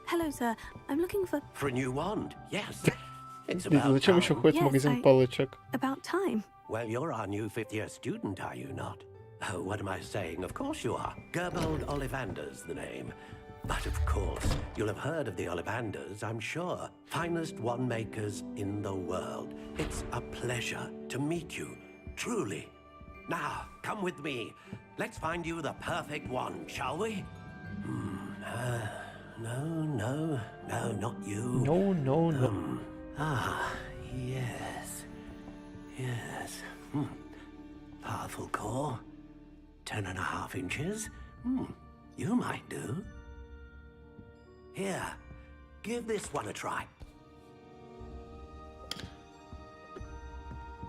Hello, sir. I'm looking for... For a new wand, yes. It's Блин, about зачем еще time. ходит в магазин палочек? About time. Well, you're our new fifth-year student, are you not? Oh, what am I saying? Of course you are. Gerbold Ollivander's the name. But of course, you'll have heard of the Ollivanders, I'm sure. Finest wand makers in the world. It's a pleasure to meet you, truly. Now, come with me. Let's find you the perfect wand, shall we? No, not you. No. Yes. Powerful core. 10.5 inches. You might do. Here, give this one a try.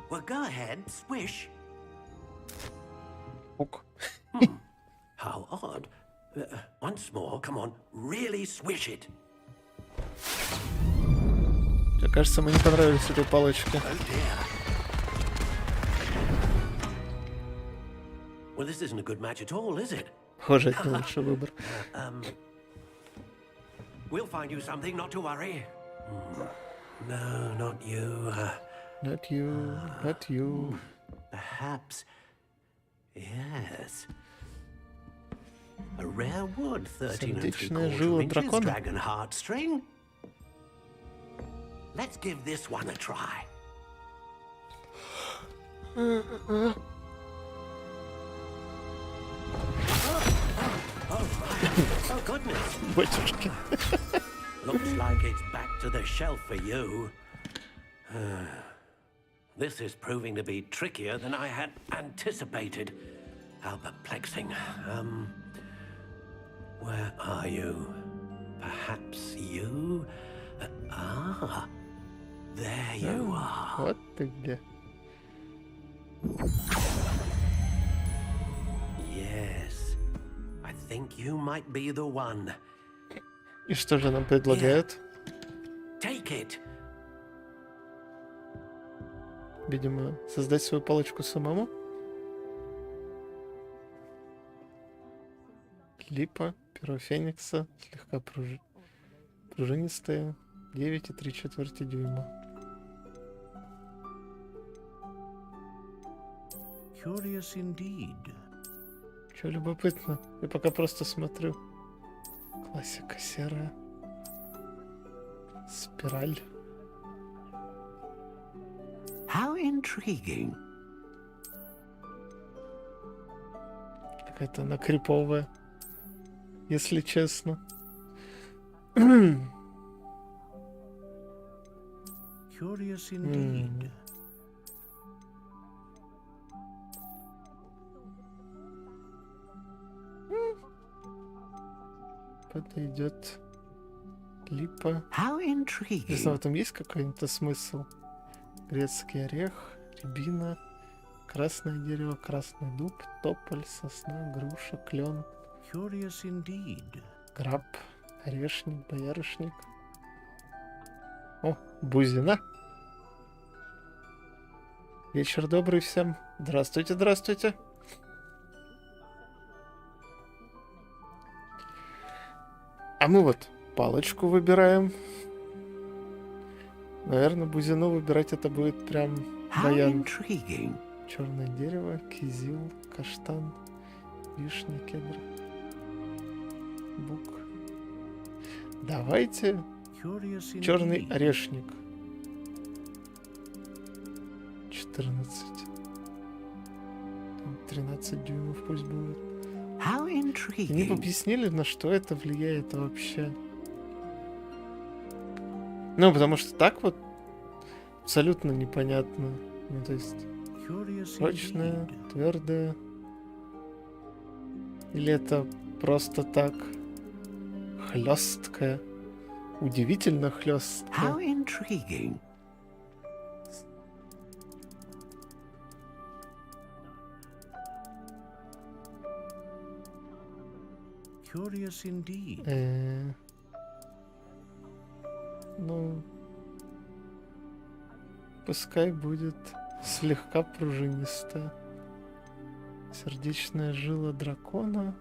Well, go ahead, swish. How odd. Once more, come on, really swish it. Мне кажется, мне не понравились эти палочки. Well, this isn't a good match at all, is it? Похоже, это не лучший выбор. We'll find you something, not to worry. No, not you. Not you. Perhaps. Yes. A rare wood, 13 Сердечная жила inches, дракона. dragon heartstring. Let's give this one a try. Oh goodness. Батюшки. Looks like it's back to the shelf for you. This is proving to be trickier than I had anticipated. How perplexing. Where are you? Perhaps you? There you are. Вот ты где. Yes. I think you might be the one. И что же нам предлагают? Take it. Видимо, создать свою палочку самому. Липа, перо феникса, слегка пружинистая, 9,3 дюйма. Curious indeed. Чё любопытно? Я пока просто смотрю. Классика серая. Спираль. How intriguing. Какая-то она криповая, если честно. Curious indeed. Подойдет. Липа. How intriguing. Не знаю, в этом есть какой-то смысл? Грецкий орех, рябина, красное дерево, красный дуб, тополь, сосна, груша, клен. Curious indeed. Граб, орешник, боярышник. О, бузина. Вечер добрый всем. Здравствуйте, здравствуйте. А мы вот палочку выбираем. Наверное, бузину выбирать это будет прям баян. Черное дерево, кизил, каштан, вишня, кедр, бук. Давайте черный орешник. 14. 13 дюймов пусть будет. Они бы объяснили, на что это влияет вообще. Ну, потому что так вот абсолютно непонятно. Ну, то есть прочная, твердая, Или это просто так хлесткая, удивительно хлесткая. How intriguing. Curious indeed. Ну, пускай будет слегка пружинистая. Сердечная жила дракона.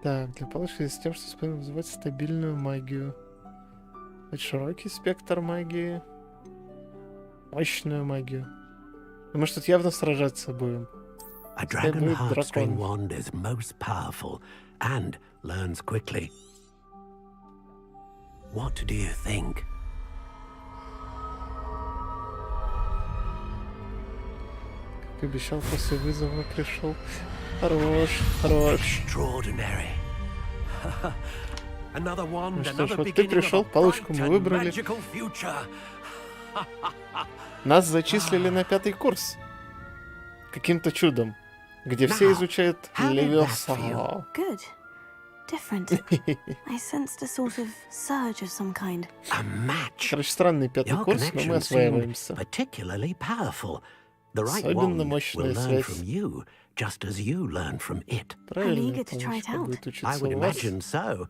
Так, для палочки с тем, что способен вызывать стабильную магию. Это широкий спектр магии. Мощную магию. Мы что тут явно сражаться будем. A dragon heartstring wand is most powerful and learns quickly. What do you think? Как обещал, после вызова пришел. Хорош, хорош. Extraordinary. Another wand, Ну что ж, another вот ты beginning пришел, of a палочку bright мы and выбрали. magical future. Нас зачислили на 5-й курс. Каким-то чудом. Где все изучают левиоса. Good. Different. I sensed a sort of surge of some kind. A match. Короче, странный 5-й курс, но мы осваиваемся. Particularly powerful. The right Особенно wand will мощная learn связь. from you, just as you learn from it. Правильно, eager to try it палочка out. будет I учиться would у вас. imagine so.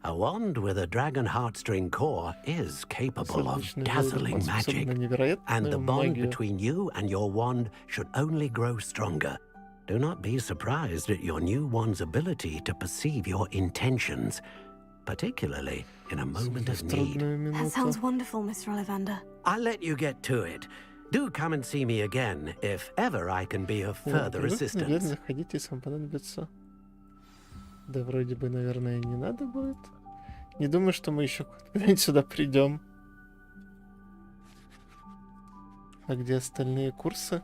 A wand with a dragon heartstring core is capable of Сердечная жила dazzling дракона способна magic, на and the невероятную bond магию. between you and your wand should only grow stronger. Do not be surprised at your new wand's ability to perceive your intentions, particularly in a moment of need. Трудная That sounds минута. wonderful, Mr. Ollivander. I'll let you get to it. Do come and see me again if ever I can be of further assistance. Заходите, если вам понадобится. Да вроде бы, наверное, не надо будет. Не думаю, что мы еще когда-нибудь сюда придем. А где остальные курсы?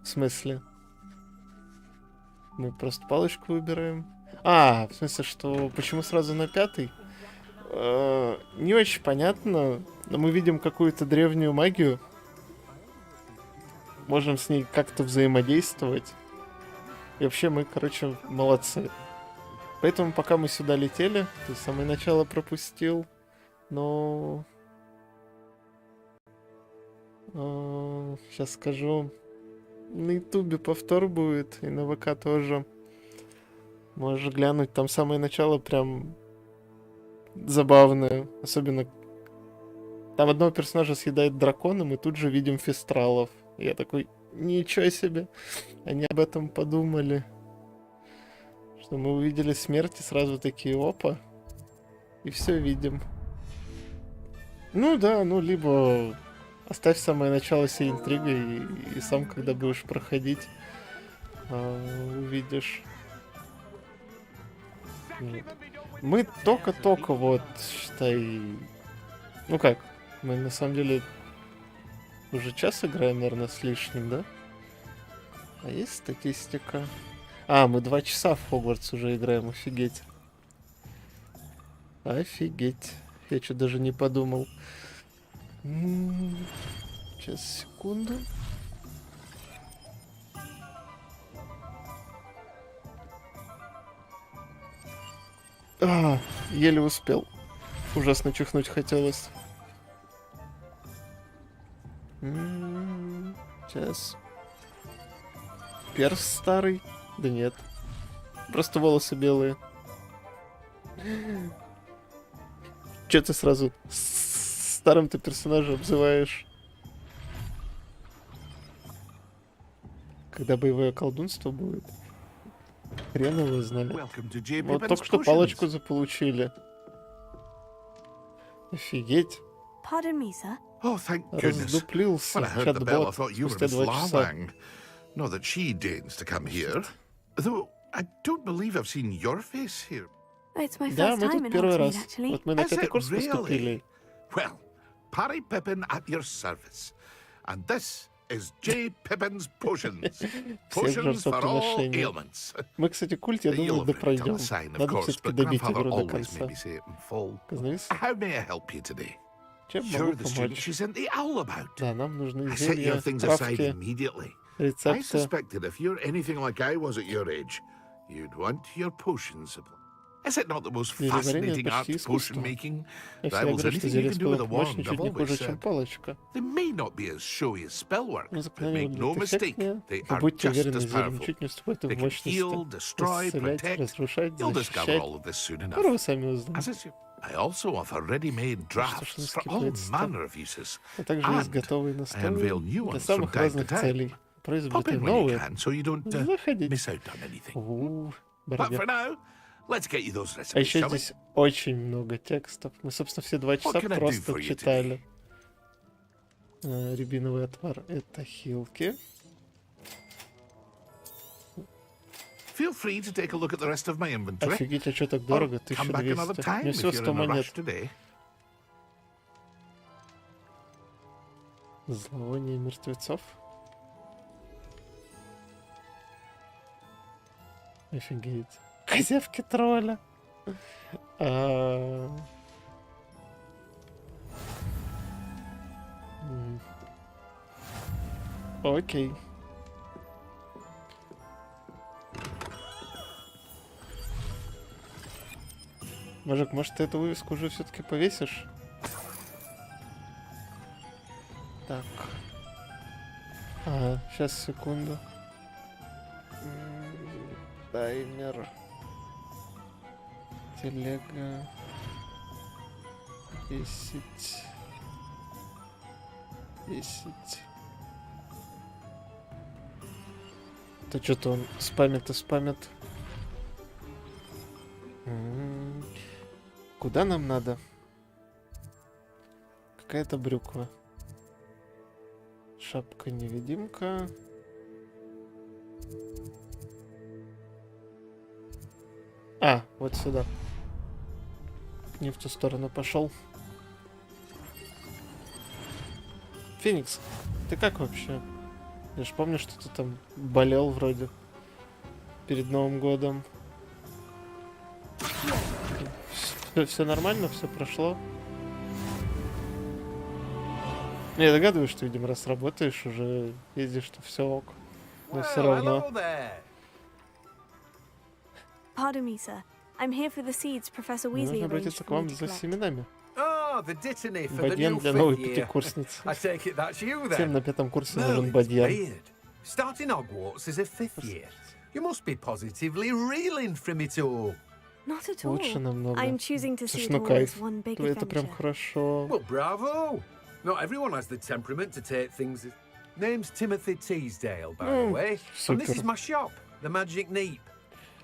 В смысле? Мы просто палочку выбираем. А, в смысле, что почему сразу на 5-й? Не очень понятно, но мы видим какую-то древнюю магию. Можем с ней как-то взаимодействовать. И вообще мы, короче, молодцы. Поэтому пока мы сюда летели, то есть самое начало пропустил, но... сейчас скажу. На ютубе повтор будет, и на ВК тоже. Можешь глянуть, там самое начало прям забавное. Особенно там одного персонажа съедает дракон, и мы тут же видим фестралов. И я такой, ничего себе, они об этом подумали. Что мы увидели смерть и сразу такие, опа, и все видим. Ну да, ну либо оставь самое начало всей интригой, и сам, когда будешь проходить, увидишь. Вот. Мы только-только вот, считай... Ну как, мы на самом деле уже час играем, наверное, с лишним, да? А есть статистика? А, мы 2 часа в Хогвартс уже играем, офигеть. Офигеть. Я что даже не подумал. Сейчас, секунду. Еле успел. Ужасно чихнуть хотелось. Сейчас. Перс старый? Да нет. Просто волосы белые. Че ты сразу старым-то персонажа обзываешь? Когда боевое колдунство будет? Хрен его знали. Вот только что палочку заполучили. Офигеть. Pardon me, sir. Oh, thank goodness. Раздуплился When I heard the bell, I чат-бот thought you were спустя Miss 2 часа. Larwang. Not that she deigns to come here. Though I don't believe I've seen your face here. It's my Да, first мы time тут in первый раз. Hogsmeade, actually. Вот мы на Is 5-й it курс really? поступили. Well, Parry Pippin at your service. And this is J. Pippin's Potions. Всех Potions for all жертвоприношений. ailments. Мы, кстати, культ, я You'll думаю, have read it on допройдем. the sign, of Надо course, все-таки but добить Grandfather игру до always made конца. me say it in full. Казнись. How may I help you today? Чем Sure, могу the student помочь? she sent the owl about. Да, нам нужны I set your зелья, things aside травки, immediately. I рецепты. suspected if you're anything like I was at your age, you'd want your potion supply. Is it not the most Зельеварение fascinating art, почти искусство. potion making? Я всегда Rivals говорю, что anything you зелье can с do with a пылок мощь wand, I've ничуть не хуже, always чем said. палочка. They may not be as showy as spellwork, Но but заклинания make no выглядят mistake, эффектнее, they но are будьте just уверены, as зелье powerful. ничуть не уступает They в can мощности. heal, destroy, Исцелять, protect. разрушать, You'll discover защищать. all of this soon enough. Скоро вы сами узнаете. As is, I also offer ready-made drafts for all manner of uses, А также есть готовые I настои unveil new для ones from самых time to разных time. целей. Pop Производите in when you новые. can, so you don't Заходите. miss out on anything. But But for now, let's get you those А recipes, еще shall we? здесь очень много текстов. Мы, собственно, все 2 часа can I do просто for you читали. Рябиновый отвар — это хилки. Feel free to take a look at the rest of my inventory. Офигеть, а что так Or дорого? come back another 1200. У time меня if всего you're 100 in a rush монет. today. Зловоние мертвецов. Офигеть. Козявки тролля. Окей. Мужик, может, ты эту вывеску уже все-таки повесишь? Так. Сейчас, секунду. Таймер. Телега. 10. 10. Да что-то он спамит и спамит. Куда нам надо? Какая-то брюква. Шапка-невидимка. Вот сюда. Не в ту сторону пошел. Феникс, ты как вообще? Я ж помню, что ты там болел вроде перед Новым годом. Все нормально, все прошло. Я догадываюсь, что, видимо, раз работаешь, уже ездишь, что все ок. Но все равно. Pardon me, sir. I'm here for the seeds Professor Weasley Нужно arranged обратиться к for me вам to за collect. семенами. The dittany for the Бадьян new для новой fifth year. пятикурсницы. I take it that's you then. Всем на 5-м курсе No, нужен it's бадьян. weird. Starting Hogwarts as a fifth year. You must be positively reeling from it all. Not at all. Лучше намного. I'm choosing to see Слушай, it ну all as кайф. one big Это прям adventure. хорошо. Well, bravo. Not everyone has the temperament to take things. Name's Timothy Teasdale, by the way. And this супер. is my shop, the Magic Neep.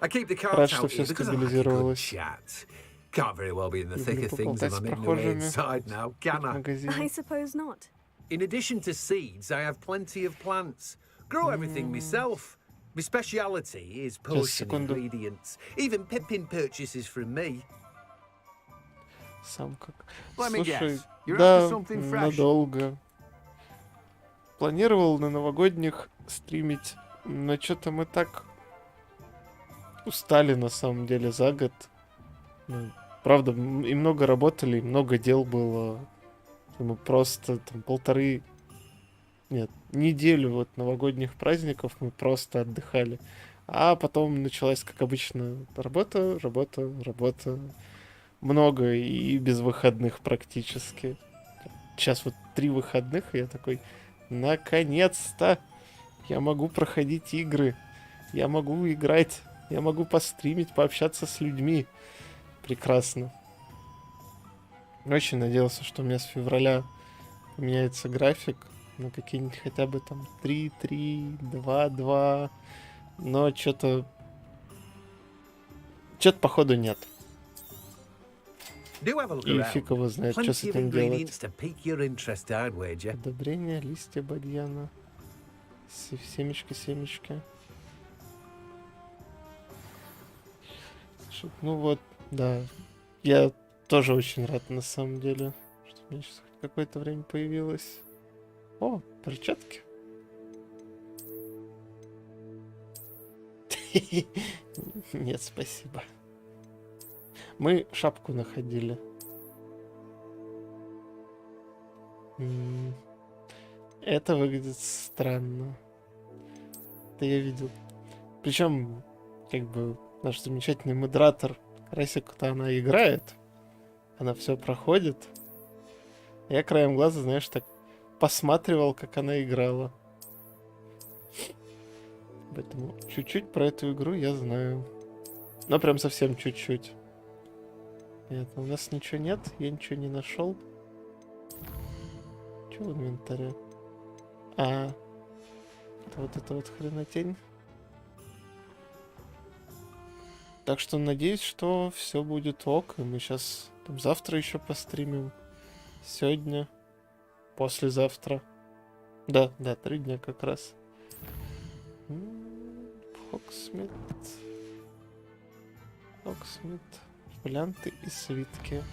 I keep the carts Рад, что out все here because I like a good стабилизировалось. chat. Can't very well be in the thick of things if поболтать с I'm in the way прохожими inside now, can I? I suppose not. In addition to seeds, I have plenty of plants. Grow everything myself. My speciality is potion секунду. ingredients. Even Pippin purchases from me. Сам как. Let me Слушай, guess, you're да, after something fresh? надолго. Планировал на новогодних стримить, но что-то мы так устали на самом деле за год. Ну, правда, и много работали, и много дел было. Мы просто там неделю вот новогодних праздников мы просто отдыхали. А потом началась, как обычно, работа. Много и без выходных практически. Сейчас вот 3 выходных, и я такой, наконец-то я могу проходить игры, я могу играть, я могу постримить, пообщаться с людьми. Прекрасно. Очень надеялся, что у меня с февраля поменяется график на какие-нибудь хотя бы там 3-3, 2-2, но что-то походу нет. И фиг его знает, что с этим делать. Одобрение, листья бадьяна, семечки. Ну вот, да. Я тоже очень рад, на самом деле, что у меня сейчас какое-то время появилось. О, перчатки. Нет, спасибо. Мы шапку находили. Это выглядит странно. Это я видел. Причем, как бы, наш замечательный модератор Красик-то она играет. Она все проходит. Я краем глаза, знаешь, так посматривал, как она играла. Поэтому чуть-чуть про эту игру я знаю. Но прям совсем чуть-чуть. Нет, у нас ничего нет, я ничего не нашел. Что в инвентаре? Это вот это вот хренотень. Так что надеюсь, что все будет ок. И мы сейчас завтра еще постримим. Сегодня. Послезавтра. Да, 3 дня как раз. Хоксмит. Фолианты и свитки.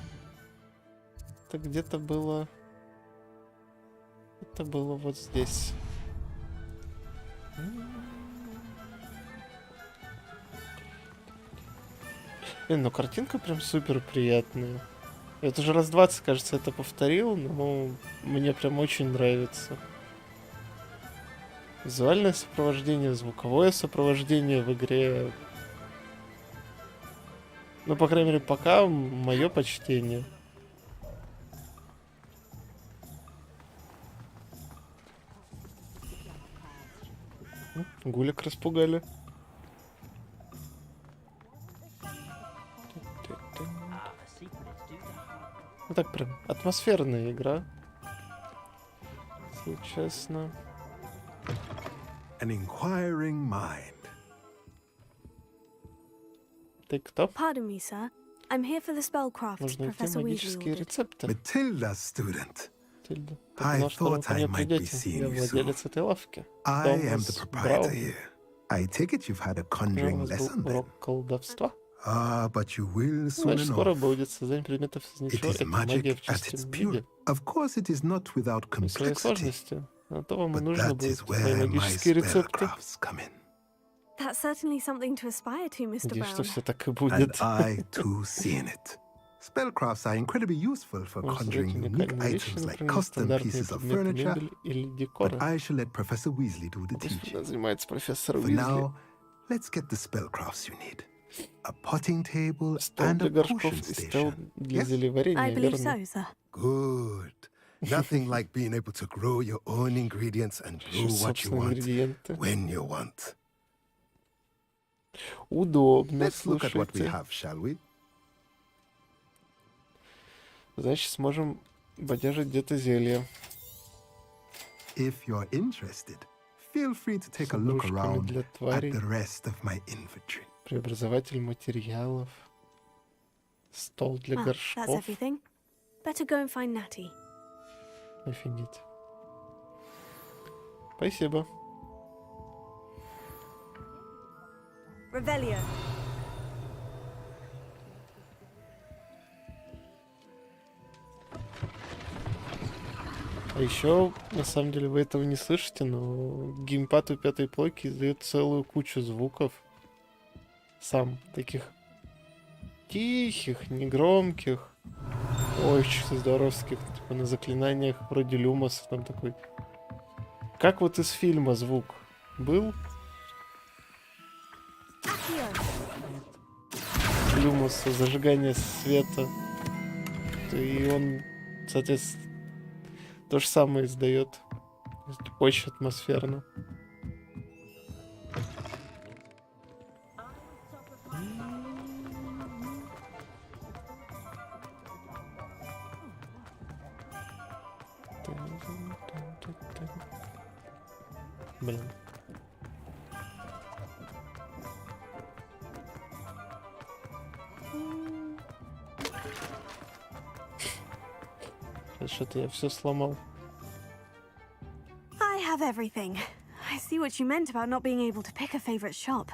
Это где-то было... Это было вот здесь. Ну картинка прям супер приятная. Я вот уже раз 20, кажется, это повторил, но мне прям очень нравится. Визуальное сопровождение, звуковое сопровождение в игре. Ну, по крайней мере, пока мое почтение. Гулик распугали. Ну так прям атмосферная игра. Если честно. An inquiring mind. Ты кто? Pardon me, sir. I'm here for the spellcraft Professor Weasley ordered. Рецепты. Matilda's student. I thought I might be seeing you soon. I am the proprietor here. I take it you've had a conjuring lesson then. But you will soon enough. It is magic at its pure. Of course it is not without complexity. But that is where my spellcrafts come in. That's certainly something to aspire to, Mr. Brown. And I too see in it. Spellcrafts are incredibly useful for conjuring unique items like custom pieces of furniture, but I shall let Professor Weasley do the teaching. For now, let's get the spellcrafts you need. A potting table and a potion station. Yes? I believe so, sir. Good. Nothing like being able to grow your own ingredients and brew what you want when you want. Удобно, Let's look at what we have, shall we? Значит, сможем бодяжить где-то зелье. If you're interested, feel free to take a look around at the rest of my inventory. Преобразователь материалов. Стол для горшков. That's everything. Better go and find Natty. Офигеть. Спасибо. Revelio. А еще, на самом деле, вы этого не слышите, но геймпад у 5-й плойки издает целую кучу звуков. Сам. Таких тихих, негромких. Очень здоровских. Типа на заклинаниях вроде Люмоса. Там такой... Как вот из фильма звук был? Люмоса, зажигание света. И он, соответственно, то же самое издает. Очень атмосферно. Блин. Что-то я все сломал. I have everything. I see what you meant about not being able to pick a favorite shop.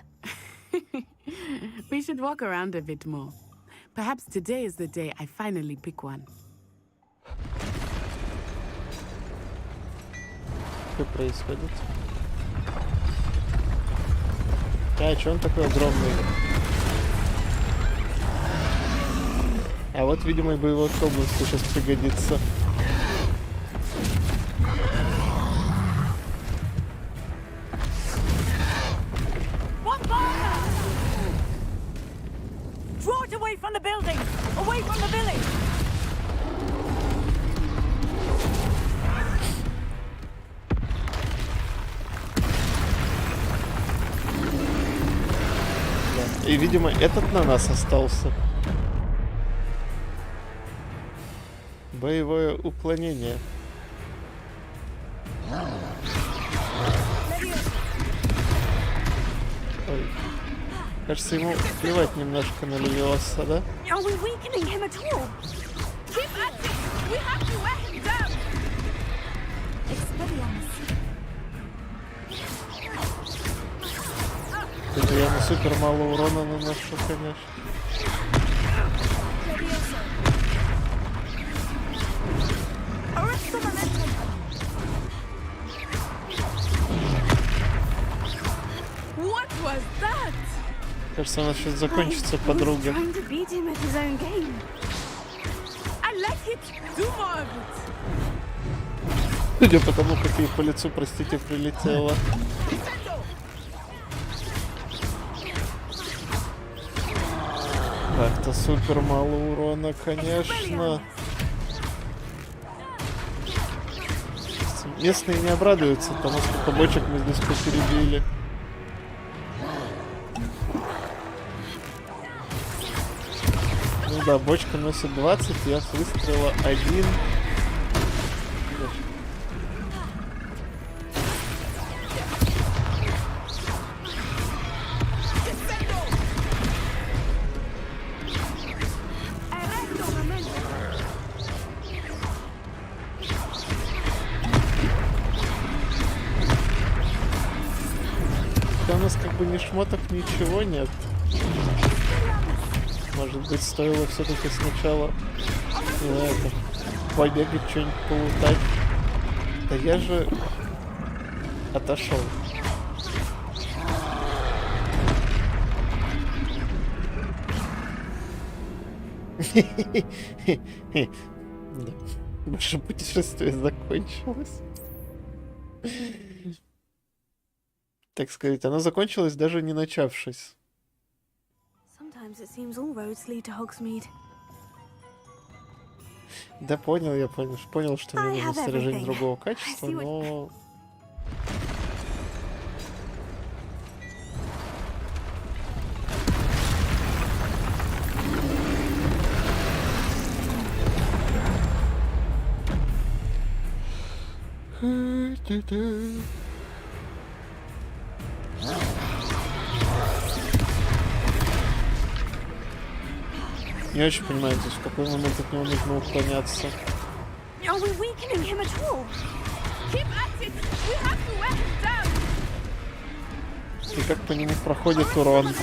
We should walk around a bit more. Perhaps today is the day I finally pick one. Что происходит? А, чё он такой огромный? А вот, видимо, и боевой область сейчас пригодится. Draw it away from the building! Away from the village! И, видимо, этот на нас остался. Боевое уклонение. Ой. Кажется, ему плевать немножко на Левиоса, да? Это я ему супер мало урона наношу, конечно. Кажется, у нас сейчас закончится подруга. Судя по тому, как ей по лицу, простите, прилетело. Так-то супер мало урона, конечно. Местные не обрадуются тому, сколько бочек мы здесь поперебили. Ну да, бочка носит 20, я с выстрела 1. У нас как бы ни шмоток, ничего нет. Может быть, стоило все-таки сначала побегать, что-нибудь полутать. Да я же отошел. Да. Наше путешествие закончилось. Так сказать, оно закончилось даже не начавшись. Да понял, я понял, что мне нужно снаряжение другого качества, но... Не очень понимаю, то есть в какой момент от него нужно уклоняться. И как по нему проходит урон.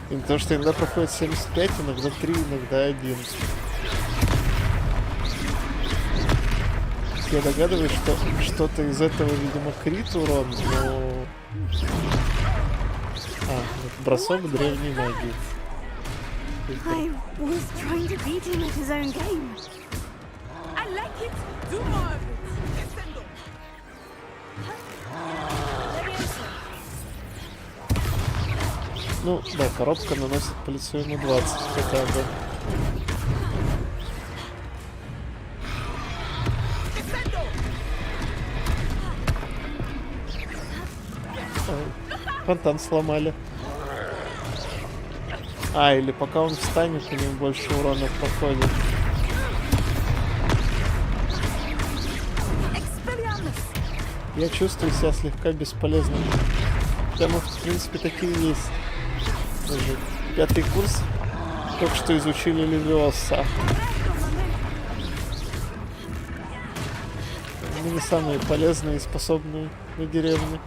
И потому что иногда проходит 75, иногда 3, иногда 1. Я догадываюсь, что что-то из этого, видимо, крит урон, но... А, это бросок древней магии. I was trying to beat him at his own game. I like it. Do more of it. Ну, да, коробка наносит по лицу ему 20 хотя бы. Ой, фонтан сломали. А, или пока он встанет, у него больше урона проходит. Я чувствую себя слегка бесполезным. Хотя мы, в принципе, такие есть. Даже 5-й курс только что изучили Левиоса. Мы не самые полезные и способные на деревне.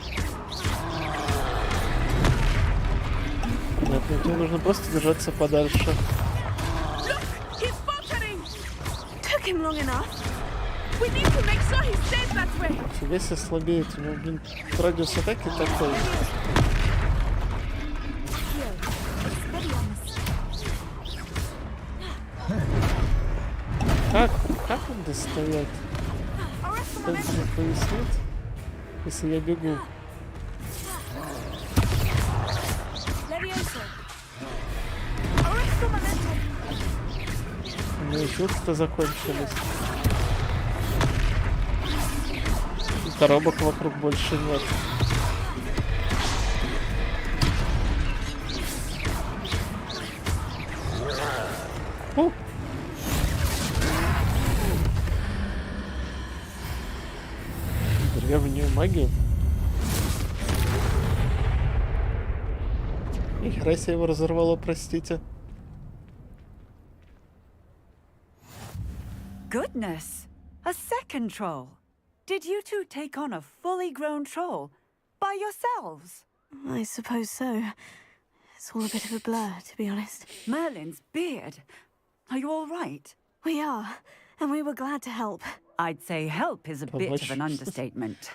Нет, мне нужно просто держаться подальше. Фига себе слабеет, у него, блин, радиус атаки такой. не стоять. Кто мне пояснит, если я бегу? У меня шутки-то закончились. И коробок вокруг больше нет. Древнюю магию. И Россия его разорвало, простите. Goodness! A second troll! Did you two take on a fully grown troll by yourselves? I suppose so. It's all a bit of a blur, to be honest. Merlin's beard. Are you all right? We are, and we were glad to help. I'd say help is a bit of an understatement.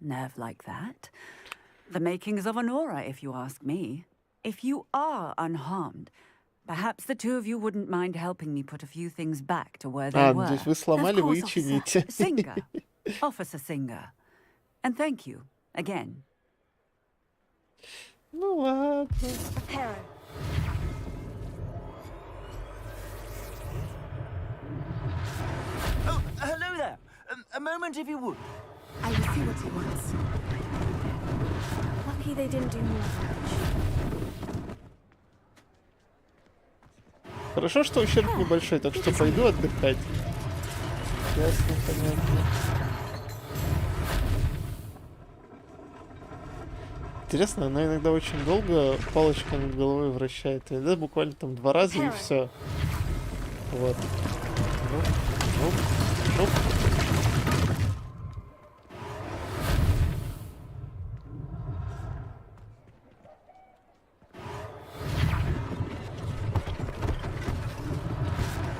Nerve like that. The makings of an aura, if you ask me. If you are unharmed, perhaps the two of you wouldn't mind helping me put a few things back to where they were. Вы сломали, вы и чините. Singer. Officer Singer. And thank you, again. Ну ладно. Oh, hello there. A moment, if you would. I will see what he wants. Lucky they didn't do more damage. Хорошо, что ущерб небольшой, так что пойду отдыхать. Ясно, понятно. Интересно, она иногда очень долго палочкой над головой вращает. Иногда буквально там 2 раза и все. Вот. Жуп.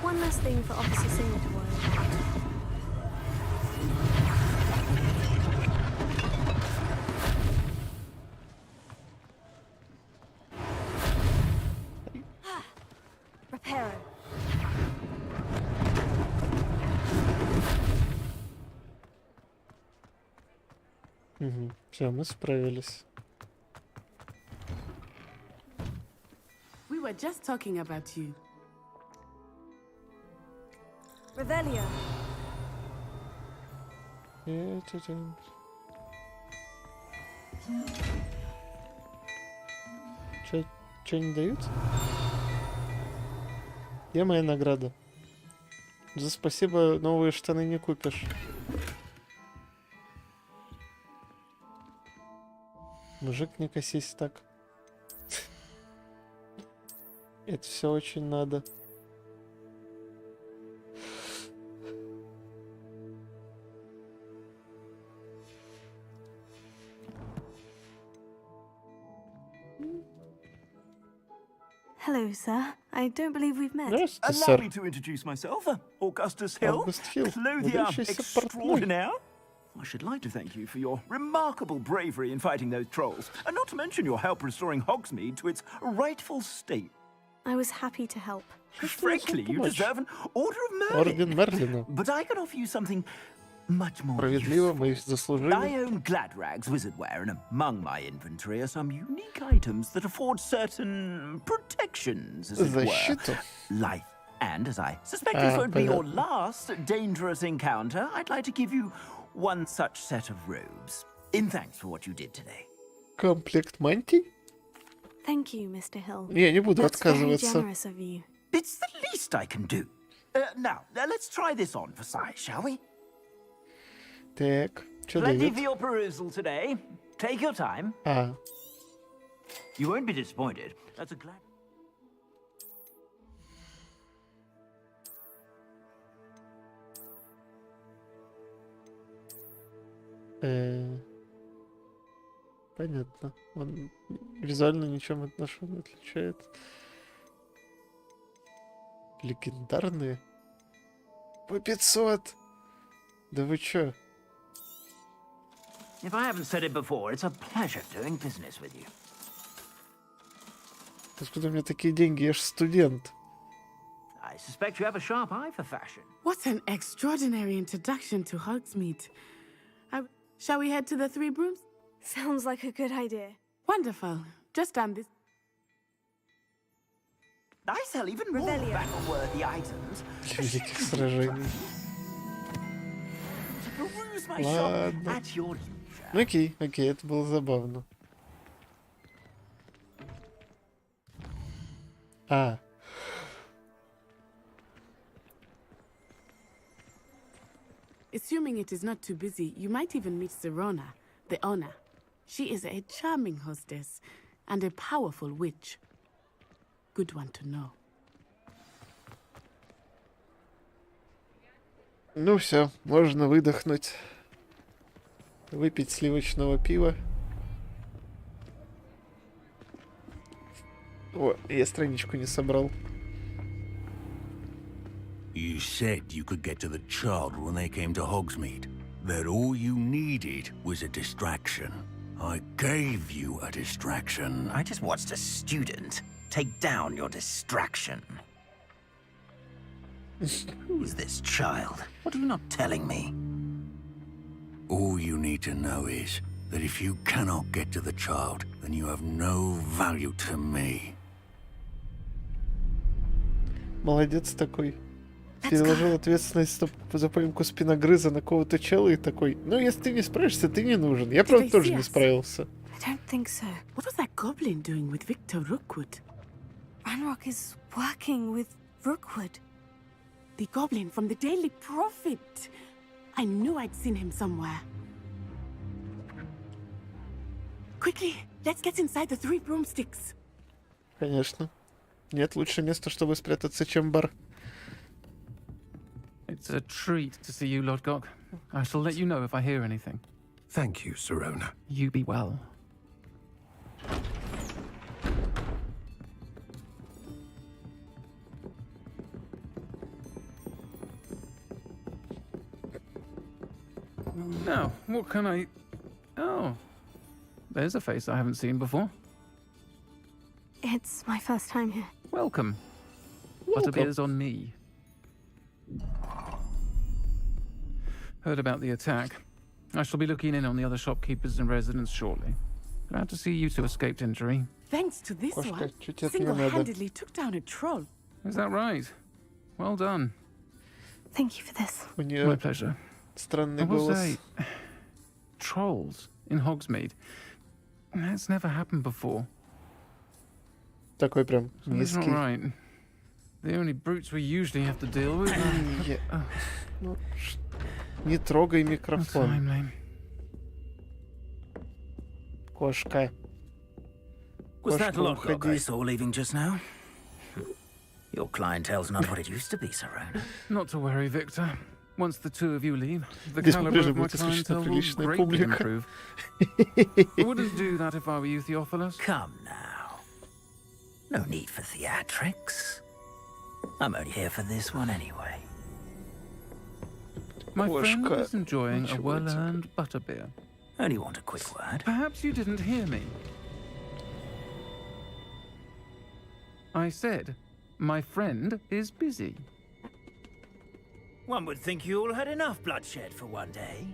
One last thing for Officer Singer to worry about. Reparo. Угу. Все, мы справились. We were just talking about you. Revelio. Че не дают? Где моя награда? За спасибо новые штаны не купишь. Мужик, не косись так. Это все очень надо. Hello, sir. I don't believe we've met. Allow me to introduce myself, Augustus Hill, August Hill, clothier extraordinaire. I should like to thank you for your remarkable bravery in fighting those trolls, and not to mention your help restoring Hogsmeade to its rightful state. I was happy to help. Frankly, you deserve an Order of Орден Мерлина. But I can offer you something much more Справедливо, мы заслужили. I own Gladrag's wizardware, and among my inventory are some unique items that afford certain protections, as it were. Life. And as I suspect this won't be your last dangerous encounter, I'd like to give you one such set of robes, in thanks for what you did today. Комплект мантий? Thank you, Mr. Hill. Я не буду That's very отказываться. generous of you. It's the least I can do. Now, let's try this on for size, shall we? Так, что Plenty дают? for your perusal today. Take your time. You won't be disappointed. That's a glad. Понятно. Он визуально ничем от нашего не отличает. Легендарные? По 500! Да вы чё? If I haven't said it before, it's a pleasure doing business with you. Откуда у меня такие деньги? Я ж студент. I suspect you have a sharp eye for fashion. What an extraordinary introduction to Hogsmeade. Shall we head to the Three Brooms? Sounds like a good idea. Wonderful. Just down this. I sell even more battle-worthy items. Великих сражений. Ладно. Окей, это было забавно. Assuming it is not too busy, you might even meet Sirona, the owner. She is a charming hostess and a powerful witch. Good one to know. Ну все, можно выдохнуть. Выпить сливочного пива. О, я страничку не собрал. You said you could get to the child when they came to Hogsmeade. That all you needed was a distraction. I gave you a distraction. I just watched a student take down your distraction. Who's this child? What are you not telling me? All you need to know is that if you cannot get to the child, then you have no value to me. Молодец такой. Переложил ответственность за поимку спиногрыза на кого-то чела и такой, ну, если ты не справишься, ты не нужен. Я, правда, тоже не справился. I don't think so. What was that goblin doing with Victor Rookwood? Ranrock is working with Rookwood. The goblin from the Daily Prophet. I knew I'd seen him somewhere. Quickly, let's get inside the Three Broomsticks. Конечно. Нет лучше места, чтобы спрятаться, чем бар. It's a treat to see you, Lodgok. I shall let you know if I hear anything. Thank you, Sirona. You be well. Now, what can I... Oh, there's a face I haven't seen before. It's my first time here. Welcome. Butterbeer's on me. Heard about the attack. I shall be looking in on the other shopkeepers and residents shortly. Glad to see you two escaped injury. Thanks to this one, single-handedly took down a troll. Is that right? Well done. Thank you for this. My pleasure. Странный I will голос. say, trolls in Hogsmeade. That's never happened before. Такой прям That's not низкий. right. The only brutes we usually have to deal with. Ну, не трогай микрофон. Кошка. Was that Кошка, Lodgok I уходи. saw leaving just now? Your clientele's not what it used to be, Sirona. Not to worry, Victor. Once the two of you leave, the Здесь caliber of my по-прежнему исключительно clientele will приличная greatly публика. improve. I wouldn't do that if I were you, Theophilus. Come now. No need for theatrics. I'm only here for this one anyway. My friend is enjoying a well-earned butterbeer. Only want a quick word. Perhaps you didn't hear me. I said, my friend is busy. One would think you all had enough bloodshed for one day.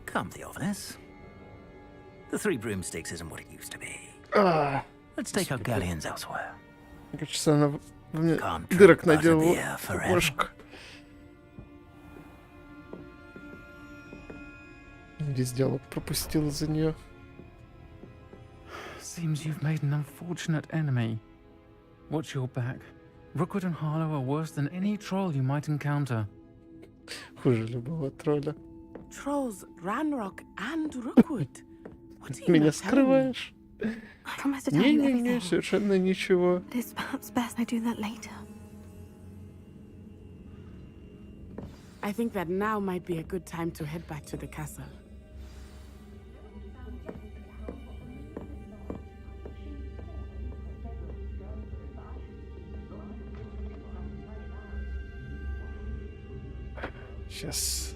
Come, Theophilus. The Three Broomsticks isn't what it used to be. Let's take our galleons elsewhere. Кажется, она мне дырок наделала. Кошка. Весь диалог пропустил за нее. Seems you've made an unfortunate enemy. Watch your back. Rookwood and Harlow are worse than any troll you might encounter. Хуже любого тролля. Trolls, Ranrock, and Rookwood. What are you Меня not telling me? скрываешь? I promise to tell you Не-не-не, everything. совершенно ничего. But it's perhaps best I do that later. I think that now might be a good time to head back to the castle. Сейчас.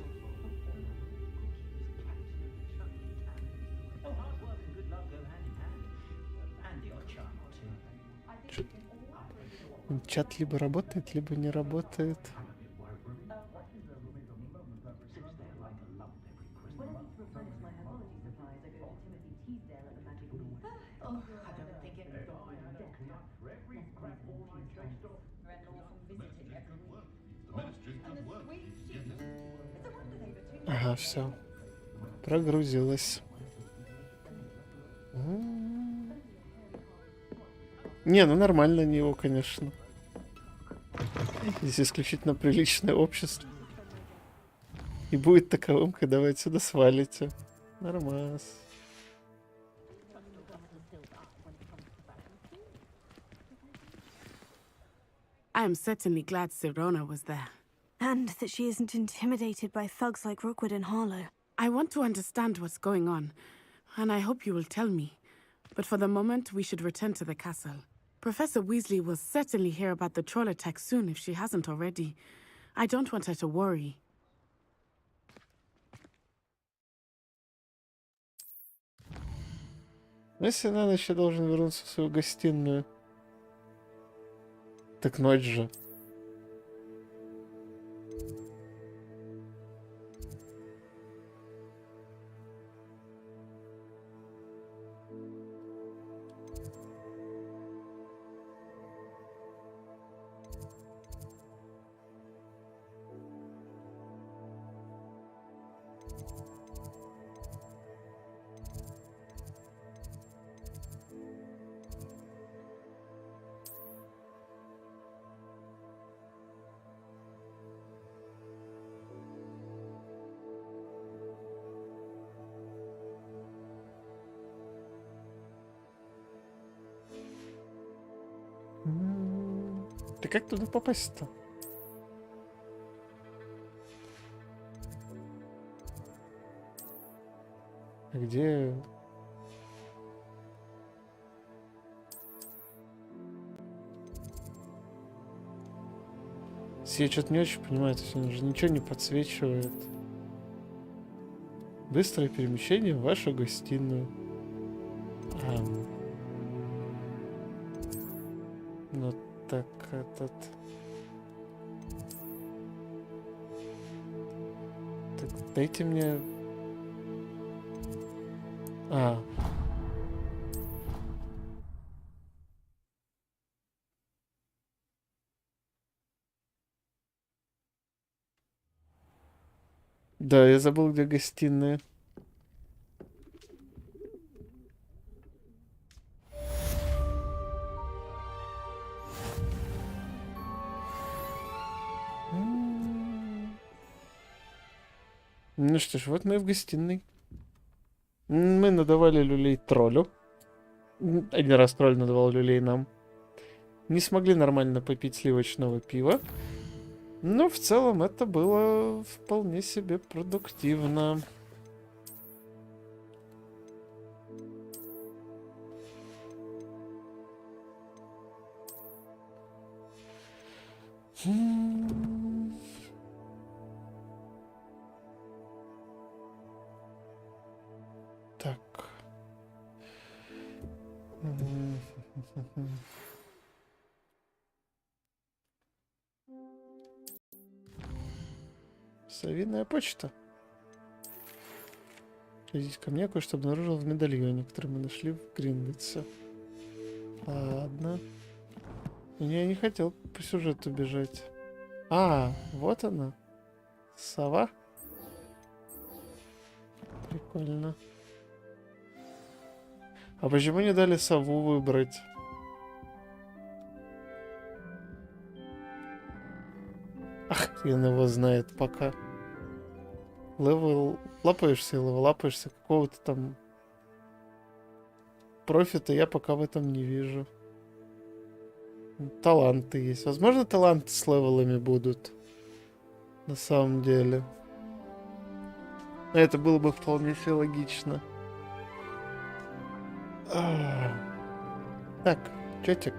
Чат либо работает, либо не работает. Ага, все. Прогрузилось. Не, ну нормально не его, конечно. Здесь исключительно приличное общество. И будет таковым, когда вы отсюда свалите. Нормас. I am certainly glad Sirona was there. And that she isn't intimidated by thugs like Rookwood and Harlow. I want to understand what's going on, and I hope you will tell me. But for the moment, we should return to the castle. Professor Weasley will certainly hear about the troll attack soon if she hasn't already. I don't want her to worry. Если надо, еще должен вернуться в свою гостиную. Так ночь же. Ты как туда попасть-то? Где? Я что-то не очень понимаю, то есть он же ничего не подсвечивает. Быстрое перемещение в вашу гостиную. Ну так этот... Так, дайте мне... Да, я забыл, где гостиная. Ну что ж, вот мы в гостиной. Мы надавали люлей троллю. Один раз тролль надавал люлей нам. Не смогли нормально попить сливочного пива. Но в целом это было вполне себе продуктивно. Так. Совиная почта. Здесь ко мне кое-что обнаружил в медальоне, который мы нашли в Гриндвиче. Ладно. Я не хотел по сюжету бежать. Вот она. Сова. Прикольно. А почему не дали сову выбрать? Хрен его знает пока. Левел лапаешься, какого-то там профита я пока в этом не вижу. Таланты есть. Возможно, таланты с левелами будут. На самом деле. Это было бы вполне себе логично. Так, чатик.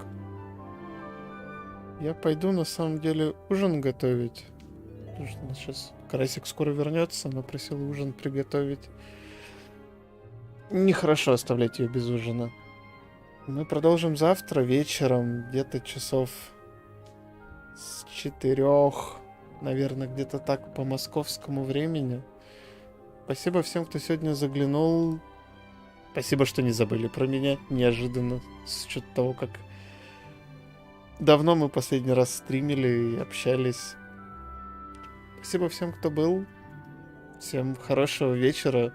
Я пойду на самом деле ужин готовить. Потому что сейчас Карасик скоро вернется, она просила ужин приготовить. Нехорошо оставлять ее без ужина. Мы продолжим завтра вечером, где-то часов С 4, наверное, где-то так по московскому времени. Спасибо всем, кто сегодня заглянул. Спасибо, что не забыли про меня. Неожиданно, с учетом того, как давно мы последний раз стримили и общались. Спасибо всем, кто был. Всем хорошего вечера.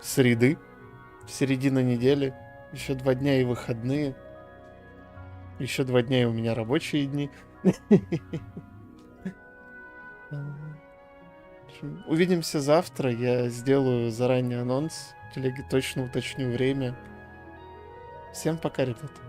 Среды. Середина недели. Еще 2 дня и выходные. Еще 2 дня и у меня рабочие дни. Увидимся завтра. Я сделаю заранее анонс. В телеге точно уточню время. Всем пока, ребята.